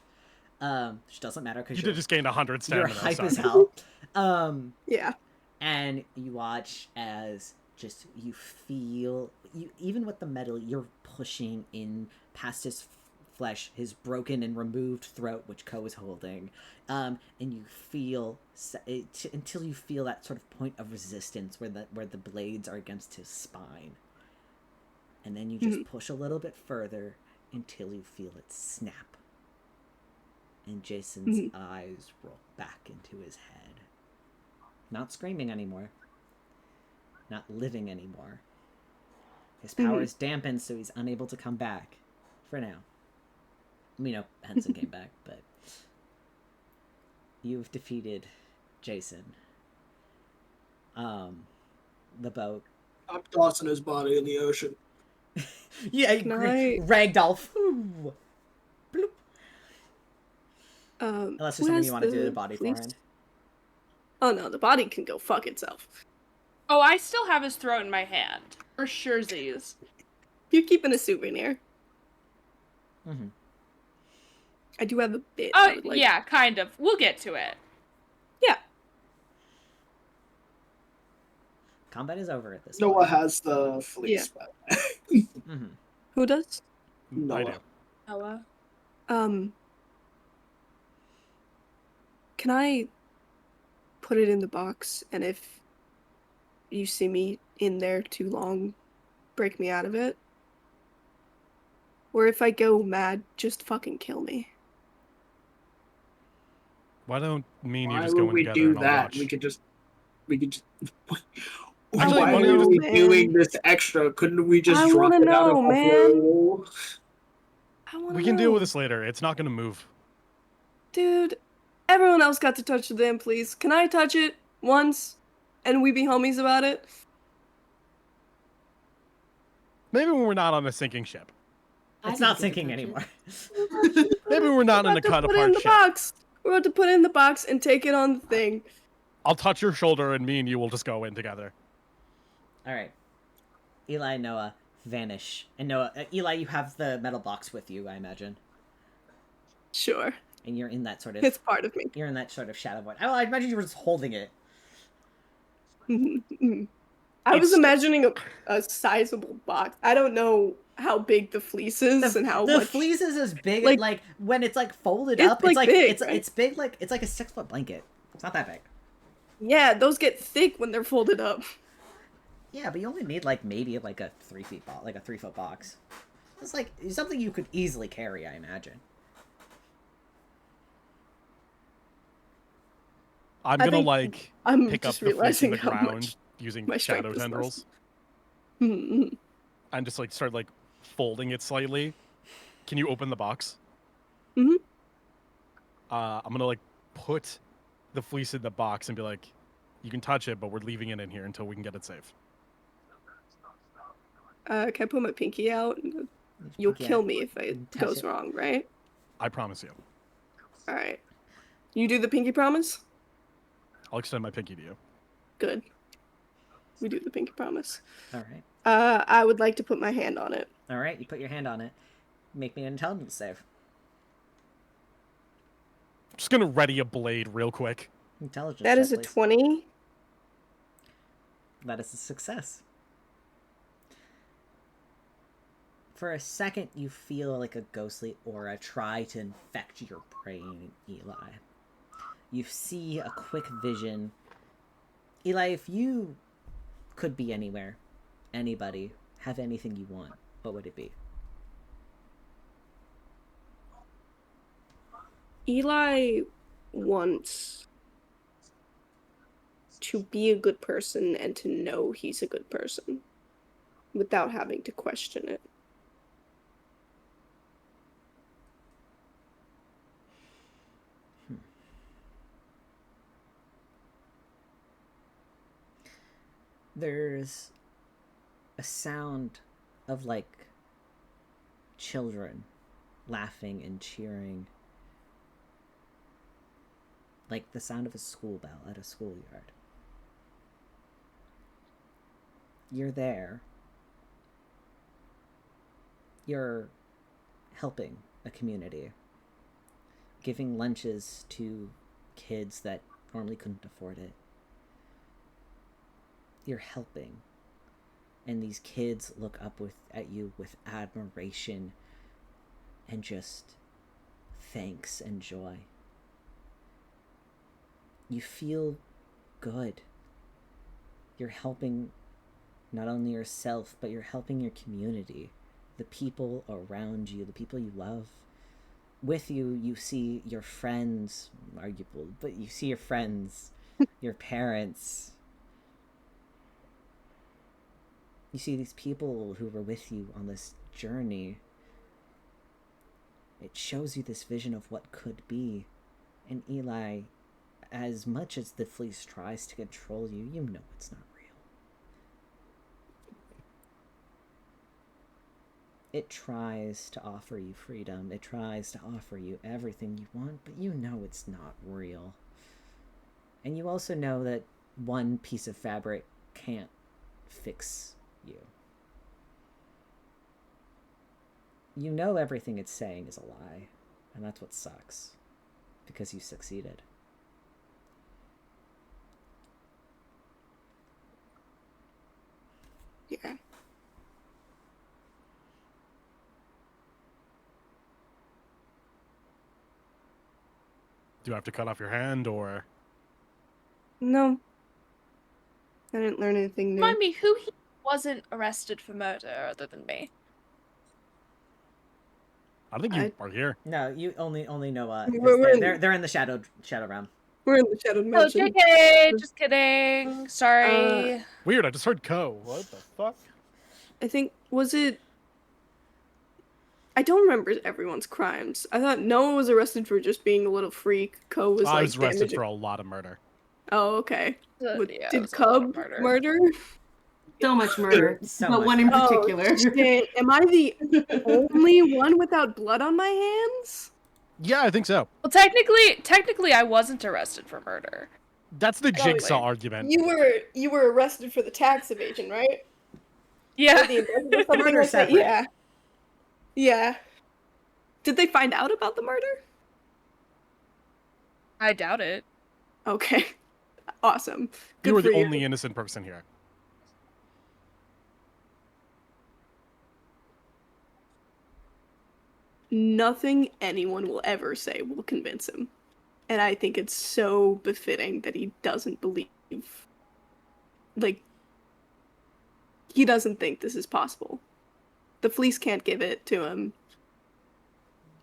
Which doesn't matter because You did just gain 100 you're stamina. hype so. as hell. Yeah. And you watch as just you feel even with the metal, you're pushing in past his flesh, his broken and removed throat, which Ko is holding, and you feel until you feel that sort of point of resistance where the blades are against his spine, and then you just push a little bit further until you feel it snap, and Jason's eyes roll back into his head, not screaming anymore, not living anymore. His power is dampened, so he's unable to come back. For now. We know Henson came back, but... You've defeated Jason. The boat. I'm tossing his body in the ocean. Yeah, ragdoll. Bloop. Unless there's who something has you want to do to the the body fleece? for him. Oh no, the body can go fuck itself. Oh, I still have his throat in my hand. For surezies. You're keeping a souvenir. Mm-hmm. I do have a bit. I would like... Yeah, kind of. We'll get to it. Yeah. Combat is over at this Noah point. has the fleece back. Mm-hmm. Who does? I do. Noah. Can I put it in the box, and if you see me in there too long, break me out of it? Or if I go mad, just fucking kill me. Why don't me and you Why just go would in we together do and I'll that? watch? We could just. Actually, Why why don't you are just- we man. doing this extra? Couldn't we just I drop wanna it out of know, a man. hole? I wanna We can know. deal with this later. It's not gonna move. Dude, everyone else got to touch the damn fleece. Can I touch it once, and we be homies about it? Maybe when we're not on a sinking ship. It's not sinking anymore. Maybe we're not in a cut Put it in apart the ship. box. We're about to put it in the box and take it on the thing. I'll touch your shoulder and me and you will just go in together. All right. Eli and Noah vanish. And Noah, Eli, you have the metal box with you, I imagine. Sure. And you're in that sort of... It's part of me. You're in that sort of shadow void. I imagine you were just holding it. I was imagining a sizable box. I don't know how big the fleece is and how the much... fleece is as big, like- like when it's like folded It's, up. like, It's like big, it's right? it's big, like it's like a 6-foot blanket. It's not that big. Yeah, those get thick when they're folded up. Yeah, but you only need like maybe like a 3-foot box. It's like something you could easily carry, I imagine. I'm I gonna think like I'm pick up just the fleece in realizing the how ground much using my strength shadow is less. tendrils Mhm. and just like start like folding it slightly. Can you open the box? Mhm. I'm gonna like put the fleece in the box and be like, you can touch it, but we're leaving it in here until we can get it safe. Can I put my pinky out? You'll kill me if it Touch goes it. wrong, right? I promise you. Alright. You do the pinky promise? I'll extend my pinky to you. Good. We do the pinky promise. All right. I would like to put my hand on it. All right. You put your hand on it. Make me an intelligence save. Just gonna ready a blade real quick. Intelligence. That check, is a please. 20. That is a success. For a second, you feel like a ghostly aura try to infect your brain, Eli. You see a quick vision. Eli, if you could be anywhere, anybody, have anything you want, what would it be? Eli wants to be a good person and to know he's a good person without having to question it. There's a sound of like children laughing and cheering, like the sound of a school bell at a schoolyard. You're there. You're helping a community, giving lunches to kids that normally couldn't afford it. You're helping, and these kids look up at you with admiration and just thanks and joy. You feel good. You're helping not only yourself, but you're helping your community, the people around you, the people you love. With you, you see your friends, arguable, but you see your friends, your parents. You see these people who were with you on this journey. It shows you this vision of what could be. And Eli, as much as the fleece tries to control you, you know it's not real. It tries to offer you freedom. It tries to offer you everything you want, but you know it's not real. And you also know that one piece of fabric can't fix you. you know everything it's saying is a lie, and that's what sucks, because you succeeded. Yeah. Do you have to cut off your hand, or? No. I didn't learn anything new. Remind me who he wasn't arrested for murder other than me. I don't think you are here. No, you only know they're in the shadow realm. We're in the Shadow Oh, Mansion. JK! Just kidding. Sorry. Weird, I just heard Ko. What the fuck? I think, was it... I don't remember everyone's crimes. I thought Noah was arrested for just being a little freak. Ko was I was arrested damaging... for a lot of murder. Oh, okay. Yeah, Did it was a lot Cub of murder. murder? So much murder, So but much one in Oh, particular. shit. Am I the only one without blood on my hands? Yeah, I think so. Well, technically, I wasn't arrested for murder. That's the jigsaw wait. argument. You were arrested for the tax evasion, right? Yeah. Murder separate. Yeah. Yeah. Did they find out about the murder? I doubt it. Okay. Awesome. Good You were for the only innocent person here. Nothing anyone will ever say will convince him. And I think it's so befitting that he doesn't believe. Like, he doesn't think this is possible. The Fleece can't give it to him.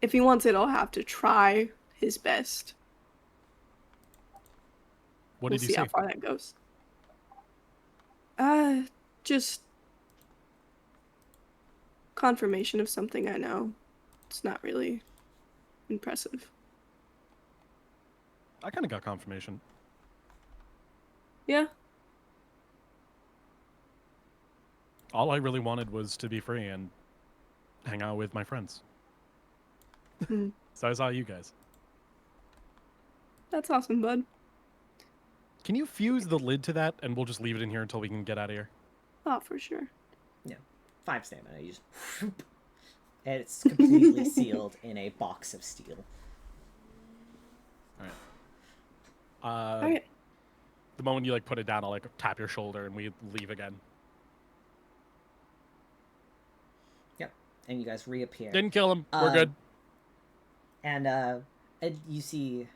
If he wants it, I'll have to try his best. What We'll did you see see? how far that goes. Just confirmation of something I know. It's not really impressive. I kind of got confirmation. Yeah. All I really wanted was to be free and hang out with my friends. Hmm. So I saw you guys. That's awesome, bud. Can you fuse the lid to that, and we'll just leave it in here until we can get out of here? Oh, for sure. 5 stamina. You just and it's completely sealed in a box of steel. Alright. The moment you put it down, I'll tap your shoulder and we leave again. Yep. And you guys reappear. Didn't kill him. We're good. And you see,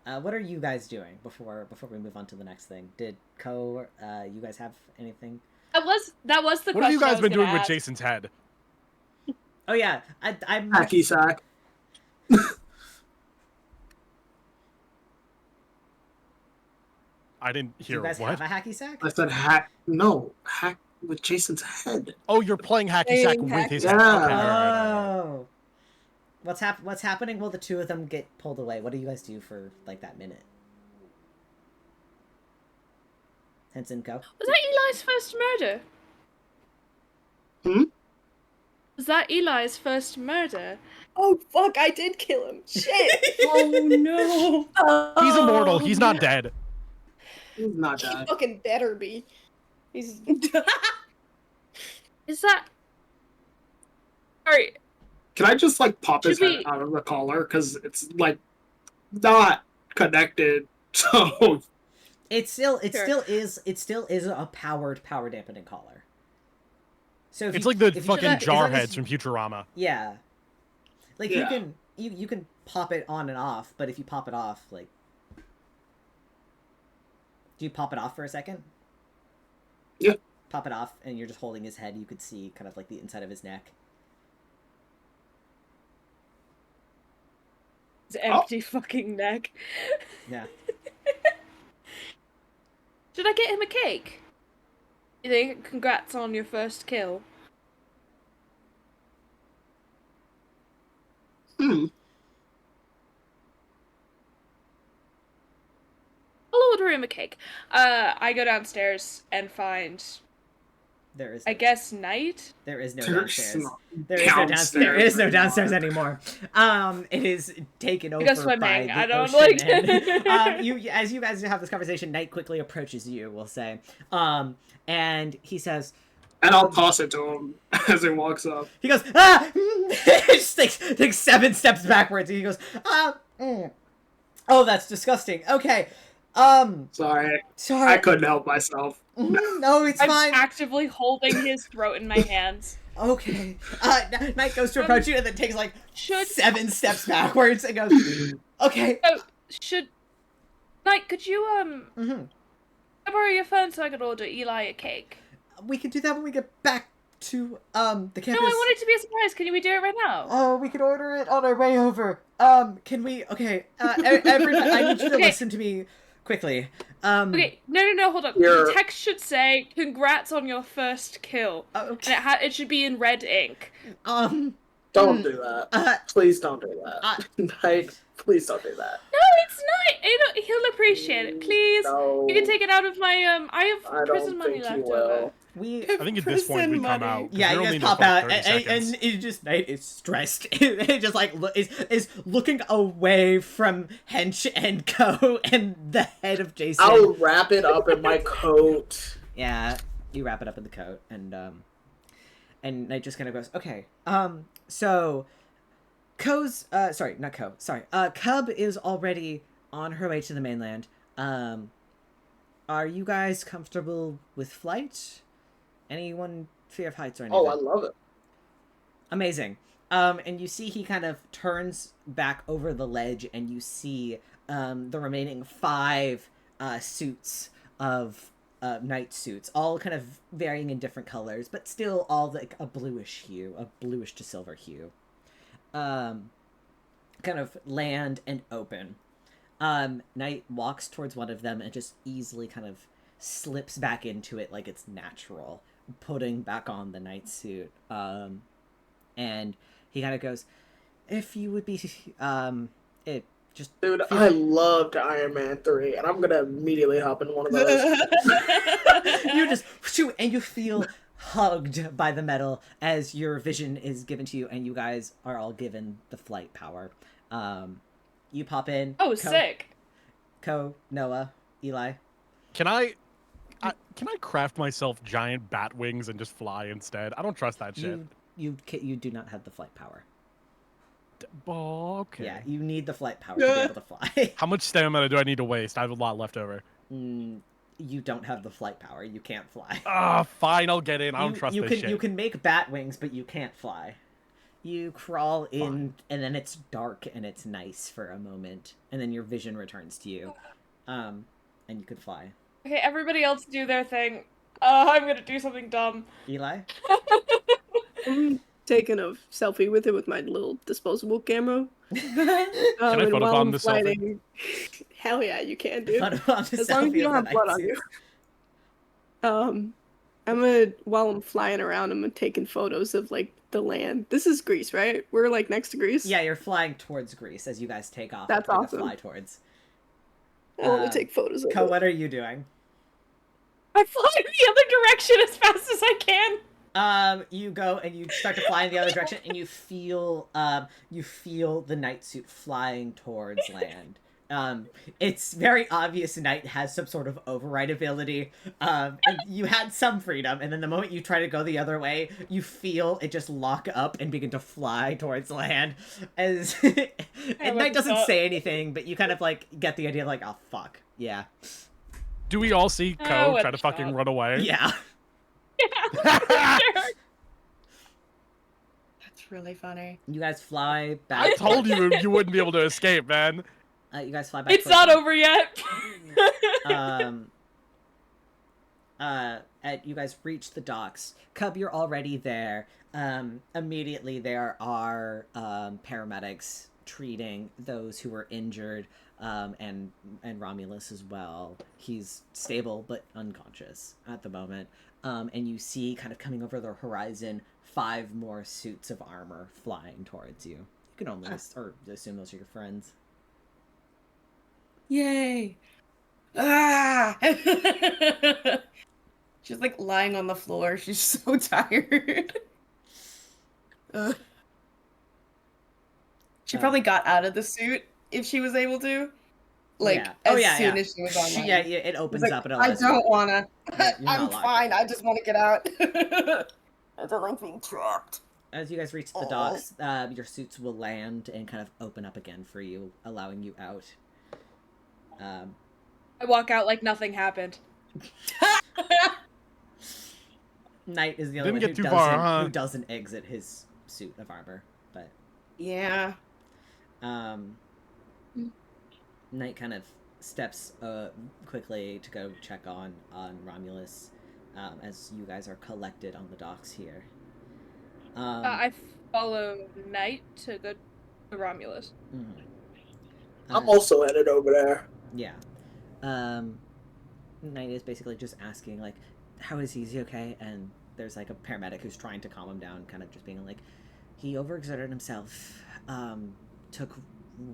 what are you guys doing before we move on to the next thing? Did Ko, you guys have anything? That was the What question. have you I guys was been gonna doing with ask. Jason's head? Oh yeah, I'm. Hacky sack. I didn't Do hear you guys what. have a hacky sack? I said hack. No, hack with Jason's head. Oh, you're playing hacky sack with his head. Yeah. Okay, all right. Oh. What's happening? Will the two of them get pulled away? What do you guys do for that minute? Henson, go. Was that Eli's first murder? Hmm? Was that Eli's first murder? Oh, fuck, I did kill him. Shit. Oh no! He's immortal. He's not dead. He's not He dead. fucking better be. He's... Is that? Sorry. Can I just pop his Should head we- out of the collar? Because it's not connected. So It still Sure. is a power dampening collar. So if It's you, like the if you- fucking as jar long as heads from Futurama. Yeah. Yeah. You can pop it on and off, but if you pop it off, do you pop it off for a second? Yeah. Pop it off, and you're just holding his head. You could see kind of the inside of his neck. His empty fucking neck. Yeah. Should I get him a cake? You think? Congrats on your first kill. I'll order him a cake. I go downstairs and find, There is. I guess, Knight. There is no There's downstairs. no There is no downstairs. There is no downstairs anymore. anymore. It is taken over go by swimming. the I don't ocean. like- And, you, as you guys have this conversation, Knight quickly approaches you. We'll say, and he says, And I'll toss it to him as he walks up. He goes, ah! He just takes 7 steps backwards, and he goes, oh, that's disgusting. Okay, Sorry. sorry. I couldn't help myself. No, it's I'm fine. actively holding his throat in my hands. Okay. Knight goes to approach you and then takes like Should 7 steps backwards and goes, okay. should Knight, could you Mm-hmm. can I borrow your phone so I could order Eli a cake? We can do that when we get back to the campus. No, I want it to be a surprise. Can we do it right now? Oh, we could order it on our way over. Can we? Okay. Everyone, I need you to listen to me quickly. Okay, no, hold on. The text should say, "Congrats on your first kill," Okay. and it should be in red ink. Don't do that. Please don't do that. Knight, please don't do that. No, it's not. He'll appreciate it. Please, No. you can take it out of my I have prison don't money think left he will. over. I think at this point we come out. 'cause Yeah, we're you only guys in pop there out, for 30 and seconds. it just Knight is stressed. It just like is looking away from Hench and Co and the head of Jason. I'll wrap it up in my coat. Yeah, you wrap it up in the coat, and Knight just kind of goes, okay, so Co's, sorry, not Co, sorry, Cub is already on her way to the mainland. Are you guys comfortable with flight? Anyone fear of heights or anything? Oh, I love it. Amazing. And you see he kind of turns back over the ledge, and you see the remaining 5 suits of night suits, all kind of varying in different colors, but still all like a bluish hue, a bluish to silver hue. Kind of land and open. Knight walks towards one of them and just easily kind of slips back into it like it's natural, putting back on the night suit. And he kind of goes, if you would be, it just... Dude, I loved Iron Man 3, and I'm gonna immediately hop in one of those. You just shoot, and you feel hugged by the metal as your vision is given to you, and you guys are all given the flight power. You pop in. Oh, sick. Noah, Eli. Can I craft myself giant bat wings and just fly instead? I don't trust that shit. You do not have the flight power. Oh, okay. Yeah, you need the flight power to be able to fly. How much stamina do I need to waste? I have a lot left over. You don't have the flight power. You can't fly. Ah, fine, I'll get in. I don't trust this shit. You can make bat wings, but you can't fly. You crawl in, Fine. and then it's dark and it's nice for a moment, and then your vision returns to you, and you could fly. Okay, everybody else do their thing. I'm gonna do something dumb. Eli? I'm taking a selfie with it with my little disposable camera. Can I photobomb the selfie? Hell yeah, you can, dude. Photobomb the As long as selfie you don't of have the blood night on suit. you. I'm gonna, while I'm flying around, I'm taking photos of, like, the land. This is Greece, right? We're, like, next to Greece? Yeah, you're flying towards Greece as you guys take off. That's and awesome. fly towards. I want to take photos of Ko, it. what are you doing? I fly in the other direction as fast as I can. You go and you start to fly in the other direction, and you feel the night suit flying towards land. It's very obvious Knight has some sort of override ability. And you had some freedom, and then the moment you try to go the other way, you feel it just lock up and begin to fly towards land. As and Knight doesn't say anything, but you kind of like get the idea, like, oh fuck, yeah, Do we all see Ko what try to the fucking fuck? run away? yeah. Sure. That's really funny. You guys fly back. I told you you wouldn't be able to escape, man. You guys fly back. It's towards not land. over yet. You guys reach the docks. Cub, you're already there. Immediately there are paramedics treating those who were injured, and Romulus as well. He's stable but unconscious at the moment. And you see, kind of coming over the horizon, 5 more suits of armor flying towards you. You can only assume those are your friends. Yay! Ah! She's like lying on the floor. She's so tired. She probably got out of the suit if she was able to. Like Yeah. as soon as she was online. Yeah, it opens Like, up and I allows don't wanna. You're not I'm locked fine. in. I just want to get out. I don't like being trapped. As you guys reach the docks, your suits will land and kind of open up again for you, allowing you out. I walk out like nothing happened. Knight is the only Didn't one get too far, huh? who doesn't exit his suit of armor, but Yeah. Knight kind of steps quickly to go check on Romulus as you guys are collected on the docks here. I follow Knight to go to Romulus. I'm also headed over there. Yeah. Knight is basically just asking, like, how is he? Is he okay? And there's, like, a paramedic who's trying to calm him down, kind of just being like, he overexerted himself, took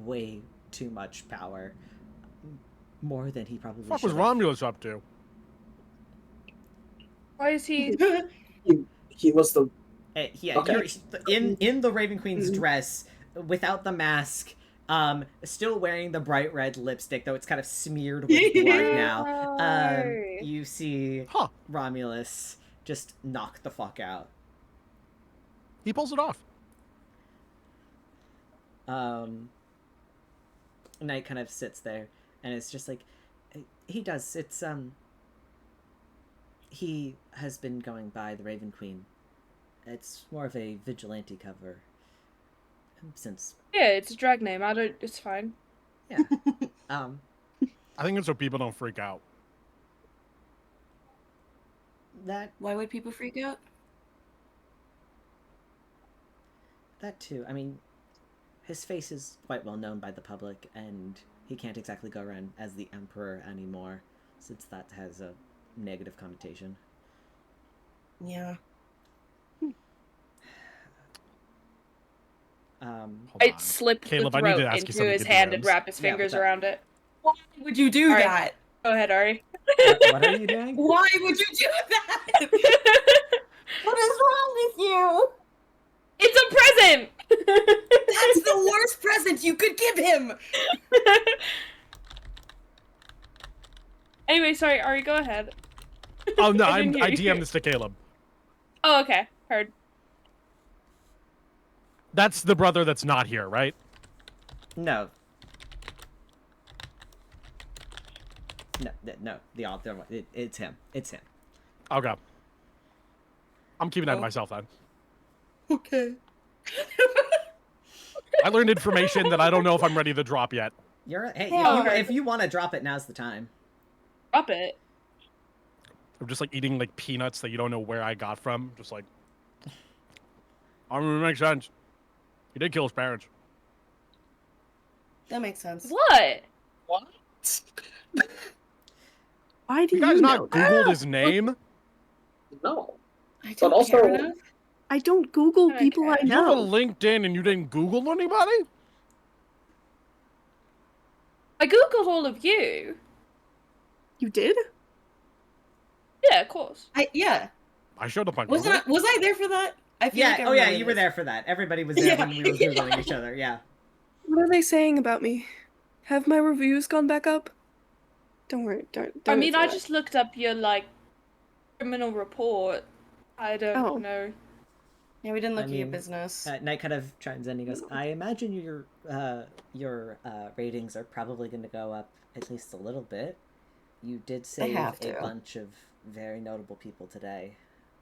way too much power, more than he probably What should was have. Romulus up to? Why is he? He was the. Yeah, Okay. you're in the Raven Queen's dress, without the mask, still wearing the bright red lipstick, though it's kind of smeared with blood now. You see Romulus just knock the fuck out. He pulls it off. Knight kind of sits there, and it's just like, he does, it's, he has been going by the Raven Queen. It's more of a vigilante cover, since... Yeah, it's a drag name. It's fine. Yeah. I think it's so people don't freak out. That Why would people freak out? too. I mean, his face is quite well known by the public, and he can't exactly go around as the Emperor anymore, since that has a negative connotation. Yeah. I'd slip Caleb, the I need throat to ask you into something his to do, hand and Rams. wrap his Yeah, fingers what's up? around it. Why would you do Alright. that? Go ahead, Ari. What are you doing? Why would you do that? What is wrong with you? It's a present! That's the worst present you could give him. Anyway, sorry, Ari, go ahead. Oh no, I I didn't hear you. DM'd this to Caleb. Oh, okay. Heard. That's the brother that's not here, right? No. No, the other one. It's him. It's him. Okay. I'm keeping that to myself then. Okay. I learned information that I don't know if I'm ready to drop yet. Hey, Yeah. if you want to drop it, now's the time. Drop it. I'm just like eating like peanuts that you don't know where I got from. Just like, I mean, it makes sense. He did kill his parents. That makes sense. What? What? Why do You guys you not know? Googled his name? No. I But don't also- care enough. I don't Google Okay. people I You have a know. LinkedIn and you didn't Google anybody? I googled all of you. You did? Yeah, of course. Yeah. I showed up on Was Google. I there for that? I feel Yeah. like I Oh yeah, remember you were this. there for that. Everybody was there when we were googling each other. Yeah. What are they saying about me? Have my reviews gone back up? Don't worry. Don't I mean, answer I that. just looked up your, like, criminal report. I don't know. Yeah, we didn't look I at your mean, business. Knight kind of chimes in. He goes, "I imagine your ratings are probably going to go up at least a little bit. You did save have a to. bunch of very notable people today,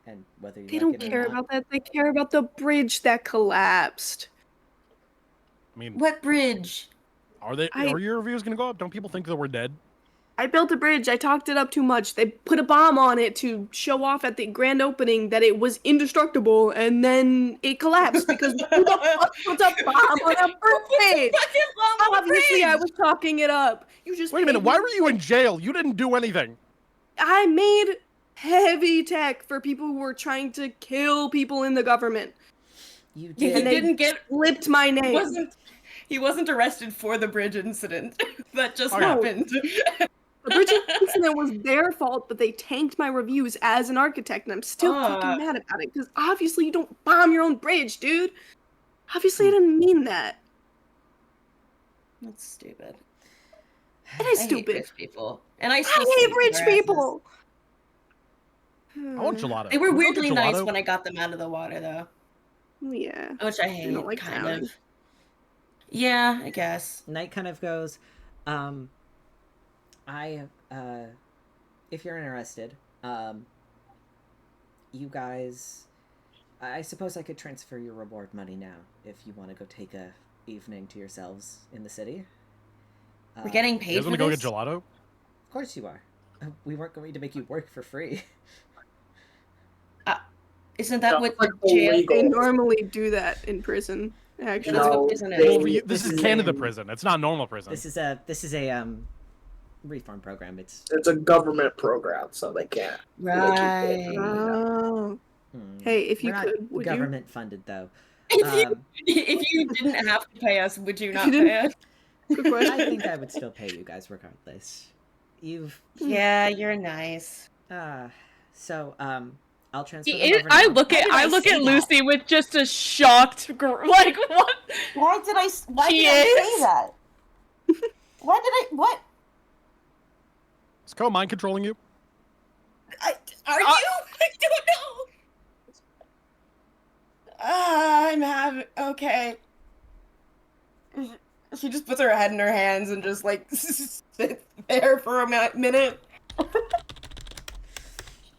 and whether you They like don't it or care not, about that. They care about the bridge that collapsed. I mean, What bridge? are your reviews gonna go up? Don't people think that we're dead? I built a bridge. I talked it up too much. They put a bomb on it to show off at the grand opening that it was indestructible, and then it collapsed because who the fuck puts a bomb on a bridge? Obviously, I was talking it up. You just Wait a minute, paid why me- were you in jail? You didn't do anything. I made heavy tech for people who were trying to kill people in the government. you He did. didn't get. Flipped my name. He wasn't arrested for the bridge incident. That just Oh, yeah. happened. The bridge incident was their fault, but they tanked my reviews as an architect, and I'm still fucking mad about it, because obviously you don't bomb your own bridge, dude. Obviously I didn't mean that. That's stupid. It is I hate stupid. rich people. And I I still hate sleep rich their asses. people. I want gelato. They were Can we go get weirdly nice gelato? when I got them out of the water, though. Yeah. Which I You hate, don't like kind drowning. of. Yeah, I guess. Knight kind of goes, if you're interested, you guys, I suppose I could transfer your reward money now if you want to go take a evening to yourselves in the city. We're getting You paid guys for want to go this? get gelato? Of course you are. We weren't going to make you work for free. Isn't that what Like jail? illegal. They normally do that in prison, That's actually. No. what prison Well, is. this is is Canada a- prison. It's not normal prison. This is a reform program. It's It's a government program, so they can't. Right. Oh. Hey, if you we're not could, would you? government funded though. If you didn't have to pay us, would you not you didn't- pay us? Good I question. think I would still pay you guys regardless. You've Yeah, you're nice. so I'll transfer He them is, over I now. look Why at did I say that? Lucy with just a shocked like what? Why did I? Why She did I is. say that? Why did I? What? Is Co mind controlling you? Are you? I don't know. I'm having. Okay. She just puts her head in her hands and just like sits there for a minute.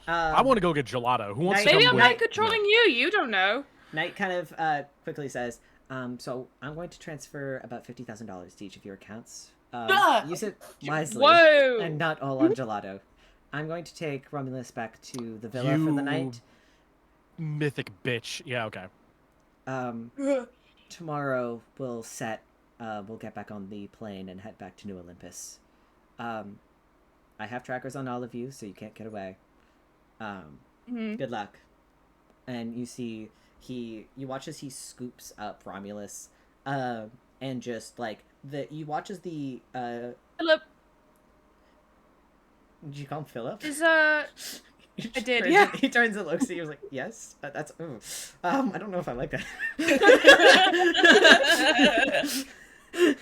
I want to go get gelato. Who wants to Maybe come I'm with? not controlling you. You don't know. Knight kind of quickly says, so I'm going to transfer about $50,000 to each of your accounts. Use it wisely Whoa. and not all on gelato. I'm going to take Romulus back to the villa for the night. Mythic bitch. Yeah, okay. Tomorrow we'll get back on the plane and head back to New Olympus. I have trackers on all of you, so you can't get away. Good luck. And you see you watch as he scoops up Romulus, and just like you watch as the Philip did you call him Philip? is I did, turns yeah. He turns and looks at you. He's like, yes, that's. Ooh. I don't know if I like that.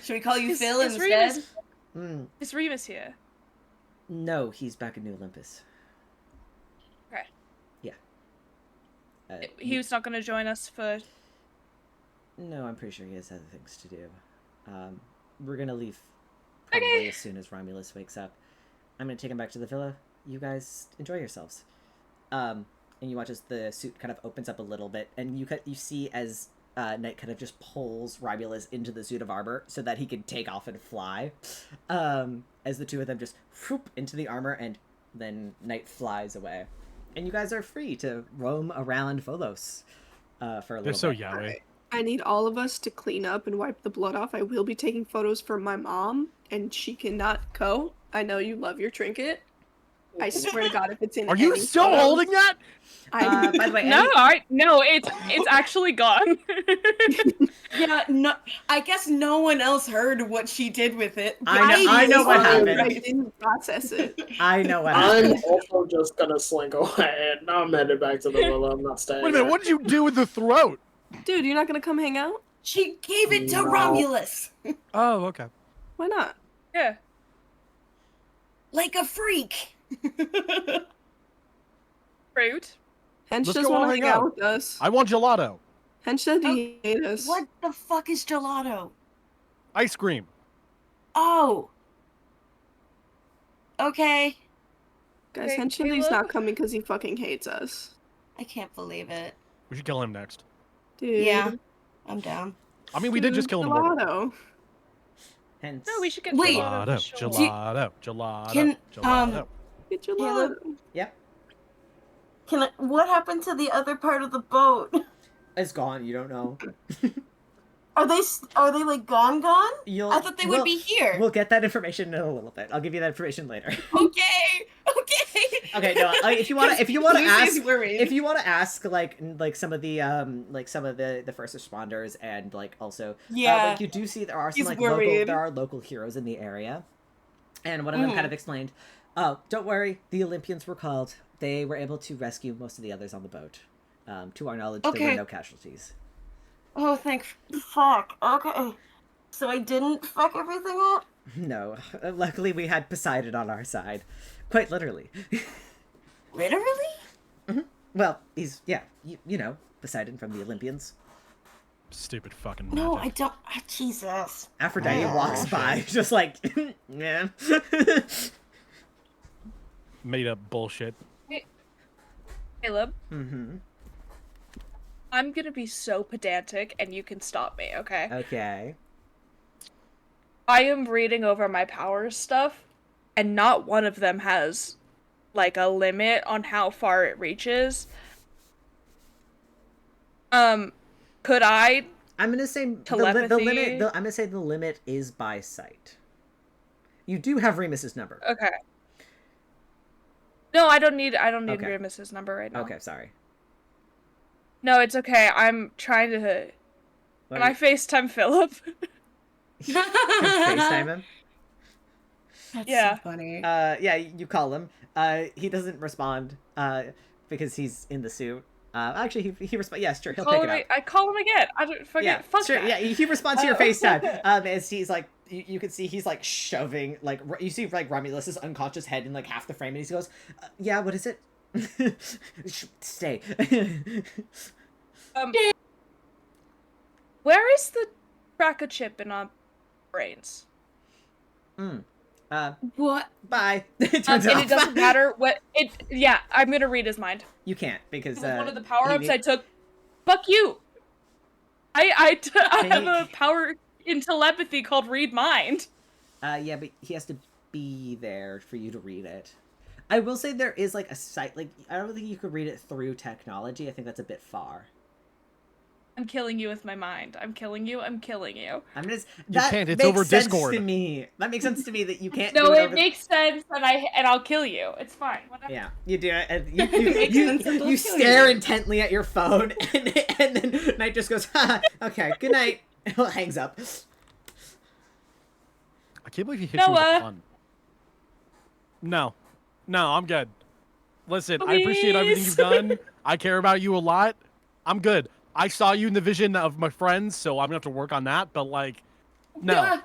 Should we call you Is- Phil is instead? Remus- Is Remus here? No, he's back in New Olympus. Okay. Yeah. He was not going to join us for. No, I'm pretty sure he has other things to do. We're gonna leave probably Okay. as soon as Romulus wakes up. I'm gonna take him back to the villa. You guys enjoy yourselves. And you watch as the suit kind of opens up a little bit, and you see as Knight kind of just pulls Romulus into the suit of armor so that he can take off and fly. As the two of them just whoop into the armor, and then Knight flies away. And you guys are free to roam around Volos for a little They're so bit. yaoi. I need all of us to clean up and wipe the blood off. I will be taking photos for my mom, and she cannot go. I know you love your trinket. I swear to God, if it's in Are you any still photos, holding that? I By the way, No, no, it's actually gone. Yeah, no. I guess no one else heard what she did with it. I know what happened. I didn't process it. I know what I'm happened. also just gonna slink away, and I'm headed back to the villa. I'm not staying. Wait a minute, there. what did you do with the throat? Dude, you're not gonna come hang out? She gave it to No. Romulus Oh, okay. Why not? Yeah. like a freak. Rude. Hench Let's doesn't go all want to hang hang out out. with us. I want gelato. Hench said he hated us. What the fuck is gelato? Ice cream. Oh. Okay. Guys, Okay, Hench said he's Caleb? not coming because he fucking hates us. I can't believe it. We should kill him next. Dude. Yeah, I'm down. I mean, we did just kill him. before. Gelato. Hence, No, we should get Wait. gelato Gelato, for sure. gelato, gelato, Can, gelato. Get gelato. Caleb? Yep, What happened to the other part of the boat? it's gone. You don't know. Are they like gone? You'll, I thought they would be here. We'll get that information in a little bit. I'll give you that information later. Okay. Okay, no. If you want to Lucy's ask, worried. if you want to ask, like some of the the first responders, and like also, Yeah. like you do see there are some He's like worried. local heroes in the area, and one of them kind of explained, "Oh, don't worry, the Olympians were called. They were able to rescue most of the others on the boat. To our knowledge, there Okay. were no casualties." Oh, thank fuck. Okay. So I didn't fuck everything up? No, luckily we had Poseidon on our side. Quite literally. Literally? Well, he's, yeah, you know, Poseidon from the Olympians. Stupid fucking No, magic. I don't. Jesus. Aphrodite walks by, just like, yeah. Made up bullshit. Caleb, Mm-hmm. I'm gonna be so pedantic, and you can stop me, okay? Okay. I am reading over my powers stuff, and not one of them has, like, a limit on how far it reaches. Could I? I'm gonna say the limit. I'm gonna say the limit is by sight. You do have Remus's number. Okay. No, I don't need Okay. Remus's number right now. Okay, sorry. No, it's okay. I'm trying to. What Can I FaceTime Philip? FaceTime him? That's Yeah. so funny. Yeah, you call him. He doesn't respond. Because he's in the suit. Actually, he responds. Yeah, sure, he'll pick it up. I call him again. I don't forget. Yeah, Fuck sure. that. Yeah, he responds to your FaceTime. As he's like, you can see he's like shoving, like you see like Romulus's unconscious head in like half the frame, and he goes, "Yeah, what is it? Stay." Where is the tracker chip in our brains? What? Bye. It turns And off. it doesn't matter what it. Yeah, I'm gonna read his mind. You can't because It was one of the you power-ups need- I took. Fuck you. I have a Think- power in telepathy called read mind. Yeah, but he has to be there for you to read it. I will say there is like a site, like I don't think you could read it through technology. I think that's a bit far. I'm killing you with my mind. I'm killing you. I'm killing you. I'm just You that can't, it's makes over sense Discord. to me. That makes sense to me that you can't. No, do it it over... makes sense, and I'll kill you. It's fine. Whatever. Yeah, you do it, and Makes sense that they'll you kill stare you. intently at your phone, and then Knight just goes, "Ha, okay, good night," and hangs up. I can't believe he hit you with Noah. a pun. No, I'm good. Listen, I appreciate everything you've done. I care about you a lot. I'm good. I saw you in the vision of my friends, so I'm gonna have to work on that. But like, no.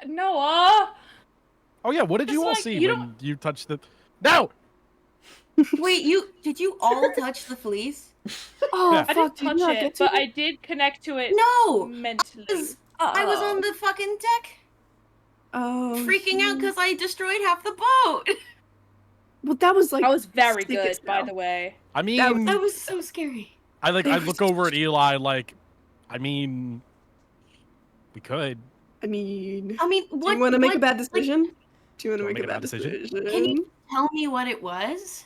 Noah. Oh yeah, what did you It's all like, see you when you touched the? No. Wait, did you all touch the fleece? Oh, Yeah. I fuck, didn't did you touch not it, get to but it? I did connect to it No, mentally. I was on the fucking deck, Oh, freaking out shoot. because I destroyed half the boat. Well, that was like. I was very sick as good, by hell. the way. I mean, That was so scary. I They were look over at Eli like, I mean, we could. I mean, I mean, do what? you want to make a what- bad like, decision? Do you want to Wanna make a bad decision? Can you tell me what it was?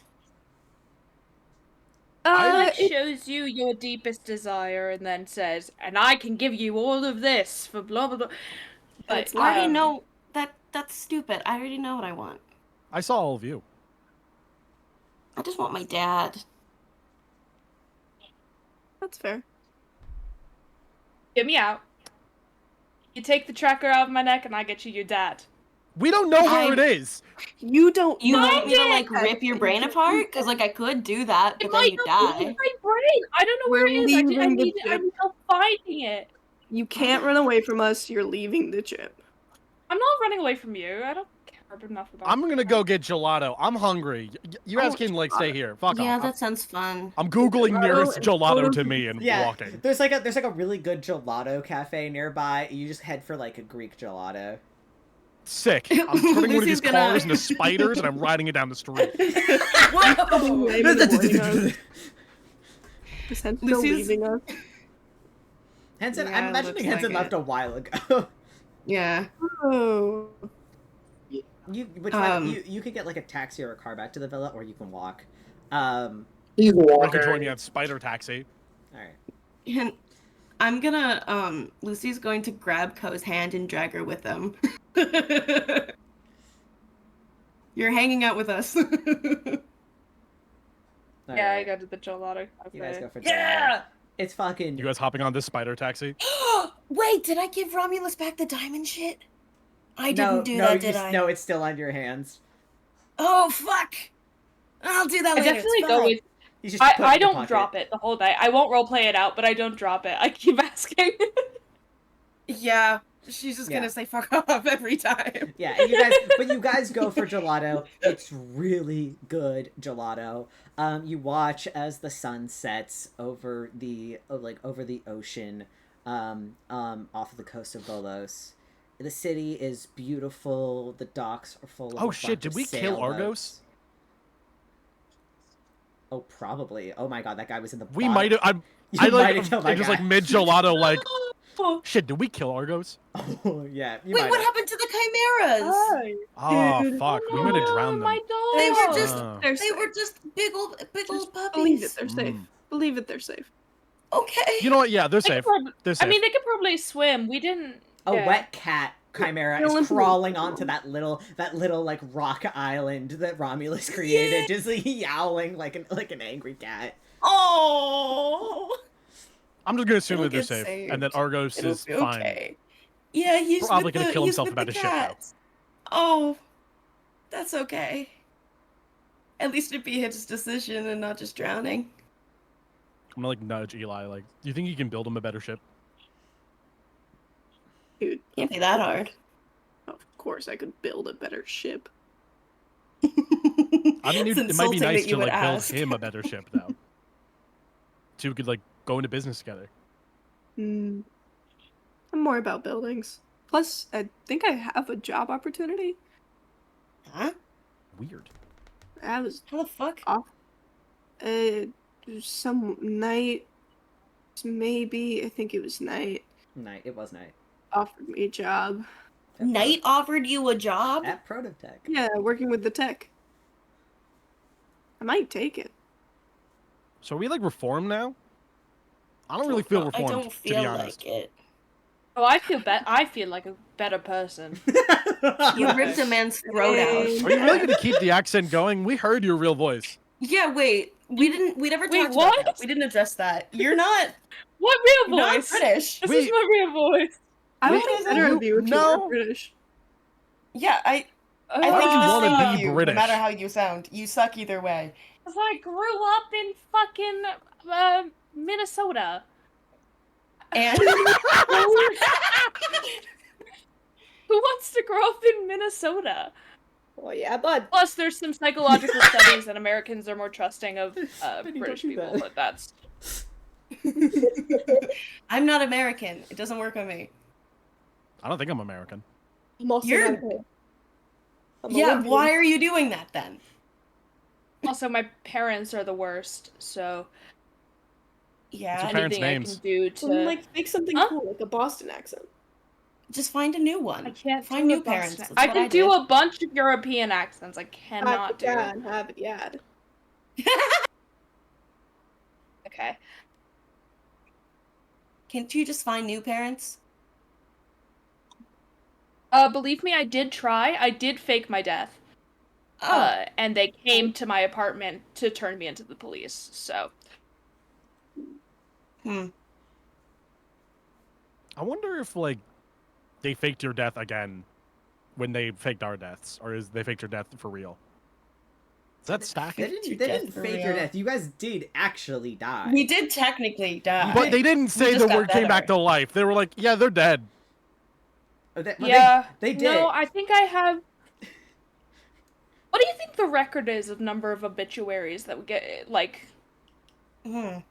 It shows you your deepest desire and then says, and I can give you all of this for blah blah blah. But, It's I already um, know that's stupid. I already know what I want. I saw all of you. I just want my dad. That's fair. Get me out. You take the tracker out of my neck and I get you your dad. We don't know where I- it is. You don't. You know want me to it! like rip your brain apart? Because like I could do that, but It then might you not be die. in my brain. I don't know where it We're is. I leaving the need ship. help finding it. You can't run away from us. You're leaving the chip. I'm not running away from you. I don't care enough about I'm gonna go get gelato. I'm hungry. You guys can like stay here. Fuck Yeah, off. that sounds fun. I'm googling Gelato nearest and gelato photos to of- me and Yeah, walking. there's like a really good gelato cafe nearby. You just head for like a Greek gelato. Sick. I'm turning one of Lucy's these gonna- cars into spiders and I'm riding it down the street. Whoa! Lame in the morning of- Is Hen still Lucy's- leaving us? Henson, Yeah, I'm it imagining looks Henson like left a while ago. Yeah. Oh. Which one? You could get like a taxi or a car back to the villa, or you can walk. He's Or you walking. can join me at Spider Taxi. All right. And I'm gonna Lucy's going to grab Ko's hand and drag her with them. You're hanging out with us. All Yeah, I right. go to the gelato cafe. You guys go for gelato. Yeah! It's fucking. You guys hopping on this Spider Taxi? Wait, did I give Romulus back the diamond shit? I no, didn't do no, that, you, did I? no, it's still on your hands. Oh, fuck! I'll do that I later. definitely it's go fine. with. You just put it I in your don't pocket. drop it the whole night. I won't roleplay it out, but I don't drop it. I keep asking. Yeah, she's just gonna say fuck off every time. Yeah, and you guys go for gelato. It's really good gelato. You watch as the sun sets over the ocean, off of the coast of Volos. The city is beautiful. The docks are full of. Oh shit! Did we kill Argos? Oh, probably. Oh my god, that guy was in the. We might have. Just like mid gelato, like. Shit, did we kill Argos? Oh, yeah. Wait, what happened to the chimeras? Oh, fuck. We might have drowned them. My dog. They were just big old puppies. Believe it, they're safe. Believe it, they're safe. Okay. You know what? Yeah, they're safe. They're safe. I mean, they could probably swim. We didn't. A wet cat chimera is crawling onto that little like rock island that Romulus created, just like yowling like an angry cat. Oh. I'm just gonna assume that they're safe, and that Argos is fine. Okay. Yeah, he's probably gonna kill himself about his ship though. Oh, that's okay. At least it'd be his decision and not just drowning. I'm gonna like nudge Eli. Like, do you think you can build him a better ship? Dude, can't be that hard. Of course, I could build a better ship. I mean, it might be nice to like build him a better ship though. Two could like go into business together. I'm more about buildings. Plus, I think I have a job opportunity. Huh? Weird. I was how the fuck off. Some night, maybe. I think it was night. Night. It was night. Offered me a job. Night offered you a job at Prototech. Yeah, working with the tech. I might take it. So are we like reformed now? I don't really feel reformed. I don't feel to be honest. like it. Oh, I feel like a better person. You ripped a man's throat out. Are you really going to keep the accent going? We heard your real voice. Yeah, wait. We never talked about that. We didn't address that. You're not. What real voice? Not British. This is my real voice. I would think better of you if you were British. Yeah, I think you want to be you, British. No matter how you sound. You suck either way. Because I grew up in fucking Minnesota. And who wants to grow up in Minnesota? Well, yeah, but plus there's some psychological studies that Americans are more trusting of British people, but that's. I'm not American. It doesn't work on me. I don't think I'm American. I'm also You're... not Yeah, why are you doing that then? Also, my parents are the worst, so. Yeah, what's your parents' anything names? I can do to like make something cool, like a Boston accent. Just find a new one. I can't find new parents. I can do a bunch of European accents. I cannot do. Have it, yeah. Okay. Can't you just find new parents? Believe me, I did try. I did fake my death. Oh. And they came to my apartment to turn me into the police. So. I wonder if like they faked your death again when they faked our deaths, or is they faked your death for real? Is that stacking? They didn't fake your death. You guys did actually die. We did technically die. But they didn't say the word came back to life. They were like, yeah, they're dead. Yeah. They did. No, I think I have. What do you think the record is of number of obituaries that we get? Like. How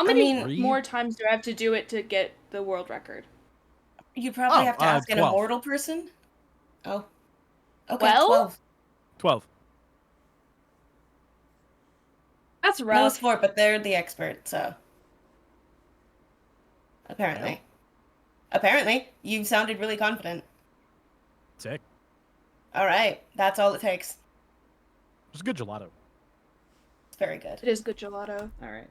many more times do I have to do it to get the world record? You probably have to ask 12. an immortal person. Oh. Okay, well, 12. That's rough. No, it's 4, but they're the expert, so. Apparently. Yeah. Apparently. You sounded really confident. Sick. Alright, that's all it takes. It's a good gelato. It's very good. It is good gelato. Alright.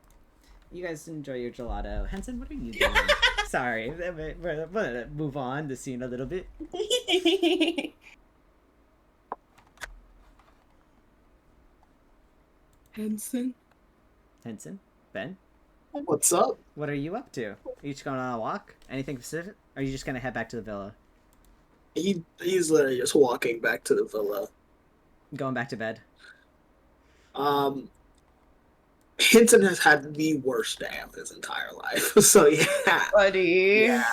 You guys enjoy your gelato. Henson, what are you doing? Sorry, we're gonna move on the scene a little bit. Henson? Ben? What's up? What are you up to? Are you just going on a walk? Anything specific? Or are you just gonna head back to the villa? He's literally just walking back to the villa. Going back to bed? Hinton has had the worst day of his entire life. So yeah. Buddy. Yeah.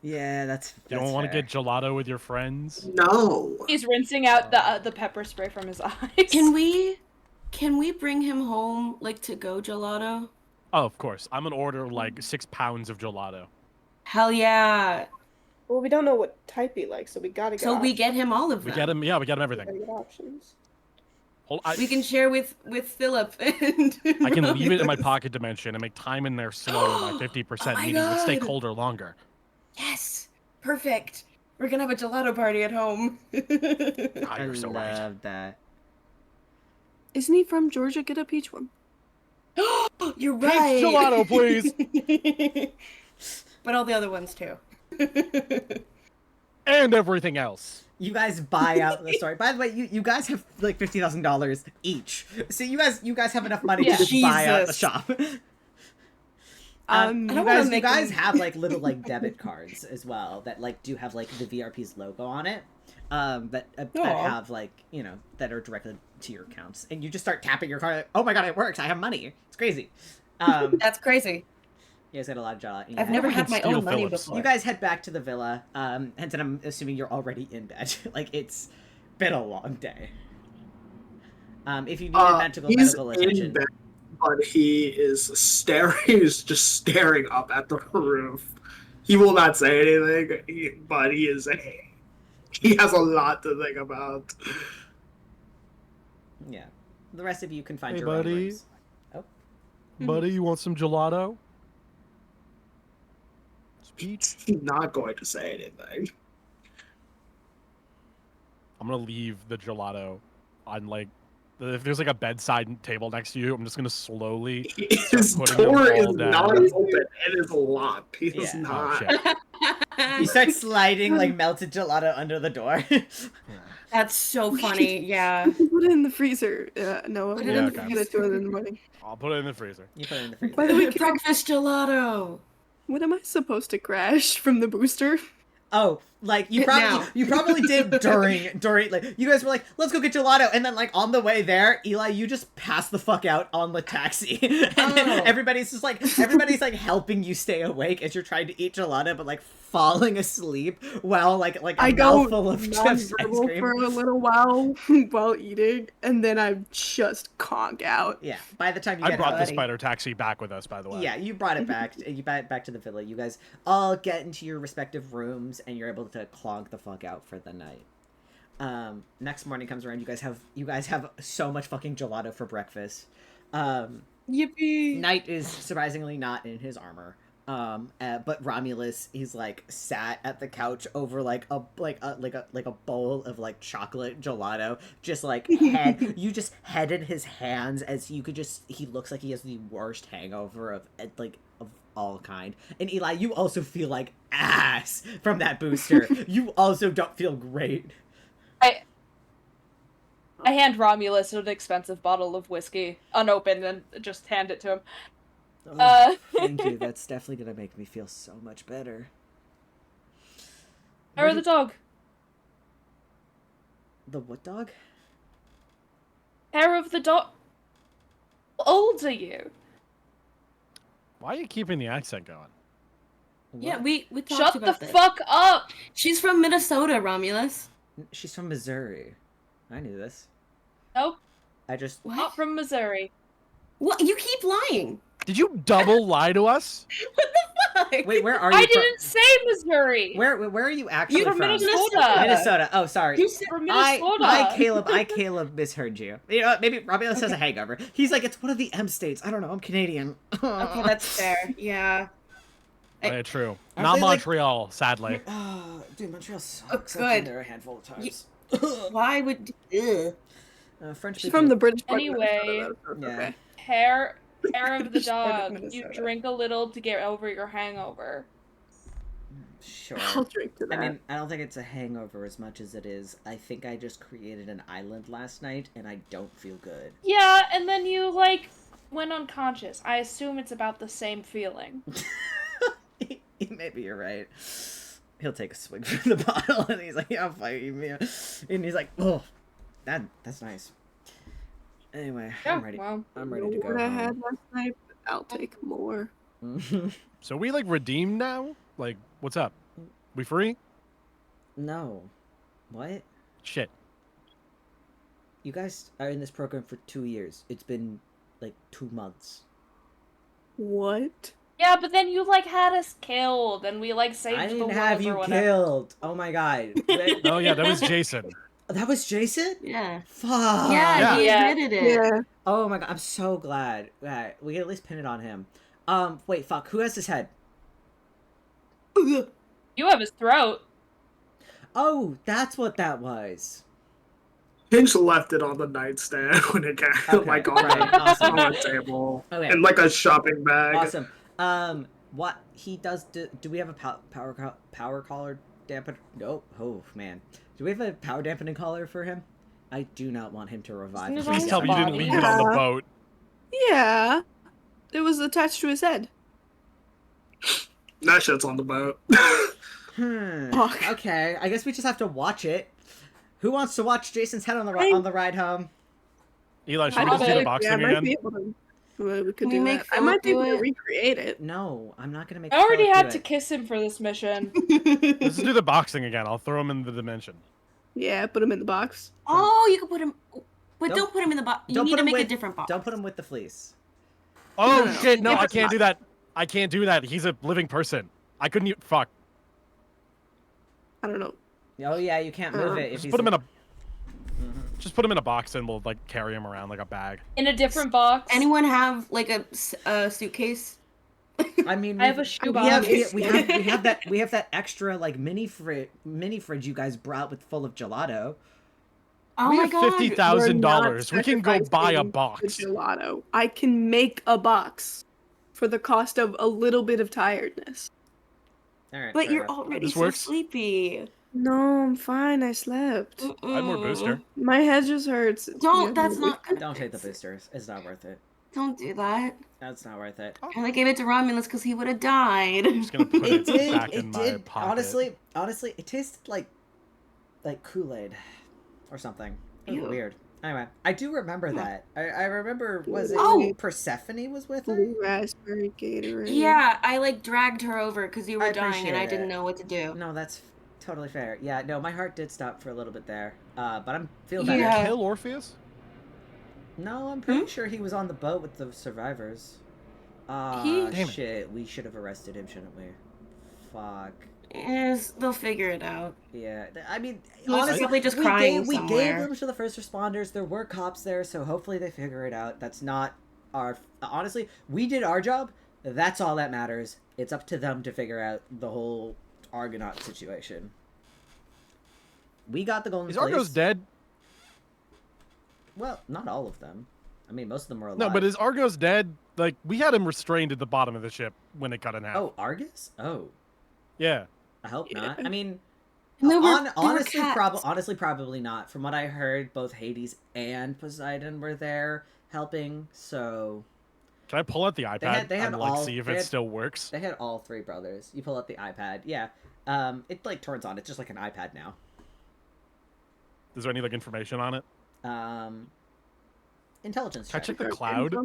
Yeah, that's You don't want to fair. get gelato with your friends? No. He's rinsing out the pepper spray from his eyes. Can we bring him home, like, to go gelato? Oh, of course. I'm gonna order like 6 pounds of gelato. Hell yeah. Well, we don't know what type he likes, so we gotta get So we options. get him all of them. We get him. Yeah, we get him We everything. gotta get options. We can share with Philip and I can leave it in my pocket dimension and make time in there slower by 50%, Oh my meaning it would stay God. colder longer. Yes. Perfect. We're gonna have a gelato party at home. God, I you're so right. love that. Isn't he from Georgia? Get a peach one. You're Peach right. gelato, please. But all the other ones too. And everything else. You guys buy out the story. By the way, you guys have like $50,000 each. So you guys have enough money Yeah. to just buy out the Jesus. shop. I you don't wanna guys, make them- have like little like debit cards as well that like do have like the VRP's logo on it. That Aw. have like, you know, that are directly to your accounts, and you just start tapping your card. Like, oh my god, it works! I have money. It's crazy. That's crazy. You guys got a lot of gelato. I've never We had can my steal own money Philip's. before. You guys head back to the villa. Henson, I'm assuming you're already in bed. Like, it's been a long day. If you need magical He's medical in attention. bed, but he is staring. He's just staring up at the roof. He will not say anything, but he is. He has a lot to think about. Yeah. The rest of you can find Hey, your own buddy. rooms. Oh. Buddy, you want some gelato? It's peach. He's not going to say anything. I'm gonna leave the gelato on like, if there's like a bedside table next to you, I'm just gonna slowly. His putting them door is all down. not open. It is locked. He does Yeah. Oh not. shit. You start sliding like melted gelato under the door. That's so funny. Yeah. Put it in the freezer. No, Put I'm it in gonna the get it to it in the morning. I'll put it in the freezer. You put it in the freezer. By the way, Breakfast gelato. when am I supposed to crash from the booster? Oh, like you Now. probably did during like you guys were like, let's go get gelato, and then like on the way there, Eli, you just passed the fuck out on the taxi, and then Oh. everybody's helping you stay awake as you're trying to eat gelato, but like falling asleep while like a I go mouthful of chips ice non-verbal cream. for a little while while eating, and then I just conk out. Yeah, by the time you I get brought home, the spider taxi back with us, by the way. yeah, you brought it back. You brought it back to the villa. You guys all get into your respective rooms, and you're able to clog the fuck out for the night. Next morning comes around. You guys have so much fucking gelato for breakfast. Yippee. Knight is surprisingly not in his armor. But Romulus, he's like sat at the couch over like a bowl of like chocolate gelato, just like you just headed his hands as you could just. He looks like he has the worst hangover of all kind. And Eli, you also feel like ass from that booster. You also don't feel great. I hand Romulus an expensive bottle of whiskey, unopened, and just hand it to him. Thank you. That's definitely gonna make me feel so much better. How are the dog? The what dog? Hair of the dog. How old are you? Why are you keeping the accent going? Yeah, What? we talked Shut the about this. fuck up! She's from Minnesota, Romulus. She's from Missouri. I knew this. Nope, I just. What? not from Missouri. What? You keep lying. Did you double lie to us? Wait, where are you? I from? didn't say Missouri! Where are you actually You're from from? Minnesota! Minnesota. Oh, sorry. You said From Minnesota! I Caleb misheard you. You know what? Maybe Romulus has a hangover. He's like, it's one of the M states. I don't know. I'm Canadian. Okay, that's fair. Yeah. Yeah, true. Aren't Not they, like- Montreal, sadly. Oh, dude, Montreal sucks. Oh, I've been good. there a handful of times. Why would? Ugh. French She's people. from the British part of Anyway, Minnesota, so it's Yeah. okay. Hair of the Just part of dog. You Minnesota. drink a little to get over your hangover. Sure. I'll drink to that. I mean, I don't think it's a hangover as much as it is. I think I just created an island last night, and I don't feel good. Yeah, and then you, like, went unconscious. I assume it's about the same feeling. Maybe you're right. He'll take a swig from the bottle, and he's like, "Yeah, I'll fight you." And he's like, "Oh, that's nice." Anyway, Yeah, I'm ready. well. I'm ready to go What I home. had last night, I'll take more. So we like redeemed now? Like, what's up? We free? No. What? Shit. You guys are in this program for 2 years. It's been like 2 months. What? Yeah, but then you like had us killed, and we like saved I the didn't world have or you whatever. killed. Oh my god. Oh yeah, that was Jason. That was Jason? Yeah. Fuck. Yeah, he Yeah. admitted it. Yeah. Oh my god, I'm so glad. Right, we can at least pin it on him. Wait, fuck. Who has his head? You have his throat. Oh, that's what that was. Hinch left it on the nightstand when it got Okay, like on, right, the, awesome. on the table Okay. in like a shopping bag. Awesome. What he does? Do we have a power collar dampener? Nope. Oh man, do we have a power dampening collar for him? I do not want him to revive. Isn't it if on he's Please his tell me you didn't body? leave it on the Yeah. boat. Yeah. It was attached to his head. That shit's on the boat. Fuck. Okay, I guess we just have to watch it. Who wants to watch Jason's head on the I- on the ride home? Eli, should I we just do bet- the box yeah, I thing might again? be able to. Well, we could Can we do make that. I might be able Philip to do it? recreate it. No, I'm not gonna make. I already Philip had do to it. kiss him for this mission. Let's just do the box thing again. I'll throw him in the dimension. Yeah, put him in the box. Oh, you can put him. But Don't- don't put him in the box. You don't need put to him make a with- different box. Don't put him with the fleece. Oh No. shit! No, Yeah, I but can't not- do that. I can't do that. He's a living person. I couldn't. Fuck. I don't know. Oh yeah, you can't move it if Just he's put him in a. Just put him in a box and we'll like carry him around like a bag. In a different box. Anyone have like a suitcase? I mean, I have a we shoebox. have we have that extra like mini fridge you guys brought with full of gelato. Oh We my have god. $50,000. We can go buy a Sacrificing box. the gelato. I can make a box for the cost of a little bit of tiredness. All right, But fair you're enough. already This so works. sleepy. No, I'm fine. I slept. I had more booster. My head just hurts. Don't. That's not good. Don't take the boosters. It's not worth it. Don't do that. That's not worth it. I only gave it to Romulus because he would have died. Just gonna put It it, did. back It in my did. pocket. Honestly, it tasted like Kool-Aid or something. It was Ew. weird. Anyway, I do remember that. I remember. Was it Oh! when Persephone was with her? Blue raspberry Gatorade. Yeah, I like dragged her over because you I were dying and I appreciate didn't it. know what to do. No, that's totally fair. Yeah, no, my heart did stop for a little bit there. But I'm feel Did better. you Yeah. kill Orpheus? No, I'm pretty sure he was on the boat with the survivors. Damn it. Shit. We should have arrested him, shouldn't we? Fuck. Yes, they'll figure it out. Yeah, I mean, He was honestly, probably just we crying gave somewhere. them to the first responders. There were cops there, so hopefully they figure it out. That's not our. Honestly, we did our job. That's all that matters. It's up to them to figure out the whole Argonaut situation. We got the golden. Is Argos Fleece. dead? Well, not all of them. I mean, most of them are alive. No, but is Argos dead? Like, we had him restrained at the bottom of the ship when it cut in half. Oh, Argus? Oh, Yeah. I hope Yeah. not. I mean, And they were, honestly, cats. probably not. From what I heard, both Hades and Poseidon were there helping. So Can I pull out the iPad they had and like all- see if they it had- still works? they had all three brothers. You pull up the iPad, yeah. It like turns on. It's just like an iPad now. Is there any like information on it? Intelligence Can I check. check the cloud? All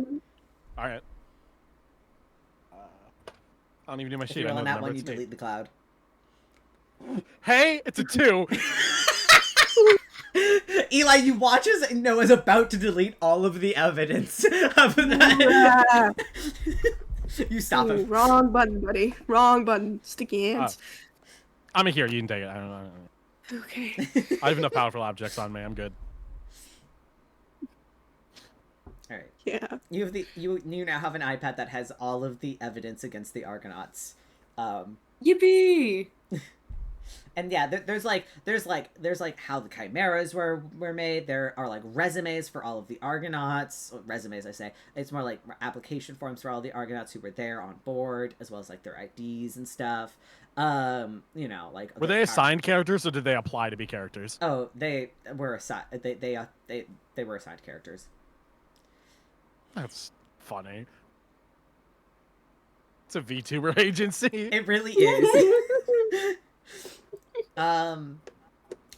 right. I don't even do my If sheet. you I roll know on the that number. one, you It's 8. delete the cloud. Hey, it's a 2. Eli, you watch as Noah's about to delete all of the evidence of that. You stop Ooh, him. wrong button, buddy. Wrong button. Sticky hands. I'm here. You can take it. I don't know. Okay. I have enough powerful objects on me. I'm good. All right. Yeah. You have you now have an iPad that has all of the evidence against the Argonauts. Yippee! And yeah, there's like how the chimeras were made. There are like resumes for all of the Argonauts. Resumes, I say. It's more like application forms for all the Argonauts who were there on board, as well as like their IDs and stuff. You know, like Were they assigned characters or did they apply to be characters? Oh, they were assigned. They were assigned characters. That's funny. It's a VTuber agency. It really is.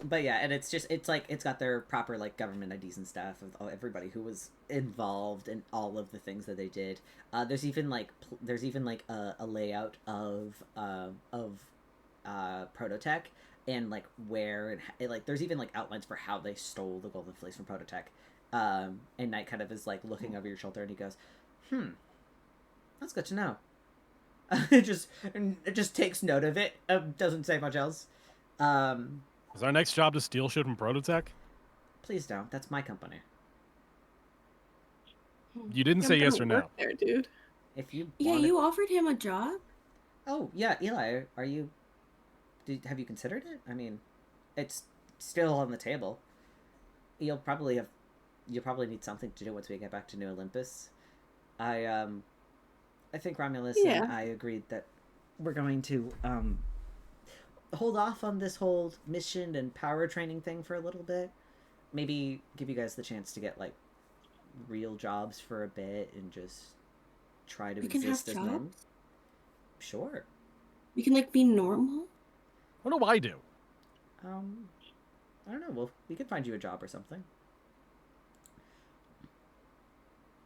But yeah, and it's like it's got their proper like government IDs and stuff of everybody who was involved in all of the things that they did. There's even like a layout of Prototech, and like where like there's even like outlines for how they stole the golden fleece from Prototech. And Knight kind of is like looking over your shoulder, and he goes, that's good to know. It just takes note of it. Doesn't say much else. Is our next job to steal shit from Prototech? Please don't. That's my company. You didn't say yes or no. There, dude. If you Yeah, wanted... you offered him a job? Oh, yeah, Eli, are you... have you considered it? I mean, it's still on the table. You'll probably need something to do once we get back to New Olympus. I think Romulus and I agreed that we're going to, hold off on this whole mission and power training thing for a little bit. Maybe give you guys the chance to get, like, real jobs for a bit and just try to exist as normal. Sure. We can, like, be normal? What do I do? I don't know. Well, we could find you a job or something.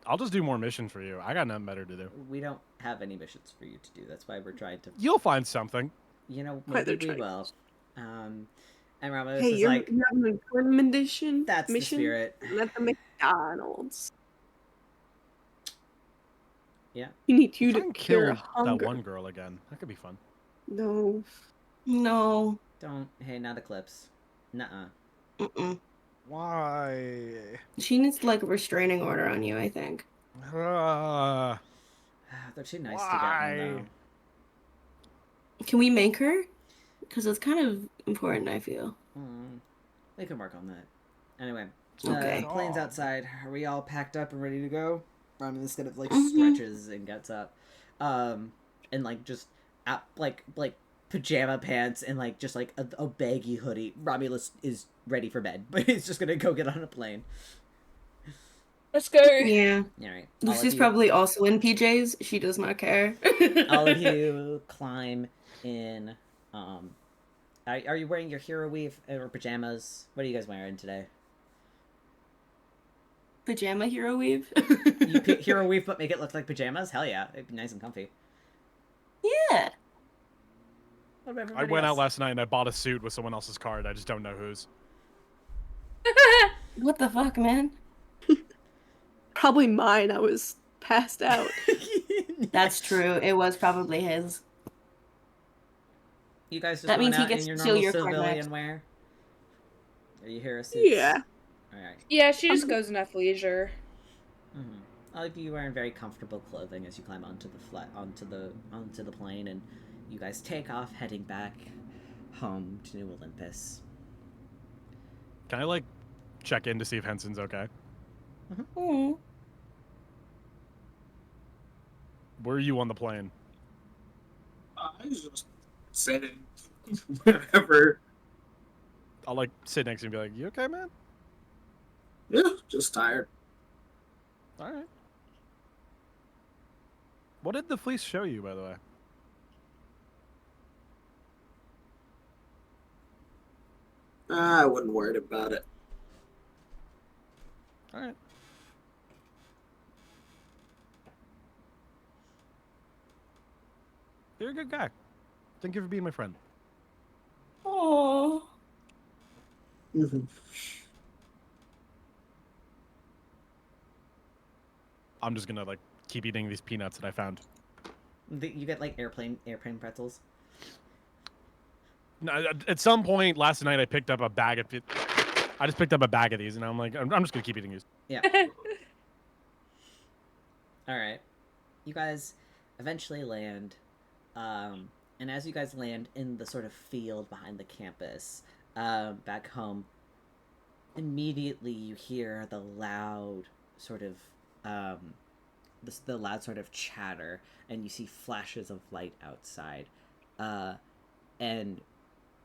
I'll just do more missions for you. I got nothing better to do. We don't have any missions for you to do. That's why we're trying to... You'll find something. You know, maybe we will. And Ramos Hey, is you're like... having an employment mission? That's the spirit. At the McDonald's. Yeah. You need you Try to and cure kill hunger. that one girl again. That could be fun. No. No. Don't. Hey, not Eclipse. Nuh-uh. Mm-mm. Why? She needs like a restraining order on you, I think. Uh, They're too nice to get one, though. Can we make her? Because it's kind of important, I feel. We can work on that. Anyway, Okay. the plane's outside. Are we all packed up and ready to go? Romulus kind of like stretches and gets up, and like just like pajama pants and like just like a baggy hoodie. Romulus is ready for bed, but he's just gonna go get on a plane. Let's go. Yeah. All right. Lucy's probably also in PJs. She does not care. All of you climb in. Are you wearing your hero weave or pajamas? What are you guys wearing today? Pajama hero weave. You pick hero weave, but make it look like pajamas. Hell yeah, it'd be nice and comfy. Yeah. What about I everybody went else? out last night and I bought a suit with someone else's card. I just don't know whose. What the fuck, man? Probably mine. I was passed out. That's true. It was probably his. You guys just That went means he out gets in your to steal normal your card civilian next. wear? Are you hero suits? Yeah. Alright. Yeah, she just goes in athleisure. All of you wearing very comfortable clothing as you climb onto the plane, and you guys take off, heading back home to New Olympus. Can I like check in to see if Henson's okay? Mm. Where are you on the plane? I was just sitting wherever. I'll like sit next to him and be like, "You okay, man?" Yeah, just tired. All right. What did the fleece show you, by the way? I wouldn't worry about it. All right. You're a good guy. Thank you for being my friend. Oh. I'm just gonna like keep eating these peanuts that I found. You get like airplane pretzels. No, at some point last night I picked up a bag of I just picked up a bag of these and I'm like I'm just gonna keep eating these. Yeah. All right. You guys eventually land, and as you guys land in the sort of field behind the campus, back home, immediately you hear the loud sort of the loud sort of chatter, and you see flashes of light outside, and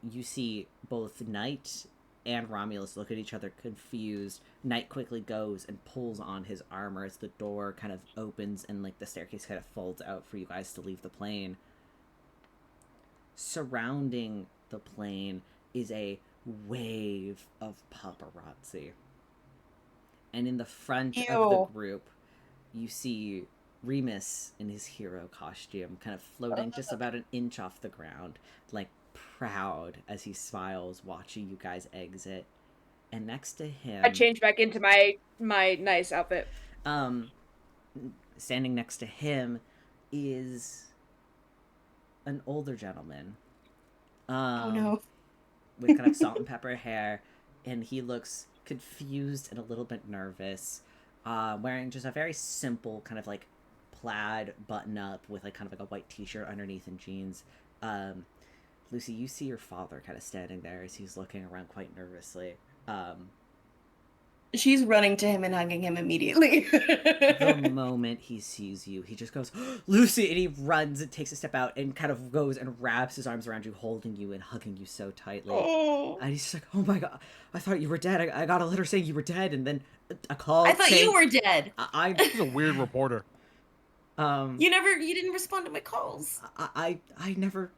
you see both Knight and Romulus look at each other confused. Knight quickly goes and pulls on his armor as the door kind of opens and like the staircase kind of folds out for you guys to leave the plane. Surrounding the plane is a wave of paparazzi. And in the front of the Ew. group, you see Remus in his hero costume, kind of floating just about an inch off the ground, like proud as he smiles watching you guys exit. And next to him, I change back into my nice outfit. Standing next to him is an older gentleman. Oh no. With kind of salt and pepper hair, and he looks confused and a little bit nervous, wearing just a very simple kind of like plaid button up with like kind of like a white t-shirt underneath and jeans. Lucy, you see your father kind of standing there as he's looking around quite nervously. She's running to him and hugging him immediately. The moment he sees you, he just goes, Lucy, and he runs and takes a step out and kind of goes and wraps his arms around you, holding you and hugging you so tightly. Oh. And he's just like, oh my god, I thought you were dead. I got a letter saying you were dead, and then a call I thought saying, you were dead. He's a weird reporter. You didn't respond to my calls. I never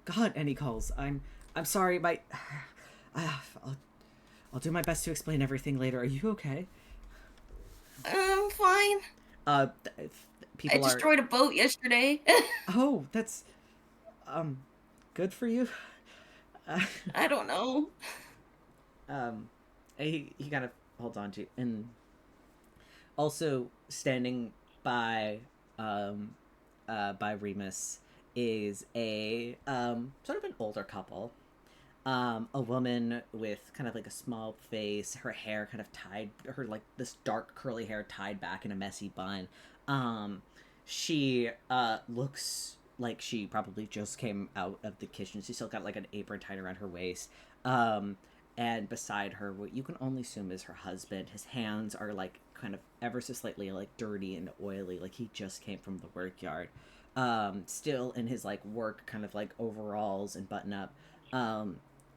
got any calls. I'm sorry, I'll do my best to explain everything later. Are you okay? I'm fine. People I destroyed a boat yesterday. Oh, that's good for you. I don't know. He kind of holds on to, and also standing by Remus is a sort of an older couple. A woman with kind of like a small face, her hair kind of tied, her like this dark curly hair tied back in a messy bun. She looks like she probably just came out of the kitchen. She's still got like an apron tied around her waist. And beside her, what you can only assume is her husband. His hands are like kind of ever so slightly like dirty and oily, like he just came from the work yard. Still in his like work kind of like overalls and button up.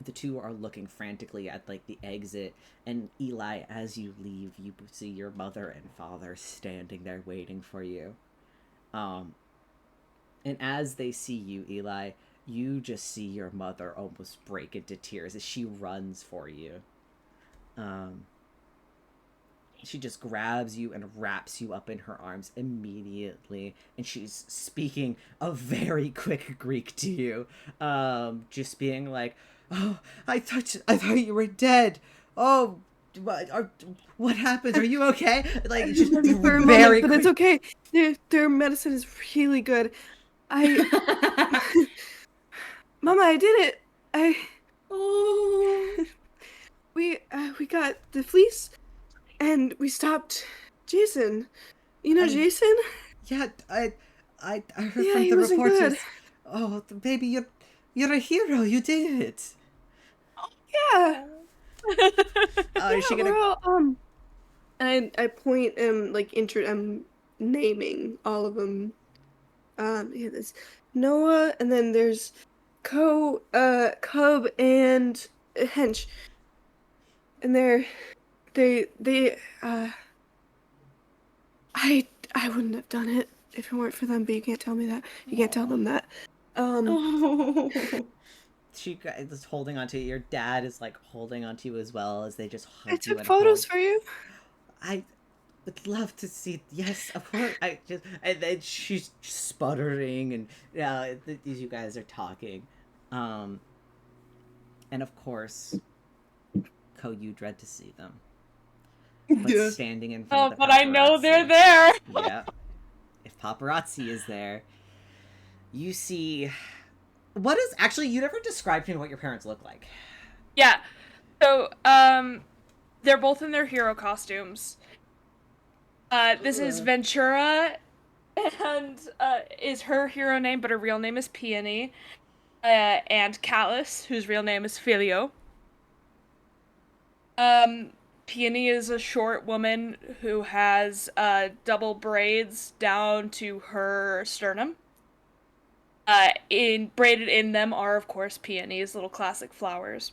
The two are looking frantically at like the exit, and Eli, as you leave, you see your mother and father standing there waiting for you. And as they see you, Eli, you just see your mother almost break into tears as she runs for you. She just grabs you and wraps you up in her arms immediately, and she's speaking a very quick Greek to you, just being like, "Oh, I thought you were dead. Oh, what happened? Are you okay?" Like just For a moment, very but it's quick. okay. Their medicine is really good. Mama, I did it. Oh. We got the fleece, and we stopped Jason. You know Jason? Yeah, I heard Yeah, from he the wasn't reporters. good. Oh, baby, you're a hero. You did it. Yeah. Is she gonna? We're all, and I point like I'm naming all of them. Yeah, there's Noah, and then there's Cub, and Hench. And I wouldn't have done it if it weren't for them, but you can't tell me that. You can't tell them that. She is holding onto you. Your dad is like holding onto you as well as they just hug I you. took and photos hold. for you. I would love to see. Yes, of course. And then she's sputtering, and these you guys are talking, and of course, you dread to see them. But Yeah. standing in front of the but I know they're paparazzi- there. Yeah. If paparazzi is there, you see. What is actually? You never described to me what your parents look like. Yeah. So, they're both in their hero costumes. This is Ventura, and is her hero name, but her real name is Peony. And Callus, whose real name is Filio. Peony is a short woman who has double braids down to her sternum. Braided in them are, of course, peonies, little classic flowers.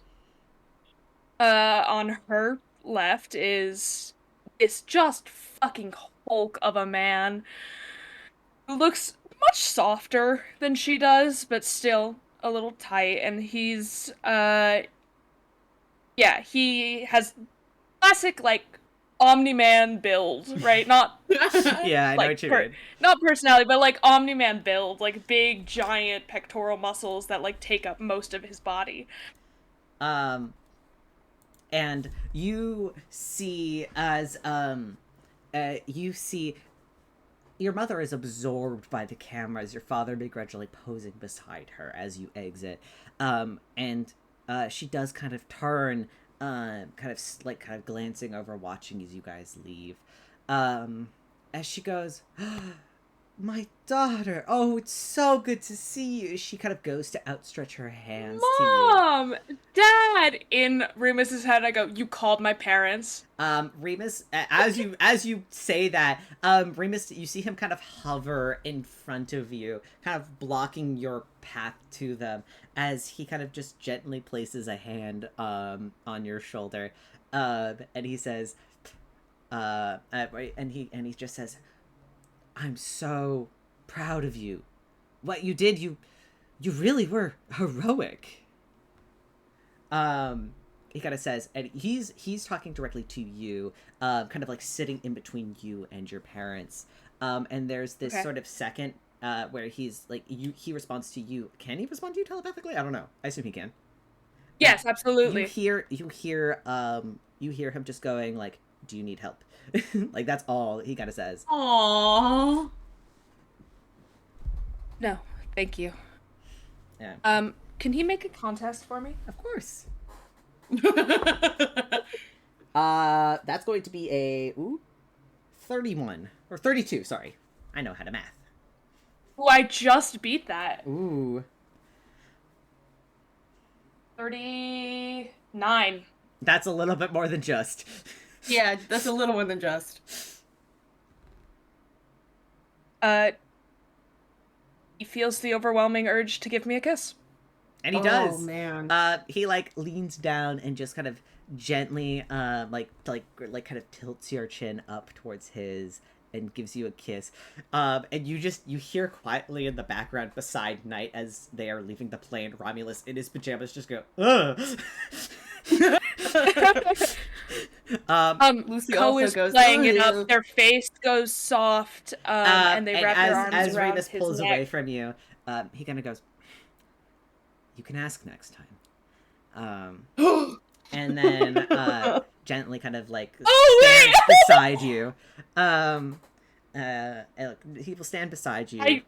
On her left is just fucking hulk of a man who looks much softer than she does, but still a little tight, and he's Yeah, he has classic, like, Omni-Man build, right? Not, Yeah, I know like, what you mean. not personality, but, like, Omni-Man build. Like, big, giant pectoral muscles that, like, take up most of his body. And you see as you see your mother is absorbed by the cameras, your father begrudgingly posing beside her as you exit. And she does kind of turn, kind of glancing over, watching as you guys leave. As she goes, my daughter, oh, it's so good to see you. She kind of goes to outstretch her hands to you. Mom! Dad! In Remus's head, I go, you called my parents? Remus, as you say that, Remus, you see him kind of hover in front of you, kind of blocking your path to them, as he kind of just gently places a hand, on your shoulder, and he says, and he just says, I'm so proud of you. What you did, you really were heroic. He kind of says, and he's talking directly to you, kind of like sitting in between you and your parents. And there's this sort of second, where he's like, he responds to you. Can he respond to you telepathically? I don't know. I assume he can. Yes, absolutely. You hear him just going like, do you need help? Like, that's all he kind of says. Aww. No, thank you. Yeah. Can he make a contest for me? Of course. That's going to be a 31 or 32. Sorry, I know how to math. Oh, I just beat that. Ooh. 39. That's a little bit more than just. Yeah, that's a little more than just. He feels the overwhelming urge to give me a kiss. And he does. Oh man. He like leans down and just kind of gently kind of tilts your chin up towards his and gives you a kiss. And you hear quietly in the background beside Knight as they are leaving the plane, Romulus in his pajamas just go, ugh. Lucy Co also is goes, playing it "Ugh." up. Their face goes soft, and they wrap their arms as around Remus his pulls neck. away from you, he kind of goes, you can ask next time. And then gently kind of like stands beside you. He will stand beside you. I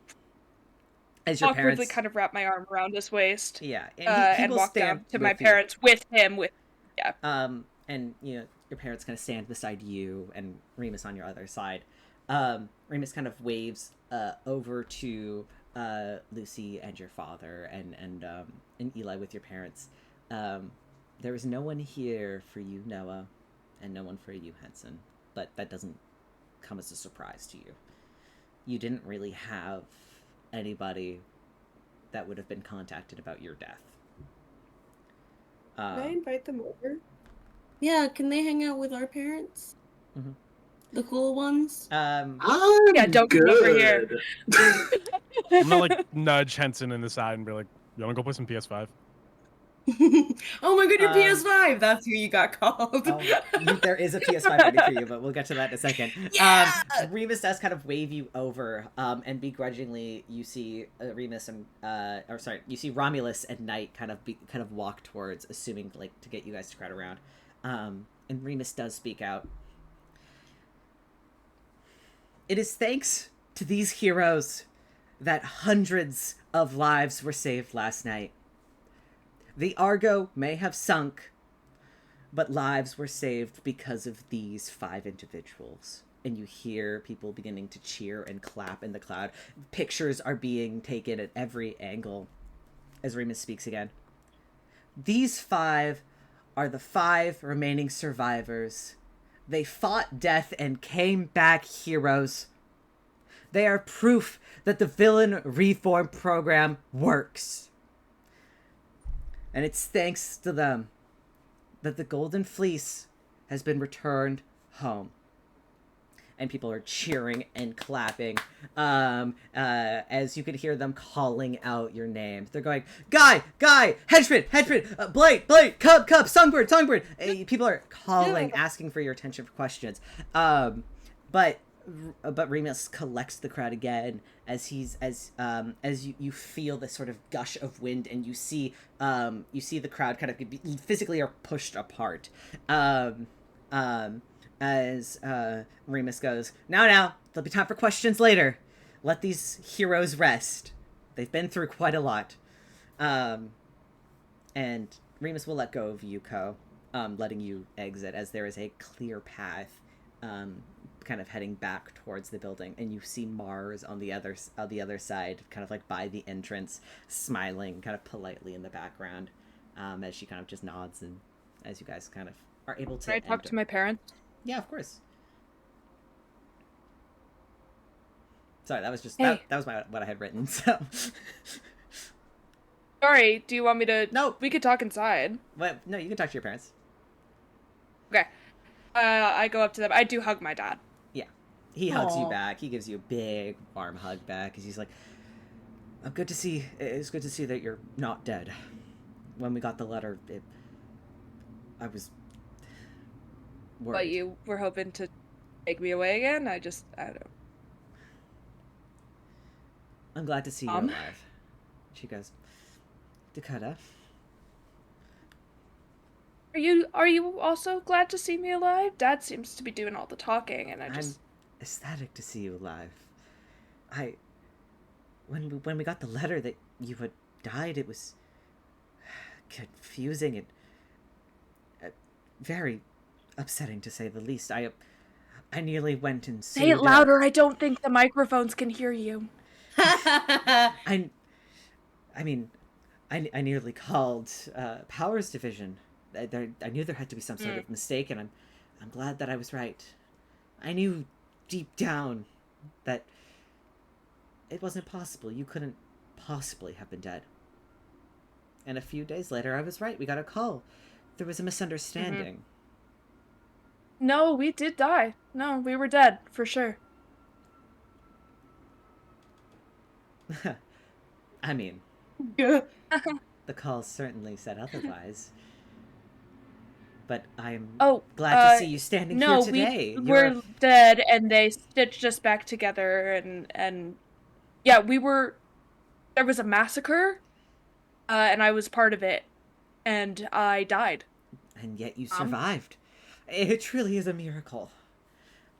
as your awkwardly parents kind of wrap my arm around his waist. Yeah, And, will walk stand down to my with you. parents with him. Yeah. And your parents kind of stand beside you and Remus on your other side. Remus kind of waves over to Lucy and your father and Eli with your parents. There is no one here for you, Noah, and no one for you, Henson. But that doesn't come as a surprise to you. You didn't really have anybody that would have been contacted about your death. Can I invite them over? Yeah, can they hang out with our parents? Mhm. The cool ones? I'm don't good. come over here. I'm gonna like nudge Henson in the side and be like, "You wanna go play some PS5?" Oh my god, your PS5! That's who you got called. There is a PS5 ready for you, but we'll get to that in a second. Yeah! Remus does kind of wave you over, and begrudgingly you see Remus and you see Romulus and Knight kind of walk towards, assuming like to get you guys to crowd around. And Remus does speak out. It is thanks to these heroes that hundreds of lives were saved last night. The Argo may have sunk, but lives were saved because of these 5 individuals. And you hear people beginning to cheer and clap in the crowd. Pictures are being taken at every angle as Remus speaks again. These 5 are the 5 remaining survivors. They fought death and came back heroes. They are proof that the villain reform program works. And it's thanks to them that the Golden Fleece has been returned home. and people are cheering and clapping. As you could hear them calling out your names. They're going, Guy, Henchman, Blight, Cub, Songbird. People are calling, asking for your attention for questions. But Remus collects the crowd again as you feel this sort of gush of wind, and you see the crowd kind of physically are pushed apart. As Remus goes, now, there'll be time for questions later. Let these heroes rest. They've been through quite a lot. And Remus will let go of Yuko, letting you exit as there is a clear path, kind of heading back towards the building, and you see Mars on the other side, kind of like by the entrance, smiling kind of politely in the background, as she kind of just nods, and as you guys kind of are able to Can I talk to my parents? Yeah, of course. Sorry, that was just Hey. that was what I had written. So Sorry, do you want me to? No. We could talk inside. What? No, you can talk to your parents. Okay. I go up to them. I do hug my dad. Yeah, he hugs you Aw. back. He gives you a big warm hug back, because he's like, It's good to see that you're not dead. When we got the letter, I was worried. But you were hoping to take me away again? I don't know. I'm glad to see you alive. She goes, Dakota. Are you also glad to see me alive? Dad seems to be doing all the talking, and I'm ecstatic to see you alive. When we got the letter that you had died, it was confusing and very upsetting, to say the least. I nearly went and sued, Say it louder. I don't think the microphones can hear you. I nearly called Powers Division. I knew there had to be some sort of mistake, and I'm glad that I was right. I knew deep down that it wasn't possible. You couldn't possibly have been dead. And a few days later, I was right. We got a call. There was a misunderstanding. No, we did die. No, we were dead, for sure. I mean, Yeah. the call certainly said otherwise. But I'm Oh, glad to see you standing here today. We're dead, and they stitched us back together, and yeah, there was a massacre, and I was part of it, and I died. And yet you survived. It truly is a miracle.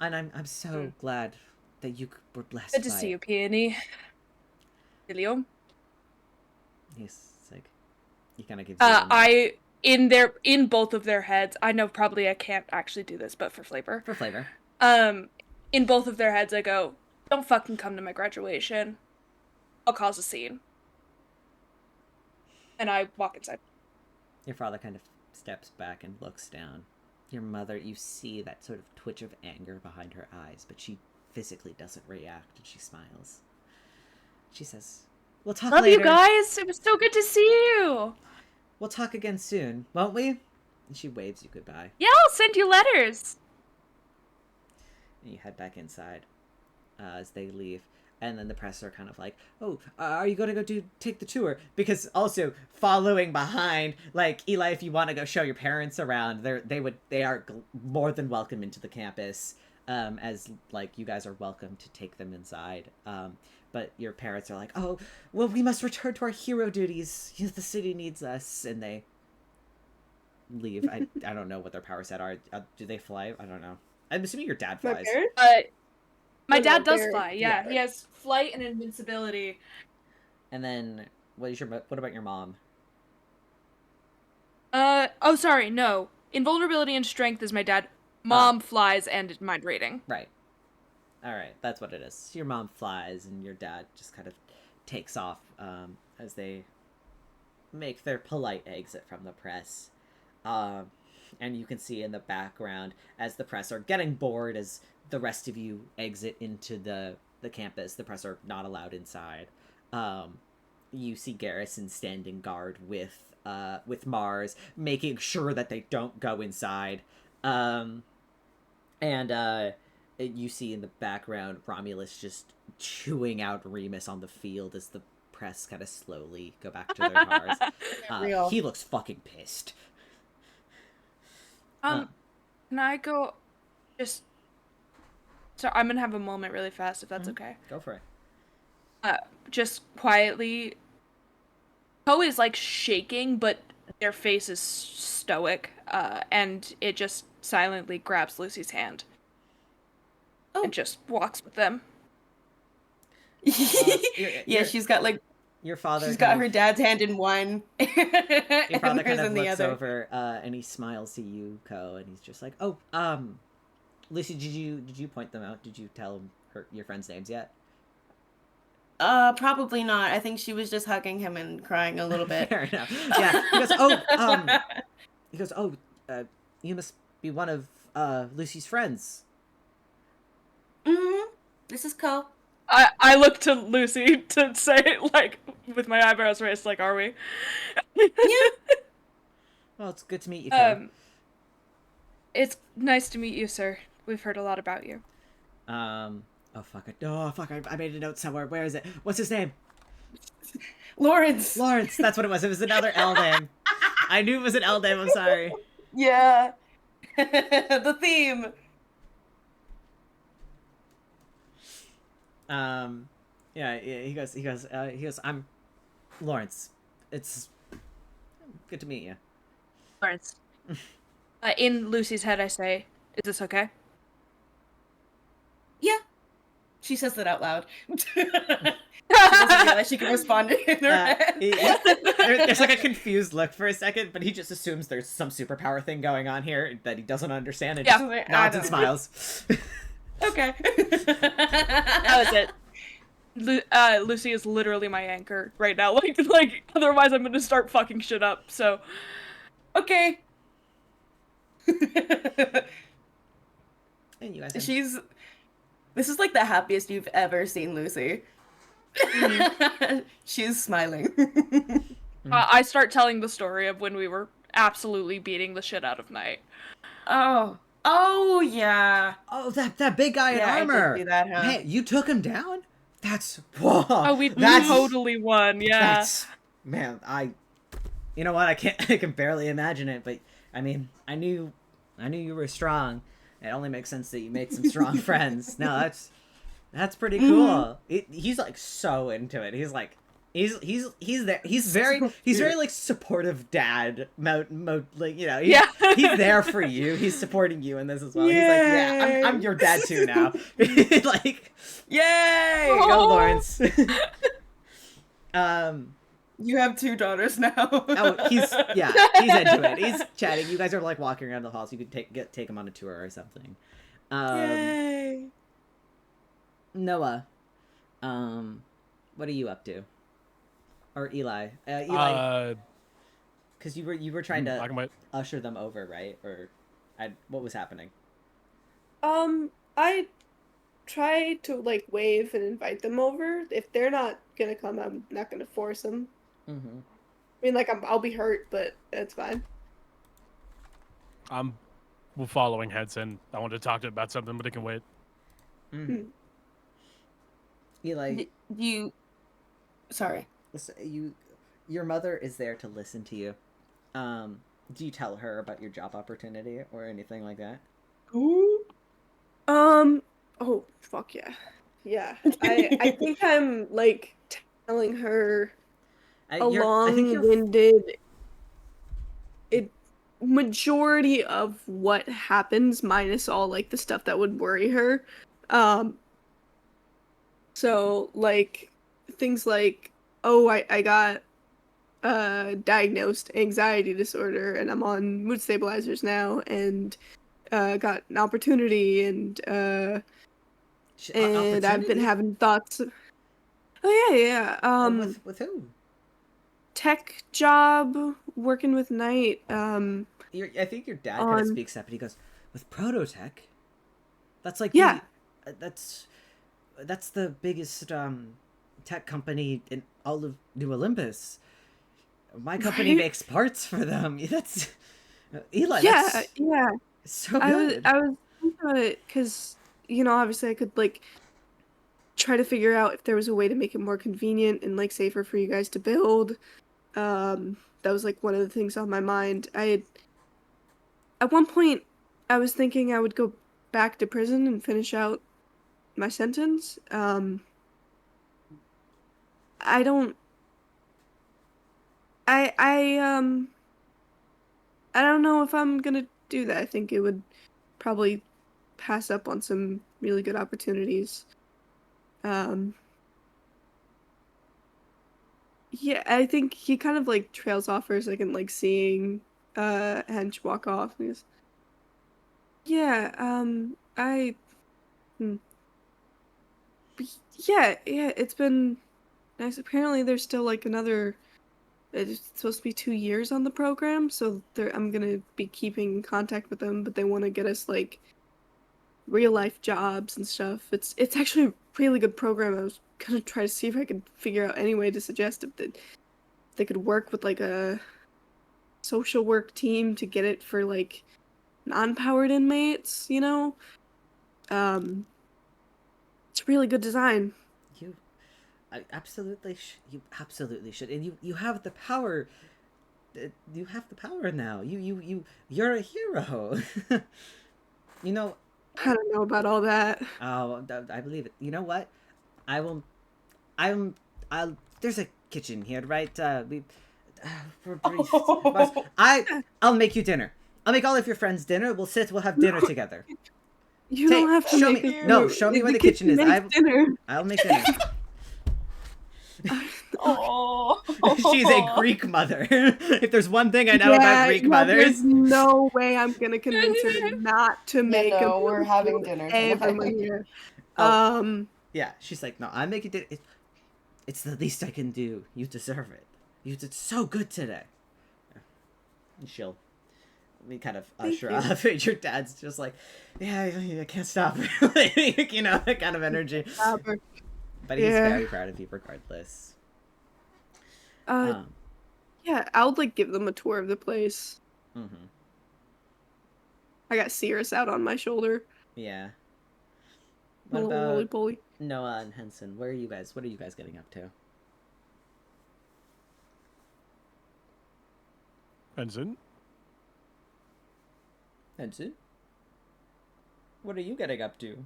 And I'm so glad that you were blessed Good to by see it. you, Peony. William. He's like, he kind of gives In both of their heads, I know probably I can't actually do this, but for flavor. for flavor. In both of their heads, I go, don't fucking come to my graduation. I'll cause a scene. And I walk inside. Your father kind of steps back and looks down. Your mother, you see that sort of twitch of anger behind her eyes, but she physically doesn't react, and she smiles. She says, we'll talk Love later. you guys. It was so good to see you. We'll talk again soon, won't we? And she waves you goodbye. Yeah, I'll send you letters. And you head back inside as they leave. And then the press are kind of like, oh, are you going to go take the tour? Because also, following behind, like, Eli, if you want to go show your parents around, they are more than welcome into the campus, as, like, you guys are welcome to take them inside. But your parents are like, oh, well, we must return to our hero duties. The city needs us. And they leave. I don't know what their power set are. Do they fly? I don't know. I'm assuming your dad My flies. parents? My Oh, dad no, does they're- fly, yeah. yeah. He has flight and invincibility. And then, what about your mom? Oh, sorry, no. Invulnerability and strength is my dad. Mom flies and mind reading. Right. All right, that's what it is. Your mom flies, and your dad just kind of takes off as they make their polite exit from the press. And you can see in the background, as the press are getting bored, as the rest of you exit into the campus, the press are not allowed inside. You see Garrison standing guard with Mars, making sure that they don't go inside. And you see in the background Romulus just chewing out Remus on the field as the press kind of slowly go back to their cars. Real. He looks fucking pissed. Can I go just... So I'm gonna have a moment really fast, if that's okay. Go for it. Just quietly... Poe is, like, shaking, but their face is stoic, and it just silently grabs Lucy's hand. Oh. And just walks with them. Yeah, she's got, like... Your father. She's got her dad's hand in one, Your and father hers kind of in the looks other. over, and he smiles to you, Ko, and he's just like, "Oh, Lucy, did you point them out? Did you tell him your friends' names yet?" Probably not. I think she was just hugging him and crying a little bit. Fair enough. Yeah. He goes, "Oh, you must be one of Lucy's friends." Mm-hmm. This is Ko. I look to Lucy to say, like, with my eyebrows raised, like, are we? Yeah. Well, it's good to meet you, Ko. It's nice to meet you, sir. We've heard a lot about you. Oh, fuck it. Oh, fuck, I made a note somewhere. Where is it? What's his name? Lawrence. Lawrence, that's what it was. It was another L name. I knew it was an L name, I'm sorry. Yeah. The theme. Yeah, he goes, I'm Lawrence. It's good to meet you. Lawrence. In Lucy's head, I say, is this okay? Yeah. She says that out loud. She doesn't realize she can respond in her head. There's like a confused look for a second, but he just assumes there's some superpower thing going on here that he doesn't understand and just nods and smiles. Okay. That was it. Lucy is literally my anchor right now. Like otherwise I'm gonna start fucking shit up. So, Okay. And you guys This is like the happiest you've ever seen Lucy. She's smiling. I start telling the story of when we were absolutely beating the shit out of Knight. Oh yeah. Oh, that big guy in I did armor. see that, huh? Hey, you took him down? Whoa. Oh, we totally won. Yeah. Man, you know what? I can barely imagine it, but I mean, I knew you were strong. It only makes sense that you made some strong friends. No, that's pretty cool. He's like so into it. He's like, he's there. He's very like supportive dad mode. Like, you know, he's there for you. He's supporting you in this as well. Yay! He's like, yeah, I'm your dad too now. Like, Yay! go Lawrence. You have 2 daughters now. Oh, he's into it. He's chatting. You guys are like walking around the halls. You could take him on a tour or something. Yay! Noah, what are you up to? Or Eli? Because you were trying to usher them over, right? Or what was happening? I try to like wave and invite them over. If they're not gonna come, I'm not gonna force them. Mm-hmm. I mean, like I'll be hurt, but that's fine. I'm following Henson. I wanted to talk to him about something, but it can wait. Mm-hmm. Eli, Sorry. your mother is there to listen to you. Do you tell her about your job opportunity or anything like that? Ooh. Oh, fuck yeah. Yeah. I think I'm, like, telling her a long-winded majority of what happens, minus all, like, the stuff that would worry her. So, like, things like, oh, I got diagnosed anxiety disorder, and I'm on mood stabilizers now, and got an opportunity, and I've been having thoughts. Oh yeah. With who? Tech job, working with Knight. I think your dad kind of speaks up, and he goes, "With Prototech, that's like that's the biggest tech company in all of New Olympus. My company makes parts for them. That's Eli. Yeah. So good. I was thinking about it because obviously I could like try to figure out if there was a way to make it more convenient and like safer for you guys to build. That was like one of the things on my mind. At one point I was thinking I would go back to prison and finish out my sentence. I don't I don't know if I'm gonna do that. I think it would probably pass up on some really good opportunities. Um, yeah, I think he kind of like trails off for a second, like seeing Hench walk off. And he goes, yeah, I, hmm. Yeah, it's been nice. Apparently, there's still like another. It's supposed to be 2 years on the program, so I'm gonna be keeping in contact with them, but they want to get us like real life jobs and stuff. It's actually a really good program. I was gonna try to see if I could figure out any way to suggest if they could work with like a social work team to get it for like non-powered inmates, It's a really good design. You, you absolutely should, and you have the power. You have the power now. You're a hero. you know. I don't know about all that. Oh, I believe it. You know what? I will. I'll. There's a kitchen here, right? For brief. I'll make you dinner. I'll make all of your friends dinner. We'll have dinner together. You don't have to show make me. us No, dinner. show me where the kitchen kitchen is. makes dinner. I'll make dinner. Oh, She's a Greek mother. If there's one thing I know about Greek mothers, there's no way I'm gonna convince her not to make a no, we're having dinner everyone tonight. here. Oh. Yeah, she's like, no, I'm making dinner. It's the least I can do. You deserve it. You did so good today. And she'll. We kind of usher off. Your dad's just like, yeah, I can't stop. That kind of energy. But he's very proud of you regardless. Yeah, I would like give them a tour of the place. Mm-hmm. I got Cirrus out on my shoulder. Yeah. What little about roly-poly. Noah and Henson? What are you guys getting up to? Henson? Henson? What are you getting up to?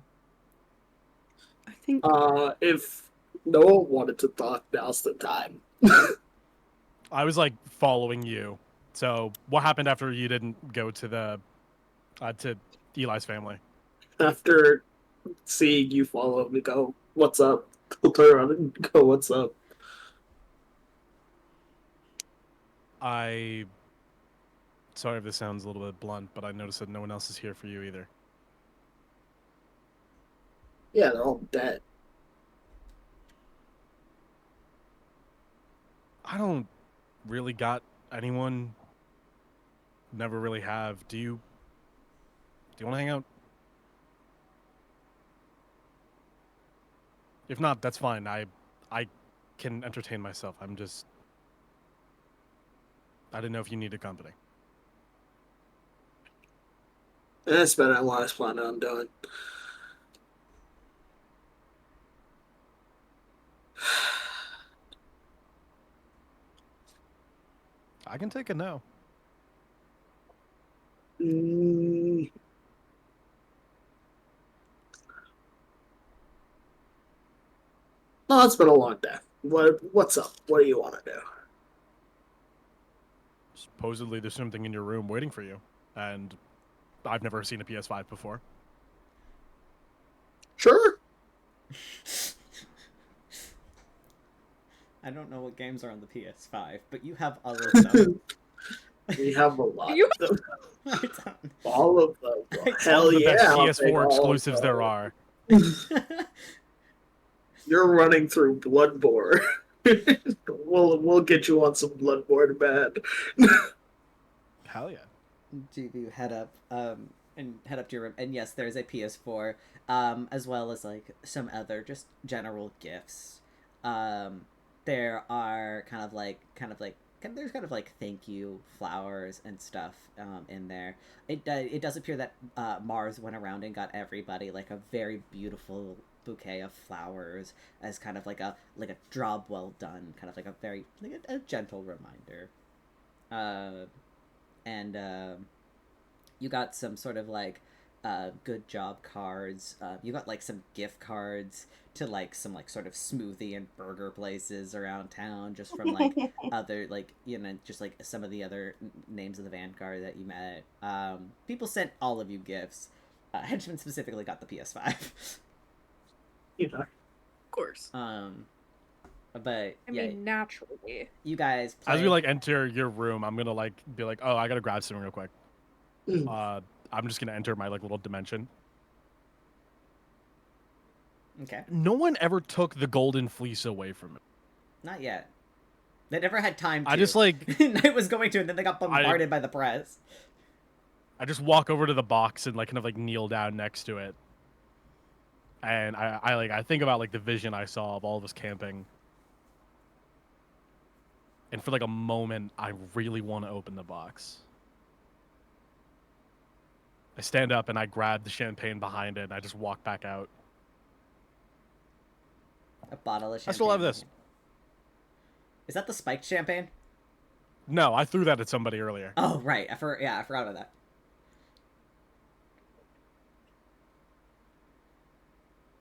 I think If no one wanted to talk, now's the time. I was like following you. So what happened after you didn't go to the to Eli's family? After seeing you follow me, go, what's up? I'll turn around and go, what's up? Sorry if this sounds a little bit blunt, but I noticed that no one else is here for you either. Yeah, they're all dead. I don't really got anyone. Never really have. Do you want to hang out? If not, that's fine. I can entertain myself. I didn't know if you needed company. That's better than what I was planning on doing. I can take a no. No, it's been a long day. What's up? What do you want to do? Supposedly there's something in your room waiting for you, and I've never seen a PS5 before. Sure. I don't know what games are on the PS5, but you have all of them. We have a lot You- of them. I don't- All of them. Hell All the yeah. best I'll take all PS4 of exclusives them. there are. You're running through Bloodborne. We'll get you on some Bloodborne, man. Hell yeah. You head up to your room, and yes, there's a PS4, as well as like some other just general gifts. There are kind of like there's kind of like thank you flowers and stuff in there. It does appear that Mars went around and got everybody like a very beautiful bouquet of flowers as kind of like a job well done, kind of like a very like a gentle reminder. And you got some sort of like good job cards. You got like some gift cards to like some like sort of smoothie and burger places around town, just from like other like just like some of the other names of the Vanguard that you met. People sent all of you gifts. Henchman specifically got the PS5. Of course. But I mean, naturally. you guys As we like enter your room, I'm gonna like be like, oh, I gotta grab something real quick. I'm just gonna enter my like little dimension. Okay. No one ever took the golden fleece away from it. Not yet. They never had time to. I just like Knight was going to, and then they got bombarded by the press. I just walk over to the box and like kind of like kneel down next to it. And I think about like the vision I saw of all of us camping. And for like a moment, I really want to open the box. I stand up and I grab the champagne behind it and I just walk back out. A bottle of champagne. I still have this. Is that the spiked champagne? No, I threw that at somebody earlier. Oh, right. I forgot about that.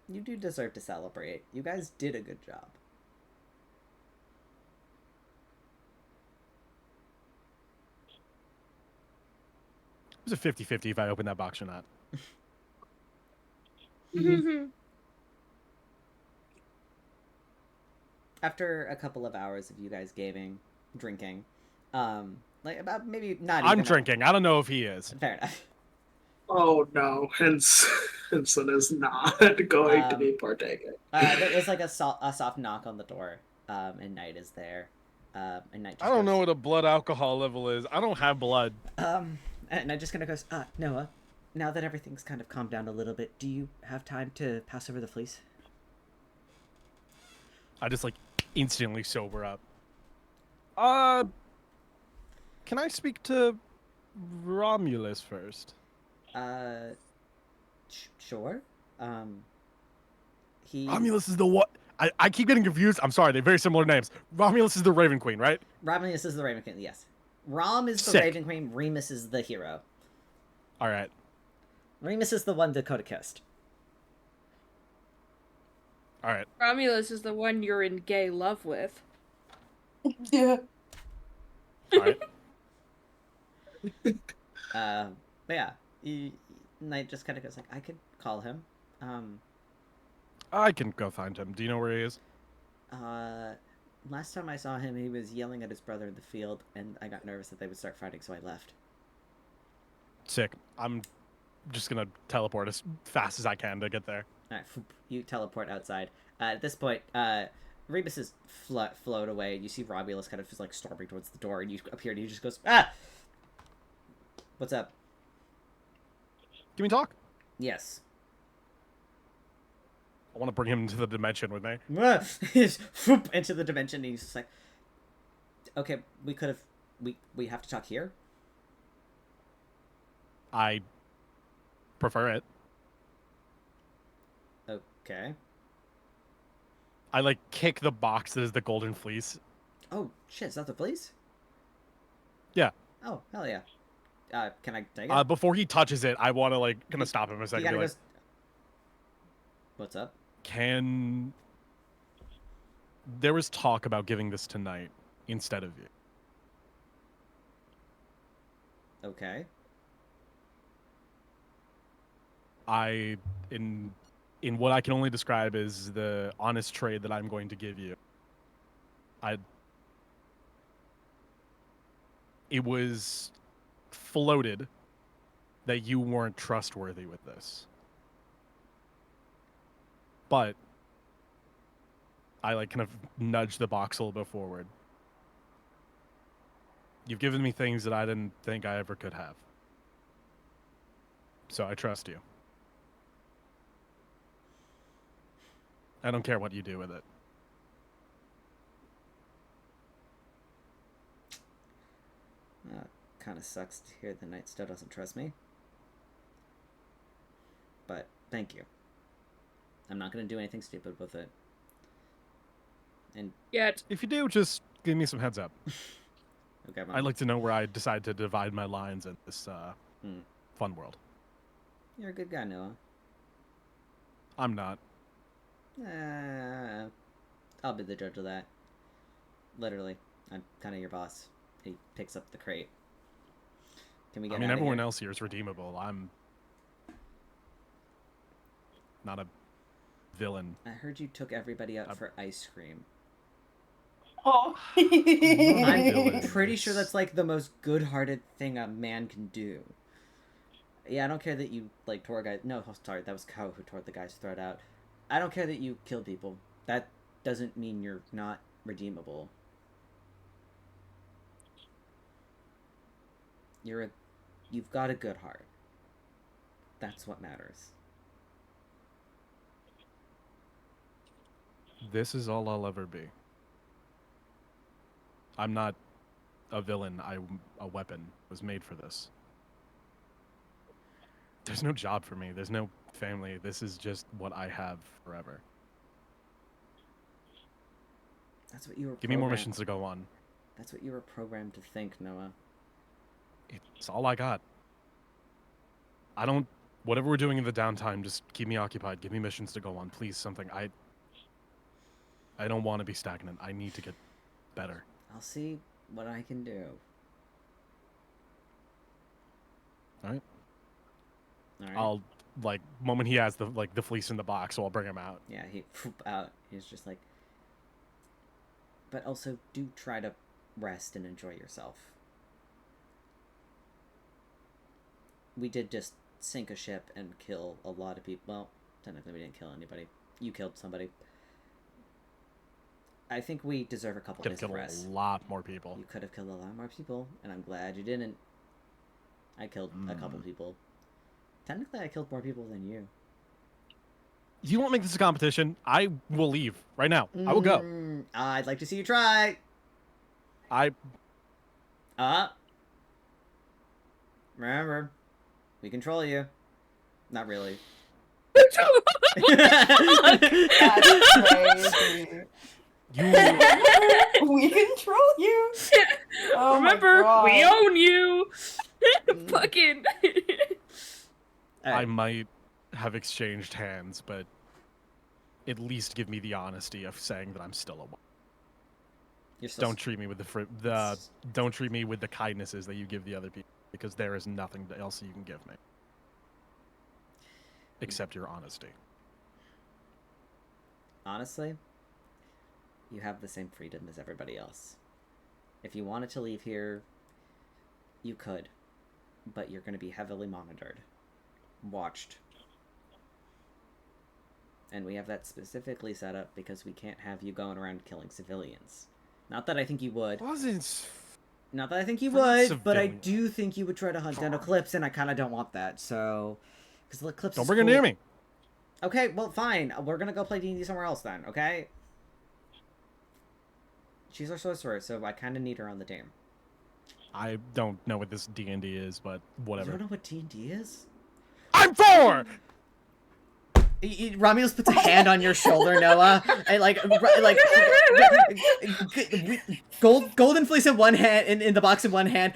You do deserve to celebrate. You guys did a good job. It was a 50-50 if I opened that box or not. After a couple of hours of you guys gaming, drinking, like about maybe not. I'm drinking. I don't know if he is. Fair enough. Oh no, Henson is not going to be partaking. There is like a soft knock on the door, and Knight is there. And Knight just I don't goes, know what a blood alcohol level is. I don't have blood. And Knight just kind of goes, Noah, now that everything's kind of calmed down a little bit, do you have time to pass over the fleece? I just like instantly sober up. Can I speak to Romulus first? Sure. He... Romulus is the what? I keep getting confused. I'm sorry, they're very similar names. Romulus is the Raven Queen, right? Romulus is the Raven Queen, yes. Rom is the Sick. Raven Queen, Remus is the hero. Alright. Remus is the one Dakota kissed. Alright. Romulus is the one you're in gay love with. Yeah. Alright. But yeah, Knight just kind of goes like, I could call him. I can go find him. Do you know where he is? Last time I saw him, he was yelling at his brother in the field, and I got nervous that they would start fighting, so I left. Sick. I'm just gonna teleport as fast as I can to get there. Alright, you teleport outside. At this point, Rebus is float away, and you see Romulus kind of just like storming towards the door, and you appear, and he just goes, ah! What's up? Can we talk? Yes. I want to bring him into the dimension with me. He's whoop into the dimension, and he's just like, okay, we could have, we have to talk here? I prefer it. Okay. I like kick the box that is the golden fleece. Oh, shit, is that the police? Yeah. Oh, hell yeah. Can I take it? Before he touches it, I want to like kind of stop him a You second. gotta Be go... like, What's up? There was talk about giving this to Knight instead of you. Okay. In what I can only describe as the honest trade that I'm going to give you. It was floated that you weren't trustworthy with this. But I like kind of nudged the box a little bit forward. You've given me things that I didn't think I ever could have. So I trust you. I don't care what you do with it. kind of sucks to hear the knight still doesn't trust me. But thank you. I'm not going to do anything stupid with it. And Yet. If you do, just give me some heads up. okay, I'd like to know where I decide to divide my lines in this fun world. You're a good guy, Noah. I'm not. I'll be the judge of that. Literally, I'm kind of your boss. He picks up the crate. Can we get? I mean, out of everyone here? else here is redeemable. I'm not a villain. I heard you took everybody out for ice cream. Oh. I'm pretty sure that's like the most good-hearted thing a man can do. Yeah, I don't care that you like tore a guy. No, sorry, that was Ko who tore the guy's throat out. I don't care that you killed people. That doesn't mean you're not redeemable. You've got a good heart. That's what matters. This is all I'll ever be. I'm not a villain. I'm a weapon. I was made for this. There's no job for me. There's no family. This is just what I have forever. That's what you were. Give me more missions to go on. That's what you were programmed to think, Noah. It's all I got. I don't... Whatever we're doing in the downtime, just keep me occupied. Give me missions to go on. Please, something. I don't want to be stagnant. I need to get better. I'll see what I can do. Alright. Alright. I'll, like, moment he has the fleece in the box, so I'll bring him out. Yeah, he out. He's just like... But also, do try to rest and enjoy yourself. We did just sink a ship and kill a lot of people. Well, technically we didn't kill anybody. You killed somebody. I think we deserve a couple days of rest. Could have killed a lot more people. You could have killed a lot more people, and I'm glad you didn't. I killed a couple people. Technically, I killed more people than you. You won't make this a competition. I will leave right now. I will go. I'd like to see you try. Remember, we control you. Not really. That's crazy. We control you. Oh Remember, we own you. Fucking. I might have exchanged hands, but at least give me the honesty of saying that I'm still a one. Don't treat me with don't treat me with the kindnesses that you give the other people, because there is nothing else you can give me except your honesty. Honestly, you have the same freedom as everybody else. If you wanted to leave here, you could, but you're going to be heavily monitored, watched. And we have that specifically set up because we can't have you going around killing civilians. Not that I think you would. Not that I think you would, but I do think you would try to hunt down Eclipse, and I kind of don't want that, so... Because the Eclipse Don't bring her near me! Okay, well, fine. We're gonna go play D&D somewhere else then, okay? She's our sorcerer, so I kind of need her on the team. I don't know what this D&D is, but whatever. You don't know what D&D is? I'm 4! Romulus puts a hand on your shoulder, Noah, and golden fleece in one hand, in the box in one hand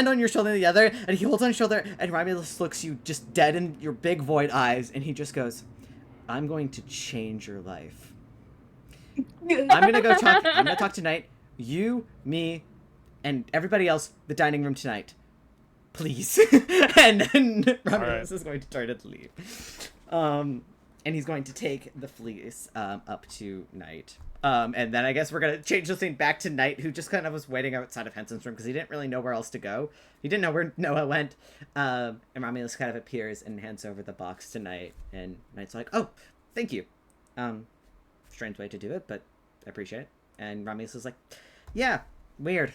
on your shoulder in the other, and he holds on your shoulder, and Romulus looks you just dead in your big void eyes, and he just goes, "I'm going to change your life. I'm gonna talk tonight. You, me, and everybody else, the dining room tonight. Please." And then Romulus is going to turn to leave. And he's going to take the fleece up to Knight. And then I guess we're going to change the scene back to Knight, who just kind of was waiting outside of Henson's room because he didn't really know where else to go. He didn't know where Noah went. And Romulus kind of appears and hands over the box to Knight. And Knight's like, "Oh, thank you. Strange way to do it, but I appreciate it." And Romulus is like, "Yeah, weird.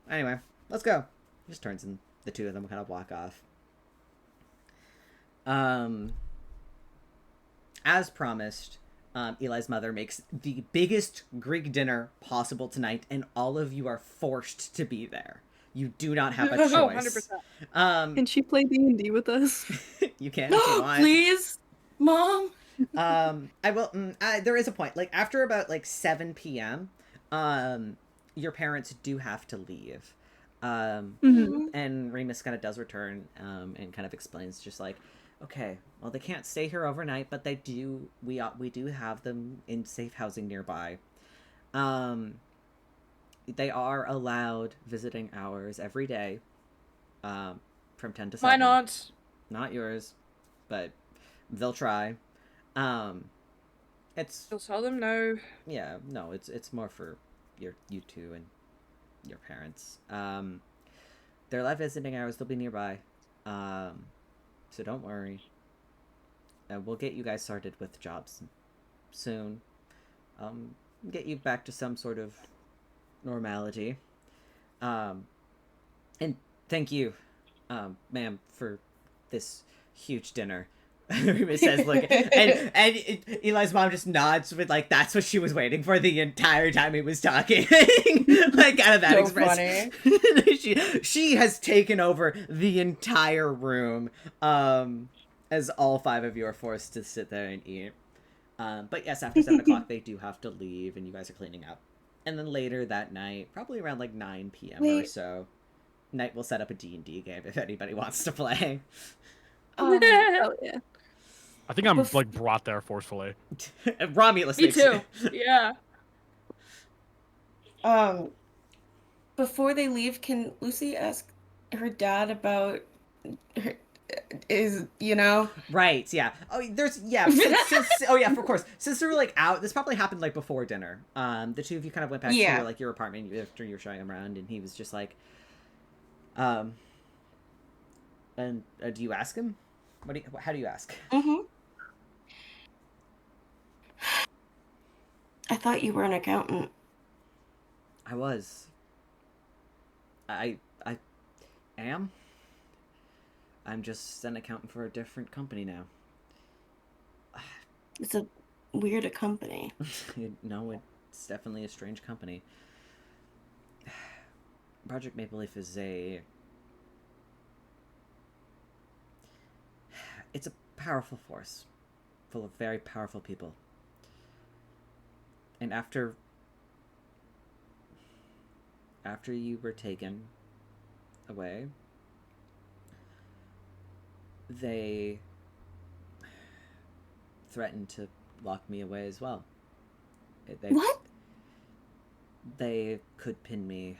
Anyway, let's go." He just turns and the two of them kind of walk off. As promised, Eli's mother makes the biggest Greek dinner possible tonight, and all of you are forced to be there. You do not have a Oh, choice. 100%. Can she play D&D with us? You can if you want. Please, Mom. I will. There is a point. Like after about like 7 p.m., your parents do have to leave. And Remus kind of does return, and kind of explains just like, okay, well they can't stay here overnight, but they do. We do have them in safe housing nearby. They are allowed visiting hours every day, from 10 to 7. Why not? Not yours, but they'll try. It's You'll tell them no. yeah, no, it's more for you two and your parents. Their live visiting hours, they'll be nearby. So don't worry. We'll get you guys started with jobs soon. Get you back to some sort of normality. And thank you, ma'am, for this huge dinner. Remus says, look, and Eli's mom just nods with like that's what she was waiting for the entire time he was talking. Like out of that So express. funny. she has taken over the entire room, as all 5 of you are forced to sit there and eat. But yes, after 7 o'clock they do have to leave, and you guys are cleaning up. And then later that night, probably around like 9 p.m. or Wait. so, Knight will set up a D&D game if anybody wants to play. Oh yeah. I think I'm like brought there forcefully. Romulus Me makes too. it. Yeah. Before they leave, can Lucy ask her dad about her, Right, yeah. Oh, there's, yeah. Since, oh, yeah, of course. Since they were, like, out, this probably happened, like, before dinner. The two of you kind of went back Yeah. to, like, your apartment after you were showing him around, and he was just like, and do you ask him? How do you ask? I thought you were an accountant. I was. I am. I'm just an accountant for a different company now. It's a weird company. No, it's definitely a strange company. Project Maple Leaf is it's a powerful force, full of very powerful people. And after you were taken away, they threatened to lock me away as well. What? They could pin me.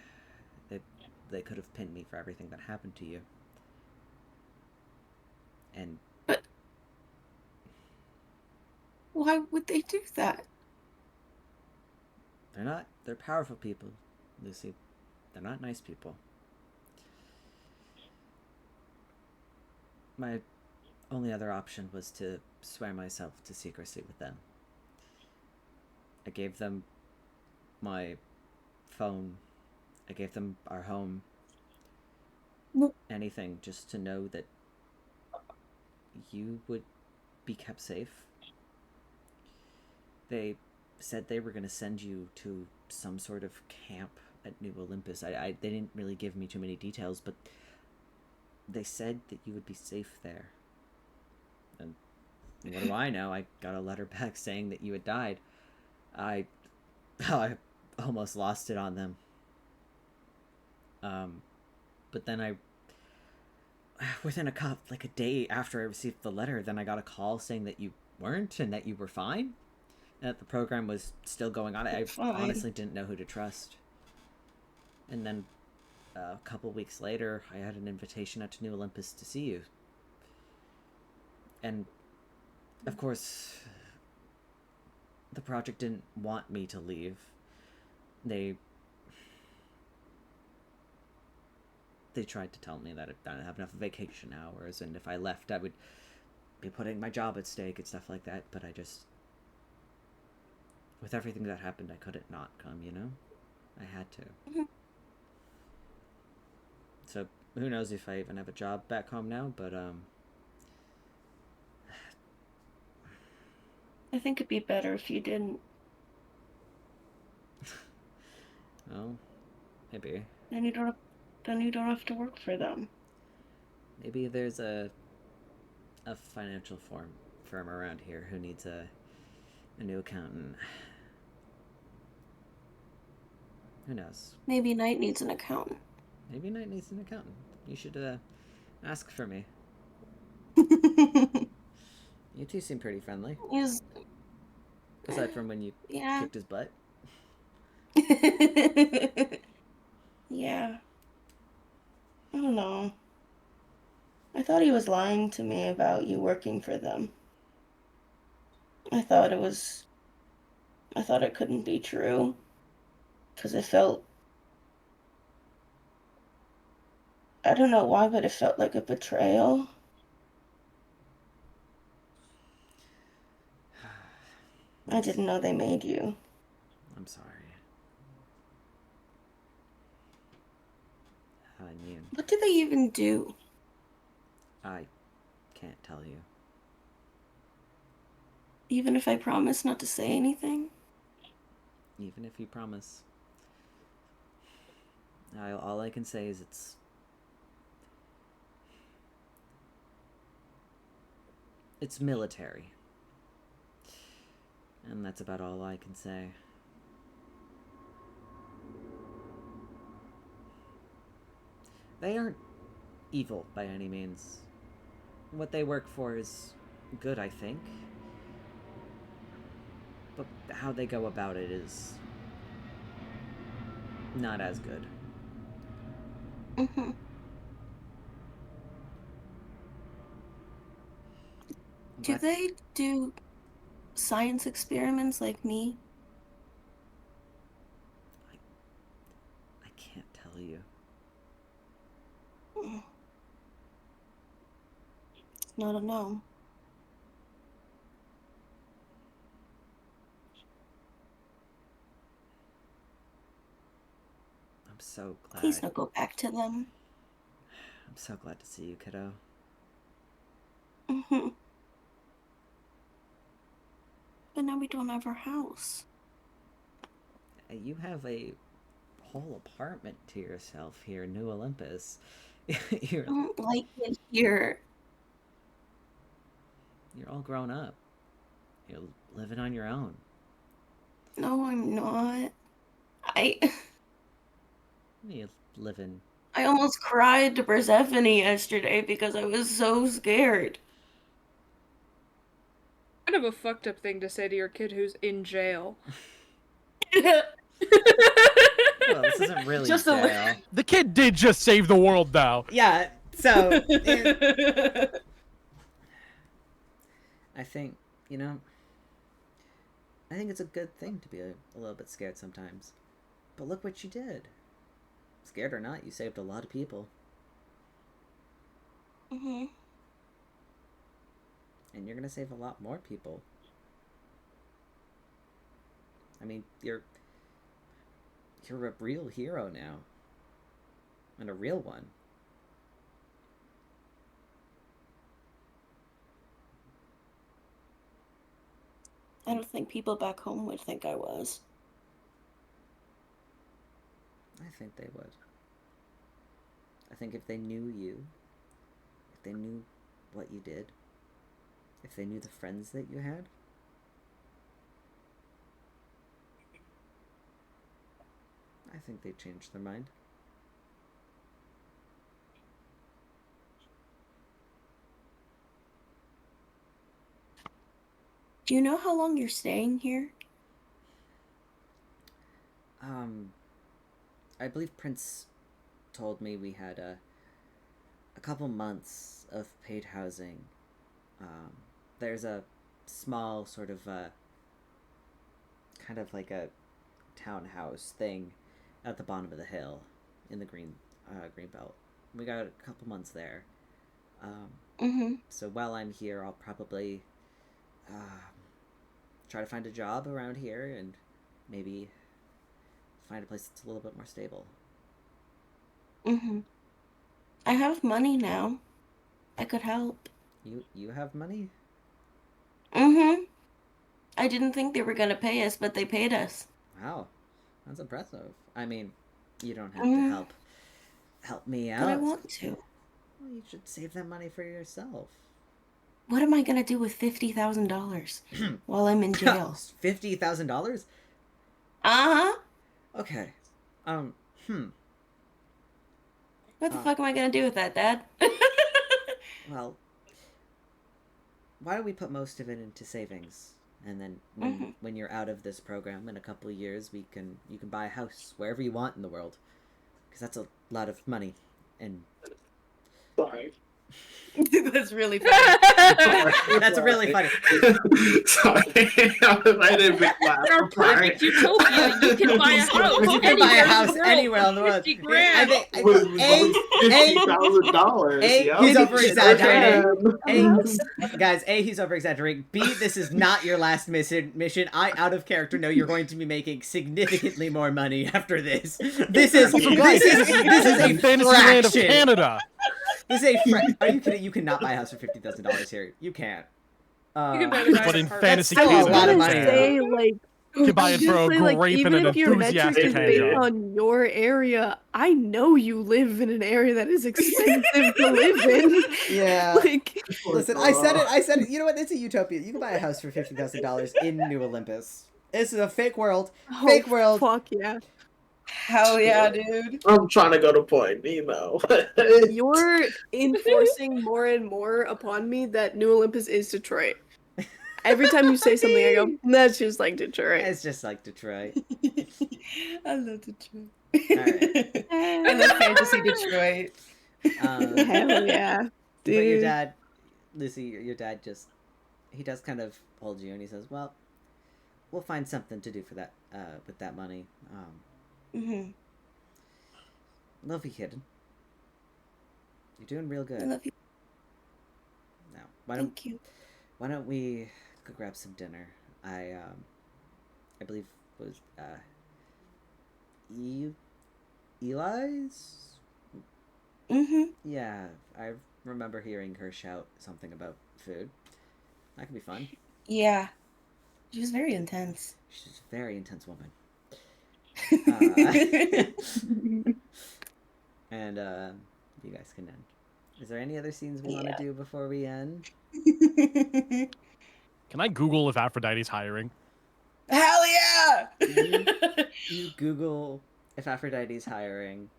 They could have pinned me for everything that happened to you. And But why would they do that? they're powerful people, Lucy. They're not nice people. My only other option was to swear myself to secrecy with them. I gave them my phone. I gave them our home. Anything just to know that you would be kept safe. They said they were going to send you to some sort of camp at New Olympus. They didn't really give me too many details, but they said that you would be safe there. And what do I know? I got a letter back saying that you had died. I almost lost it on them. But then within a day after I received the letter, then I got a call saying that you weren't and that you were fine. And that the program was still going on. I honestly didn't know who to trust. And then a couple weeks later, I had an invitation out to New Olympus to see you. And, of course, the project didn't want me to leave. They tried to tell me that I didn't have enough vacation hours, and if I left, I would be putting my job at stake and stuff like that, but I just... With everything that happened, I couldn't not come, you know? I had to. So, who knows if I even have a job back home now, but, I think it'd be better if you didn't. well, maybe. Then you don't then you don't have to work for them. Maybe there's a financial firm around here who needs a new accountant. Who knows? Maybe Knight needs an accountant. Maybe Knight needs an accountant. You should ask for me. You two seem pretty friendly. Aside from when you kicked his butt. Yeah. I don't know. I thought he was lying to me about you working for them. I thought it couldn't be true. Because it felt... I don't know why, but it felt like a betrayal. I didn't know they made you. I'm sorry. I mean... What do they even do? I can't tell you. Even if I promise not to say anything? Even if you promise. All I can say is it's military. And that's about all I can say. They aren't evil by any means. What they work for is good, I think. But how they go about it is not as good. Mm-hmm. Do they do science experiments like me? I can't tell you. Not a no. I'm so glad. Please don't go back to them. I'm so glad to see you, kiddo. Mm-hmm. But now we don't have our house. You have a whole apartment to yourself here in New Olympus. I don't like it here. You're all grown up. You're living on your own. No, I'm not. You live in... I almost cried to Persephone yesterday because I was so scared. Kind of a fucked up thing to say to your kid who's in jail. Well, this isn't really Just jail. The kid did just save the world, though. Yeah, so... I think, I think it's a good thing to be a little bit scared sometimes. But look what you did. Scared or not, you saved a lot of people. Mm-hmm. And you're gonna save a lot more people. I mean, you're a real hero now. And a real one. I don't think people back home would think I was. I think they would. I think if they knew you, if they knew what you did, if they knew the friends that you had, I think they'd change their mind. Do you know how long you're staying here? I believe Prince told me we had a couple months of paid housing. There's a small sort of kind of like a townhouse thing at the bottom of the hill in the green belt. We got a couple months there. So while I'm here, I'll probably try to find a job around here and maybe find a place that's a little bit more stable. I have money now. I could help. You have money? I didn't think they were gonna pay us, but they paid us. Wow, that's impressive. I mean, you don't have to help help me out. But I want to. Well, you should save that money for yourself. What am I gonna do with $50,000 while I'm in jail? $50,000? Uh-huh. Okay. What the fuck am I gonna do with that, Dad? Well, why don't we put most of it into savings, and then when you're out of this program in a couple of years, you can buy a house wherever you want in the world, because that's a lot of money. And Sorry. That's really funny. that's really funny. Sorry. I didn't make laugh. In our perfect utopia, you can buy a house. You can buy a house anywhere in the world. 50 grand. With $50,000. He's over exaggerating. Okay. Guys, he's over exaggerating. B, this is not your last mission. I, out of character, know you're going to be making significantly more money after this. This is a Fantasyland of fraction. Canada. This is a Are you kidding? You cannot buy a house for $50,000 here. You can't. You can barely buy But a in car. fantasy That's still a lot of Canada, money. Say, like, you can buy it for a grape and even an if your metric enthusiastic is hand based job. on your area, I know you live in an area that is expensive to live in. Yeah. Like, Listen, I said it. You know what? It's a utopia. You can buy a house for $50,000 in New Olympus. This is a fake world. Fake world. Fuck yeah. Hell yeah, dude. I'm trying to go to Point Nemo. You're enforcing more and more upon me that New Olympus is Detroit. Every time you say something, I go, that's just like Detroit. It's just like Detroit. I love Detroit. Alright. I love fantasy Detroit. Hell yeah. But your Dude. dad, Lucy, your dad he does kind of hold you and he says, well, we'll find something to do for that, with that money. Love you, kid. You're doing real I good. love you. Now, Thank you. why don't we go grab some dinner? I believe it was, Eli's? Yeah, I remember hearing her shout something about food. That could be fun. Yeah. She was very intense. She's a very intense woman. And you guys can end. Is there any other scenes we want to do before we end? Can I Google if Aphrodite's hiring? Hell yeah! You Google if Aphrodite's hiring.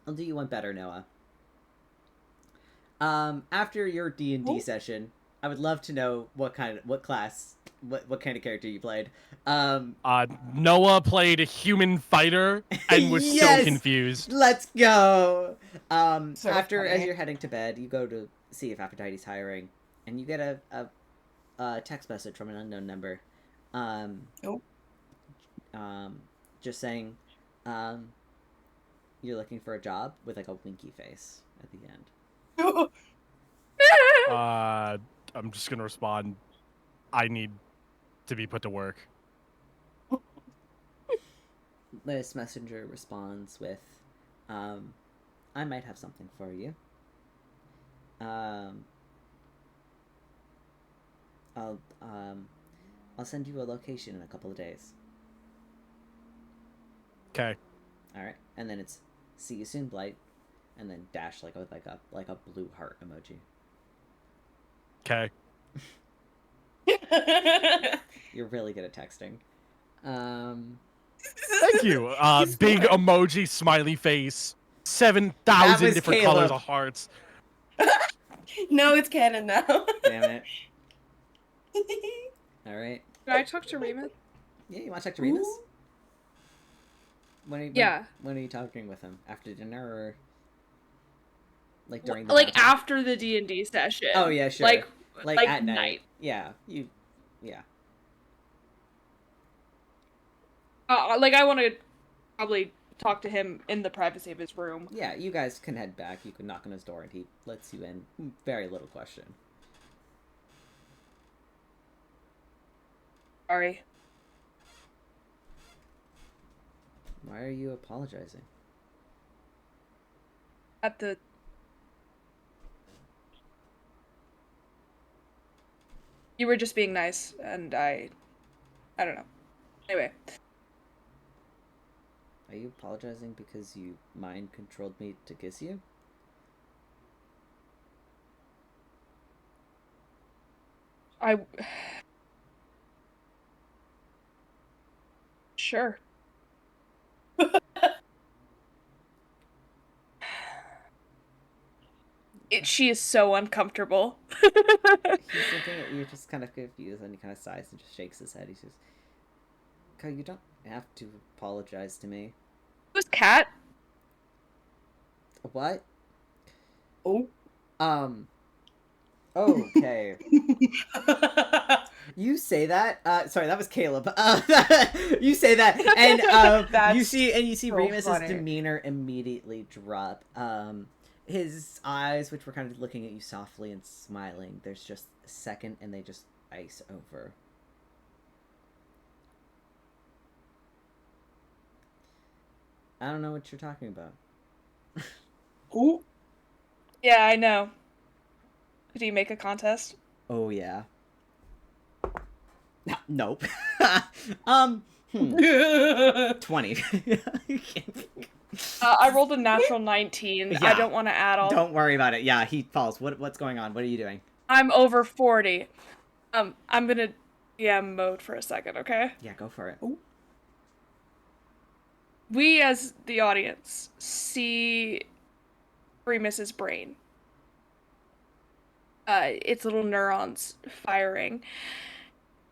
I'll do you one better, Noah. After your D&D session, I would love to know what kind of character you played. Noah played a human fighter and was Yes! so confused. Let's go. So After, as funny. you're heading to bed, you go to see if Aphrodite's hiring, and you get a text message from an unknown number. Just saying, you're looking for a job with like a winky face at the end. I'm just gonna respond. I need to be put to work. This messenger responds with, I might have something for you. I'll send you a location in a couple of days. Okay. All right, and then it's see you soon, Blight, and then dash like a blue heart emoji. Okay. You're really good at texting. Thank you. Big emoji, smiley face, That 7,000 was different Caleb. colors of hearts. No, it's canon now. Damn it. All right. Can I talk to Remus? Yeah, you want to talk to Remus? When are you talking with him? After dinner or like during the Like downtime? after the D&D session. Oh yeah, sure. Like at night. Yeah, yeah. Like I want to probably talk to him in the privacy of his room. Yeah, you guys can head back. You can knock on his door and he lets you in. Very little question. Sorry. Why are you apologizing? At the... You were just being nice, and I don't know. Anyway. Are you apologizing because you mind controlled me to kiss you? Sure. She is so uncomfortable. He's looking at you, just kind of confused, and he kind of sighs and just shakes his head. He says, "Ko, you don't have to apologize to me." Who's Cat? What? Oh. Okay. You say that. Sorry, that was Caleb. You say that, and That's you see so Remus's funny. demeanor immediately drop. His eyes, which were kind of looking at you softly and smiling, there's just a second, and they just ice over. I don't know what you're talking about. Ooh. Yeah, I know. Could you make a contest? Oh yeah. Nope. 20. I rolled a natural 19. Yeah. I don't want to add all. Don't worry about it. Yeah, he falls. What's going on? What are you doing? I'm over 40. I'm gonna mode for a second, okay? Yeah, go for it. We, as the audience, see Remus's brain. Its little neurons firing.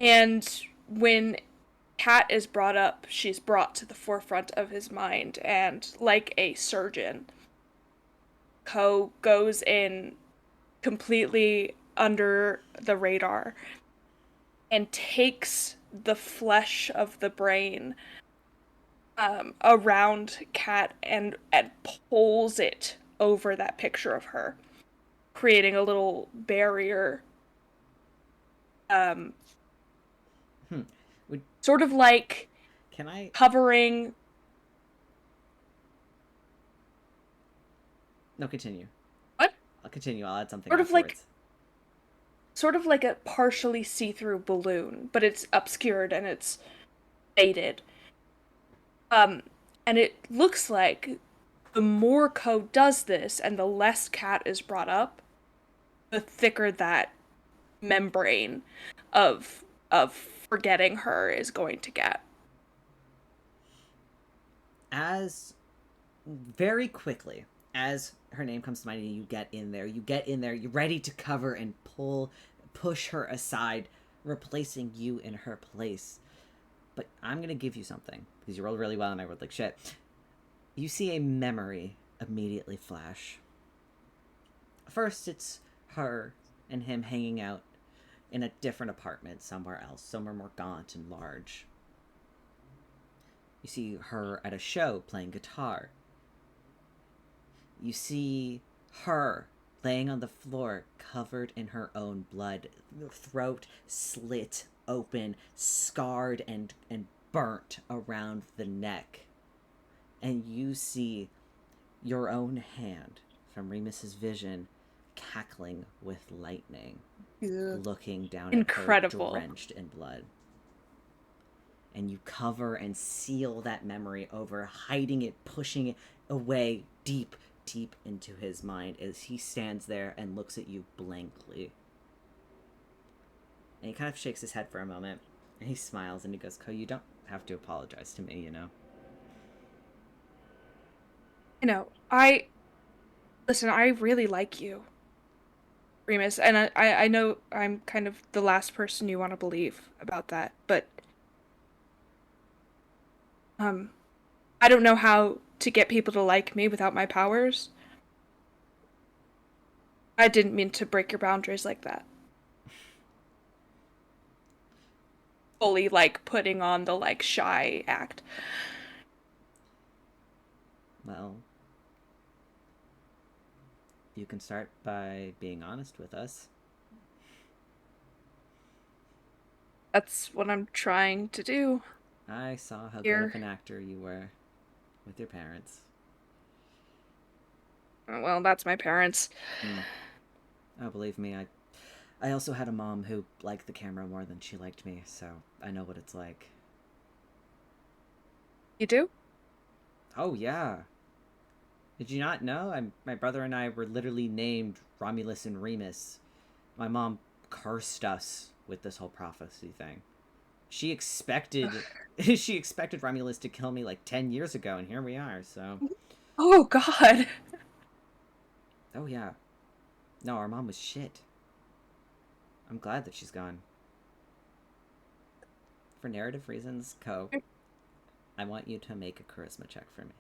And when Kat is brought up, she's brought to the forefront of his mind, and like a surgeon, Ko goes in completely under the radar and takes the flesh of the brain around Kat and pulls it over that picture of her, creating a little barrier. Sort of like Can I covering. No, continue. What? I'll continue. I'll add something Sort of like- afterwards. Sort of like a partially see-through balloon, but it's obscured and it's faded. And it looks like the more Ko does this and the less Kat is brought up, the thicker that membrane of forgetting her is going to get. As very quickly as her name comes to mind and you get in there, you're ready to cover and push her aside, replacing you in her place. But I'm gonna give you something, because you rolled really well and I rolled like shit. You see a memory immediately flash. First, it's her and him hanging out in a different apartment somewhere else, somewhere more gaunt and large. You see her at a show playing guitar. You see her laying on the floor, covered in her own blood, throat slit open, scarred and burnt around the neck. And you see your own hand from Remus's vision cackling with lightning, looking down Incredible. at her drenched in blood. And you cover and seal that memory over, hiding it, pushing it away deep into his mind as he stands there and looks at you blankly. And he kind of shakes his head for a moment, and he smiles and he goes, "Ko, you don't have to apologize to me, you know." I really like you, Remus, and I know I'm kind of the last person you want to believe about that, but I don't know how to get people to like me without my powers. I didn't mean to break your boundaries like that. Fully, putting on the, shy act. Well, you can start by being honest with us. That's what I'm trying to do. I saw how Here. good of an actor you were with your parents. Well, that's my parents. Oh, believe me, I also had a mom who liked the camera more than she liked me, so I know what it's like. You do? Oh, yeah. Did you not know? My brother and I were literally named Romulus and Remus. My mom cursed us with this whole prophecy thing. She expected she expected Romulus to kill me like 10 years ago, and here we are, so... Oh, God. Oh, yeah. No, our mom was shit. I'm glad that she's gone. For narrative reasons, Ko, I want you to make a charisma check for me.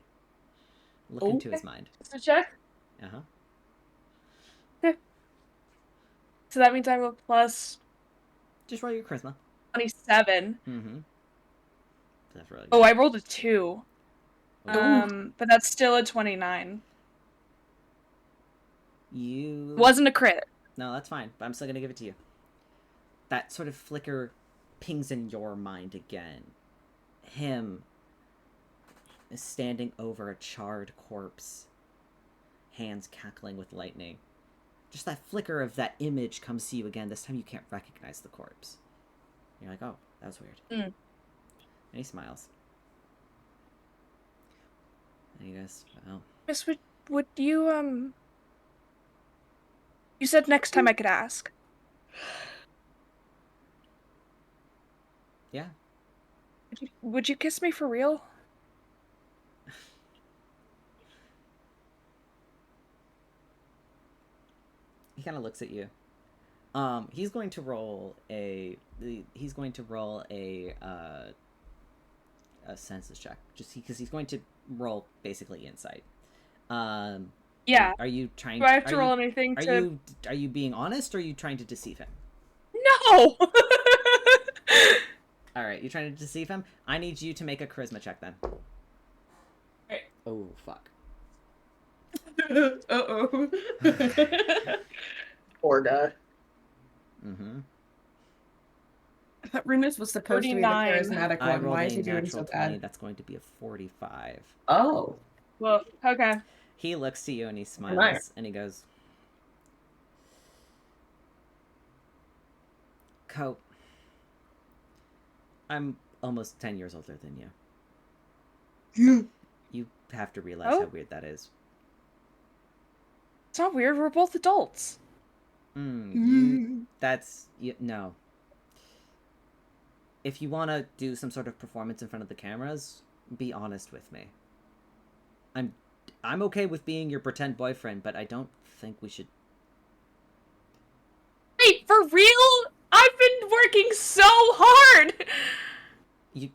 Look into his mind. Charisma check? Uh-huh. Okay. So that means I have a plus Just roll your charisma. 27. Mm-hmm. That's really good. Oh, I rolled a 2. Ooh. But that's still a 29. You... Wasn't a crit. No, that's fine, but I'm still gonna give it to you. That sort of flicker pings in your mind again. Him is standing over a charred corpse, hands cackling with lightning. Just that flicker of that image comes to you again. This time you can't recognize the corpse. You're like, oh, that was weird. Mm. And he smiles. And he goes, well... Miss, would you, You said next time I could ask. Yeah. Would you kiss me for real? He kind of looks at you. He's going to roll a senses check, just because he's going to roll basically insight. Yeah. Are you trying? Do I have to roll anything to? Are you being honest, or are you trying to deceive him? No. All right, you're trying to deceive him. I need you to make a charisma check then. Right. Oh fuck. Uh-oh. Poor guy. Mm-hmm. I thought Remus was supposed to be the 39. charismatic I one. rolled Why a is he doing natural so 20. bad? That's going to be a 45. Oh. Well, okay. He looks to you and he smiles Nice. and he goes, Ko, I'm almost 10 years older than you. You have to realize how weird that is. It's not weird. We're both adults. No. If you want to do some sort of performance in front of the cameras, be honest with me. I'm okay with being your pretend boyfriend, but I don't think we should... Wait, for real? I've been working so hard! You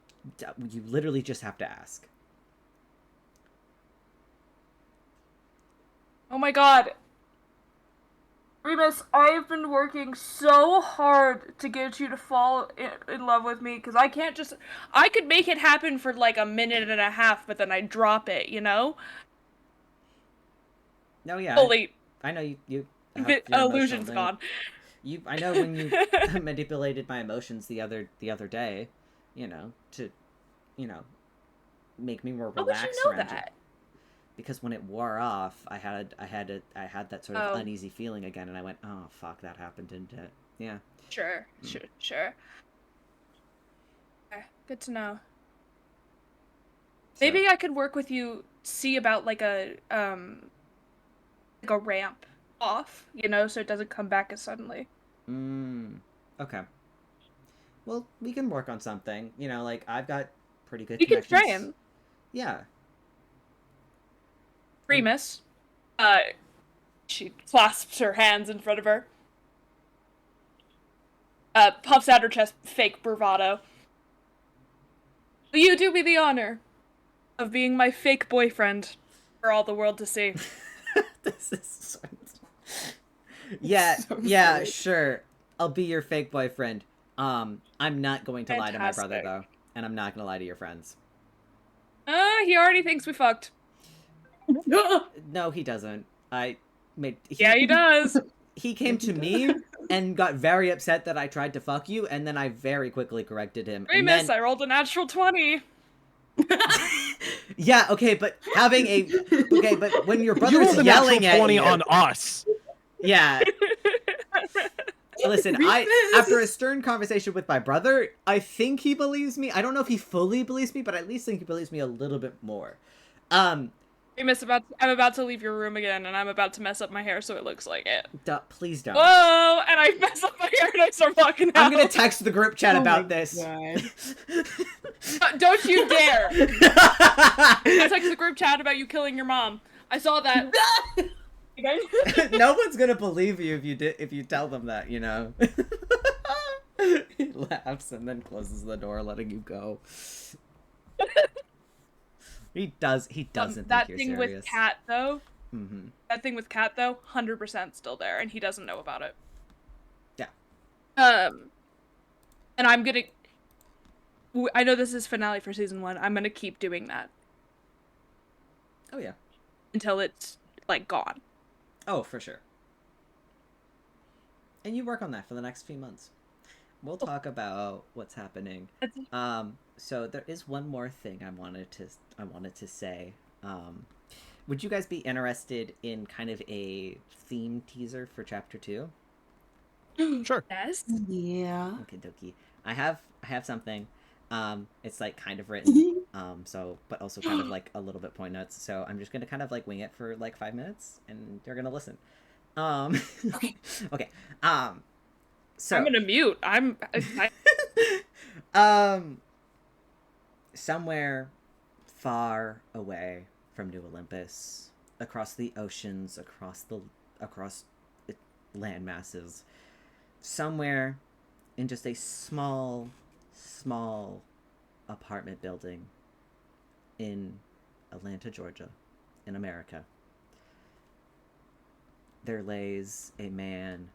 literally just have to ask. Oh my god. Remus, I've been working so hard to get you to fall in love with me, because I can't just... I could make it happen for like a minute and a half, but then I drop it, you know? No, yeah. Fully. I know you Illusion's gone. I know when you manipulated my emotions the other day, to, make me more relaxed. How would you know around that? You. Because when it wore off, I had that sort of uneasy feeling again, and I went, oh fuck, that happened, didn't it? Yeah. Sure. Okay, good to know. Maybe I could work with you, see about like a ramp off, so it doesn't come back as suddenly. Okay. Well, we can work on something. Like I've got pretty good. You can connections. try him. Yeah. Remus, she clasps her hands in front of her. Puffs out her chest, fake bravado. Will you do me the honor of being my fake boyfriend for all the world to see? This is yeah, sure. I'll be your fake boyfriend. I'm not going to lie to my brother though, and I'm not going to lie to your friends. He already thinks we fucked. No, he doesn't. He does. He came to me and got very upset that I tried to fuck you, and then I very quickly corrected him. Remus, I rolled a natural 20. Yeah, okay, but but when your brother's you yelling at 20 you on us. Yeah. Listen, after a stern conversation with my brother, I think he believes me. I don't know if he fully believes me, but I at least think he believes me a little bit more. I'm about to leave your room again, and I'm about to mess up my hair so it looks like it. Please don't. Whoa! And I mess up my hair and I start walking out. I'm gonna text the group chat about this. Don't you dare! I text the group chat about you killing your mom. I saw that. No one's gonna believe you if you tell them that, you know. He laughs and then closes the door, letting you go. He doesn't that think you're thing serious. with Cat though. Mm-hmm. That thing with Cat though, 100% still there, and he doesn't know about it. Yeah. And I'm gonna. I know this is finale for season 1. I'm gonna keep doing that. Oh yeah. Until it's like gone. Oh, for sure. And you work on that for the next few months. We'll talk about what's happening. So there is one more thing I wanted to say. Would you guys be interested in kind of a theme teaser for chapter 2? Sure. Yes. Yeah. Okay, dokie. I have something. It's like kind of written. But also kind of like a little bit point notes. So I'm just gonna kind of like wing it for like 5 minutes, and you're gonna listen. Okay. Okay. So I'm gonna mute. Somewhere far away from New Olympus, across the oceans, across land masses, somewhere in just a small apartment building in Atlanta, Georgia, in America, there lays a man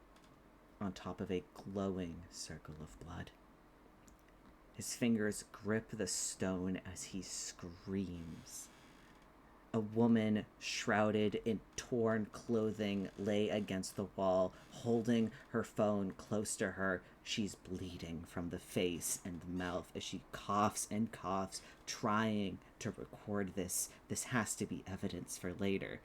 on top of a glowing circle of blood. His fingers grip the stone as he screams. A woman shrouded in torn clothing lay against the wall, holding her phone close to her. She's bleeding from the face and the mouth as she coughs and coughs, trying to record this. This has to be evidence for later.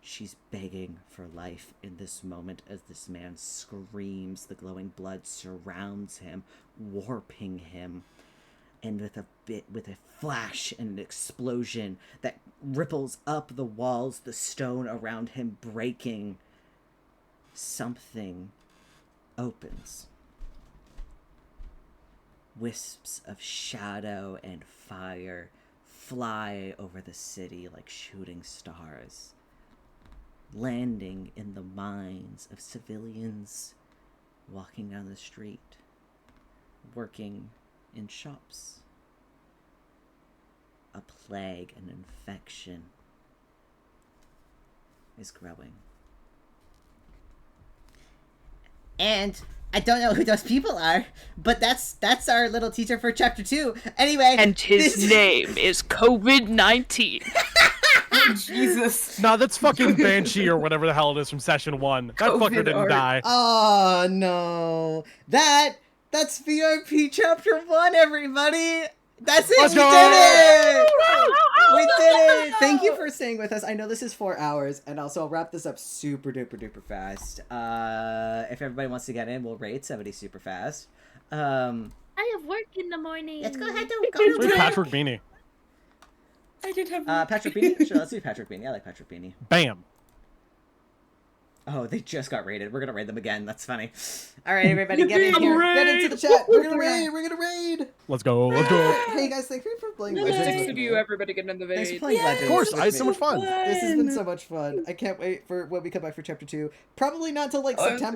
She's begging for life in this moment as this man screams. The glowing blood surrounds him, warping him. And with a flash and an explosion that ripples up the walls, the stone around him breaking, something opens. Wisps of shadow and fire fly over the city like shooting stars, landing in the minds of civilians walking down the street, working in shops. A plague, an infection is growing. And I don't know who those people are, but that's our little teaser for chapter 2. Anyway, and his name is COVID-19. Oh, Jesus. No, that's fucking Banshee or whatever the hell it is from session 1. That COVID fucker didn't art. die. Oh no. That's VRP chapter 1, everybody. That's it. Let's We go! did it. We did it. Thank you for staying with us. I know this is 4 hours, and also I'll wrap this up super duper fast. If everybody wants to get in, we'll raid 70 super fast. I have work in the morning. Let's go ahead Where's and go. Patrick Beanie? I did have Patrick Beanie? Sure, let's do Patrick Beanie. I like Patrick Beanie. Bam. Oh, they just got raided. We're gonna raid them again. That's funny. All right, everybody, get in here. Get into the chat. We're gonna raid. We're gonna raid. Let's go. Let's go. Hey guys, thank you for playing Six Legends. of you, everybody get in the Thanks for video. playing Legends. Of course, I had so with much fun. This has been so much fun. I can't wait for when we come back for chapter 2. Probably not till like September.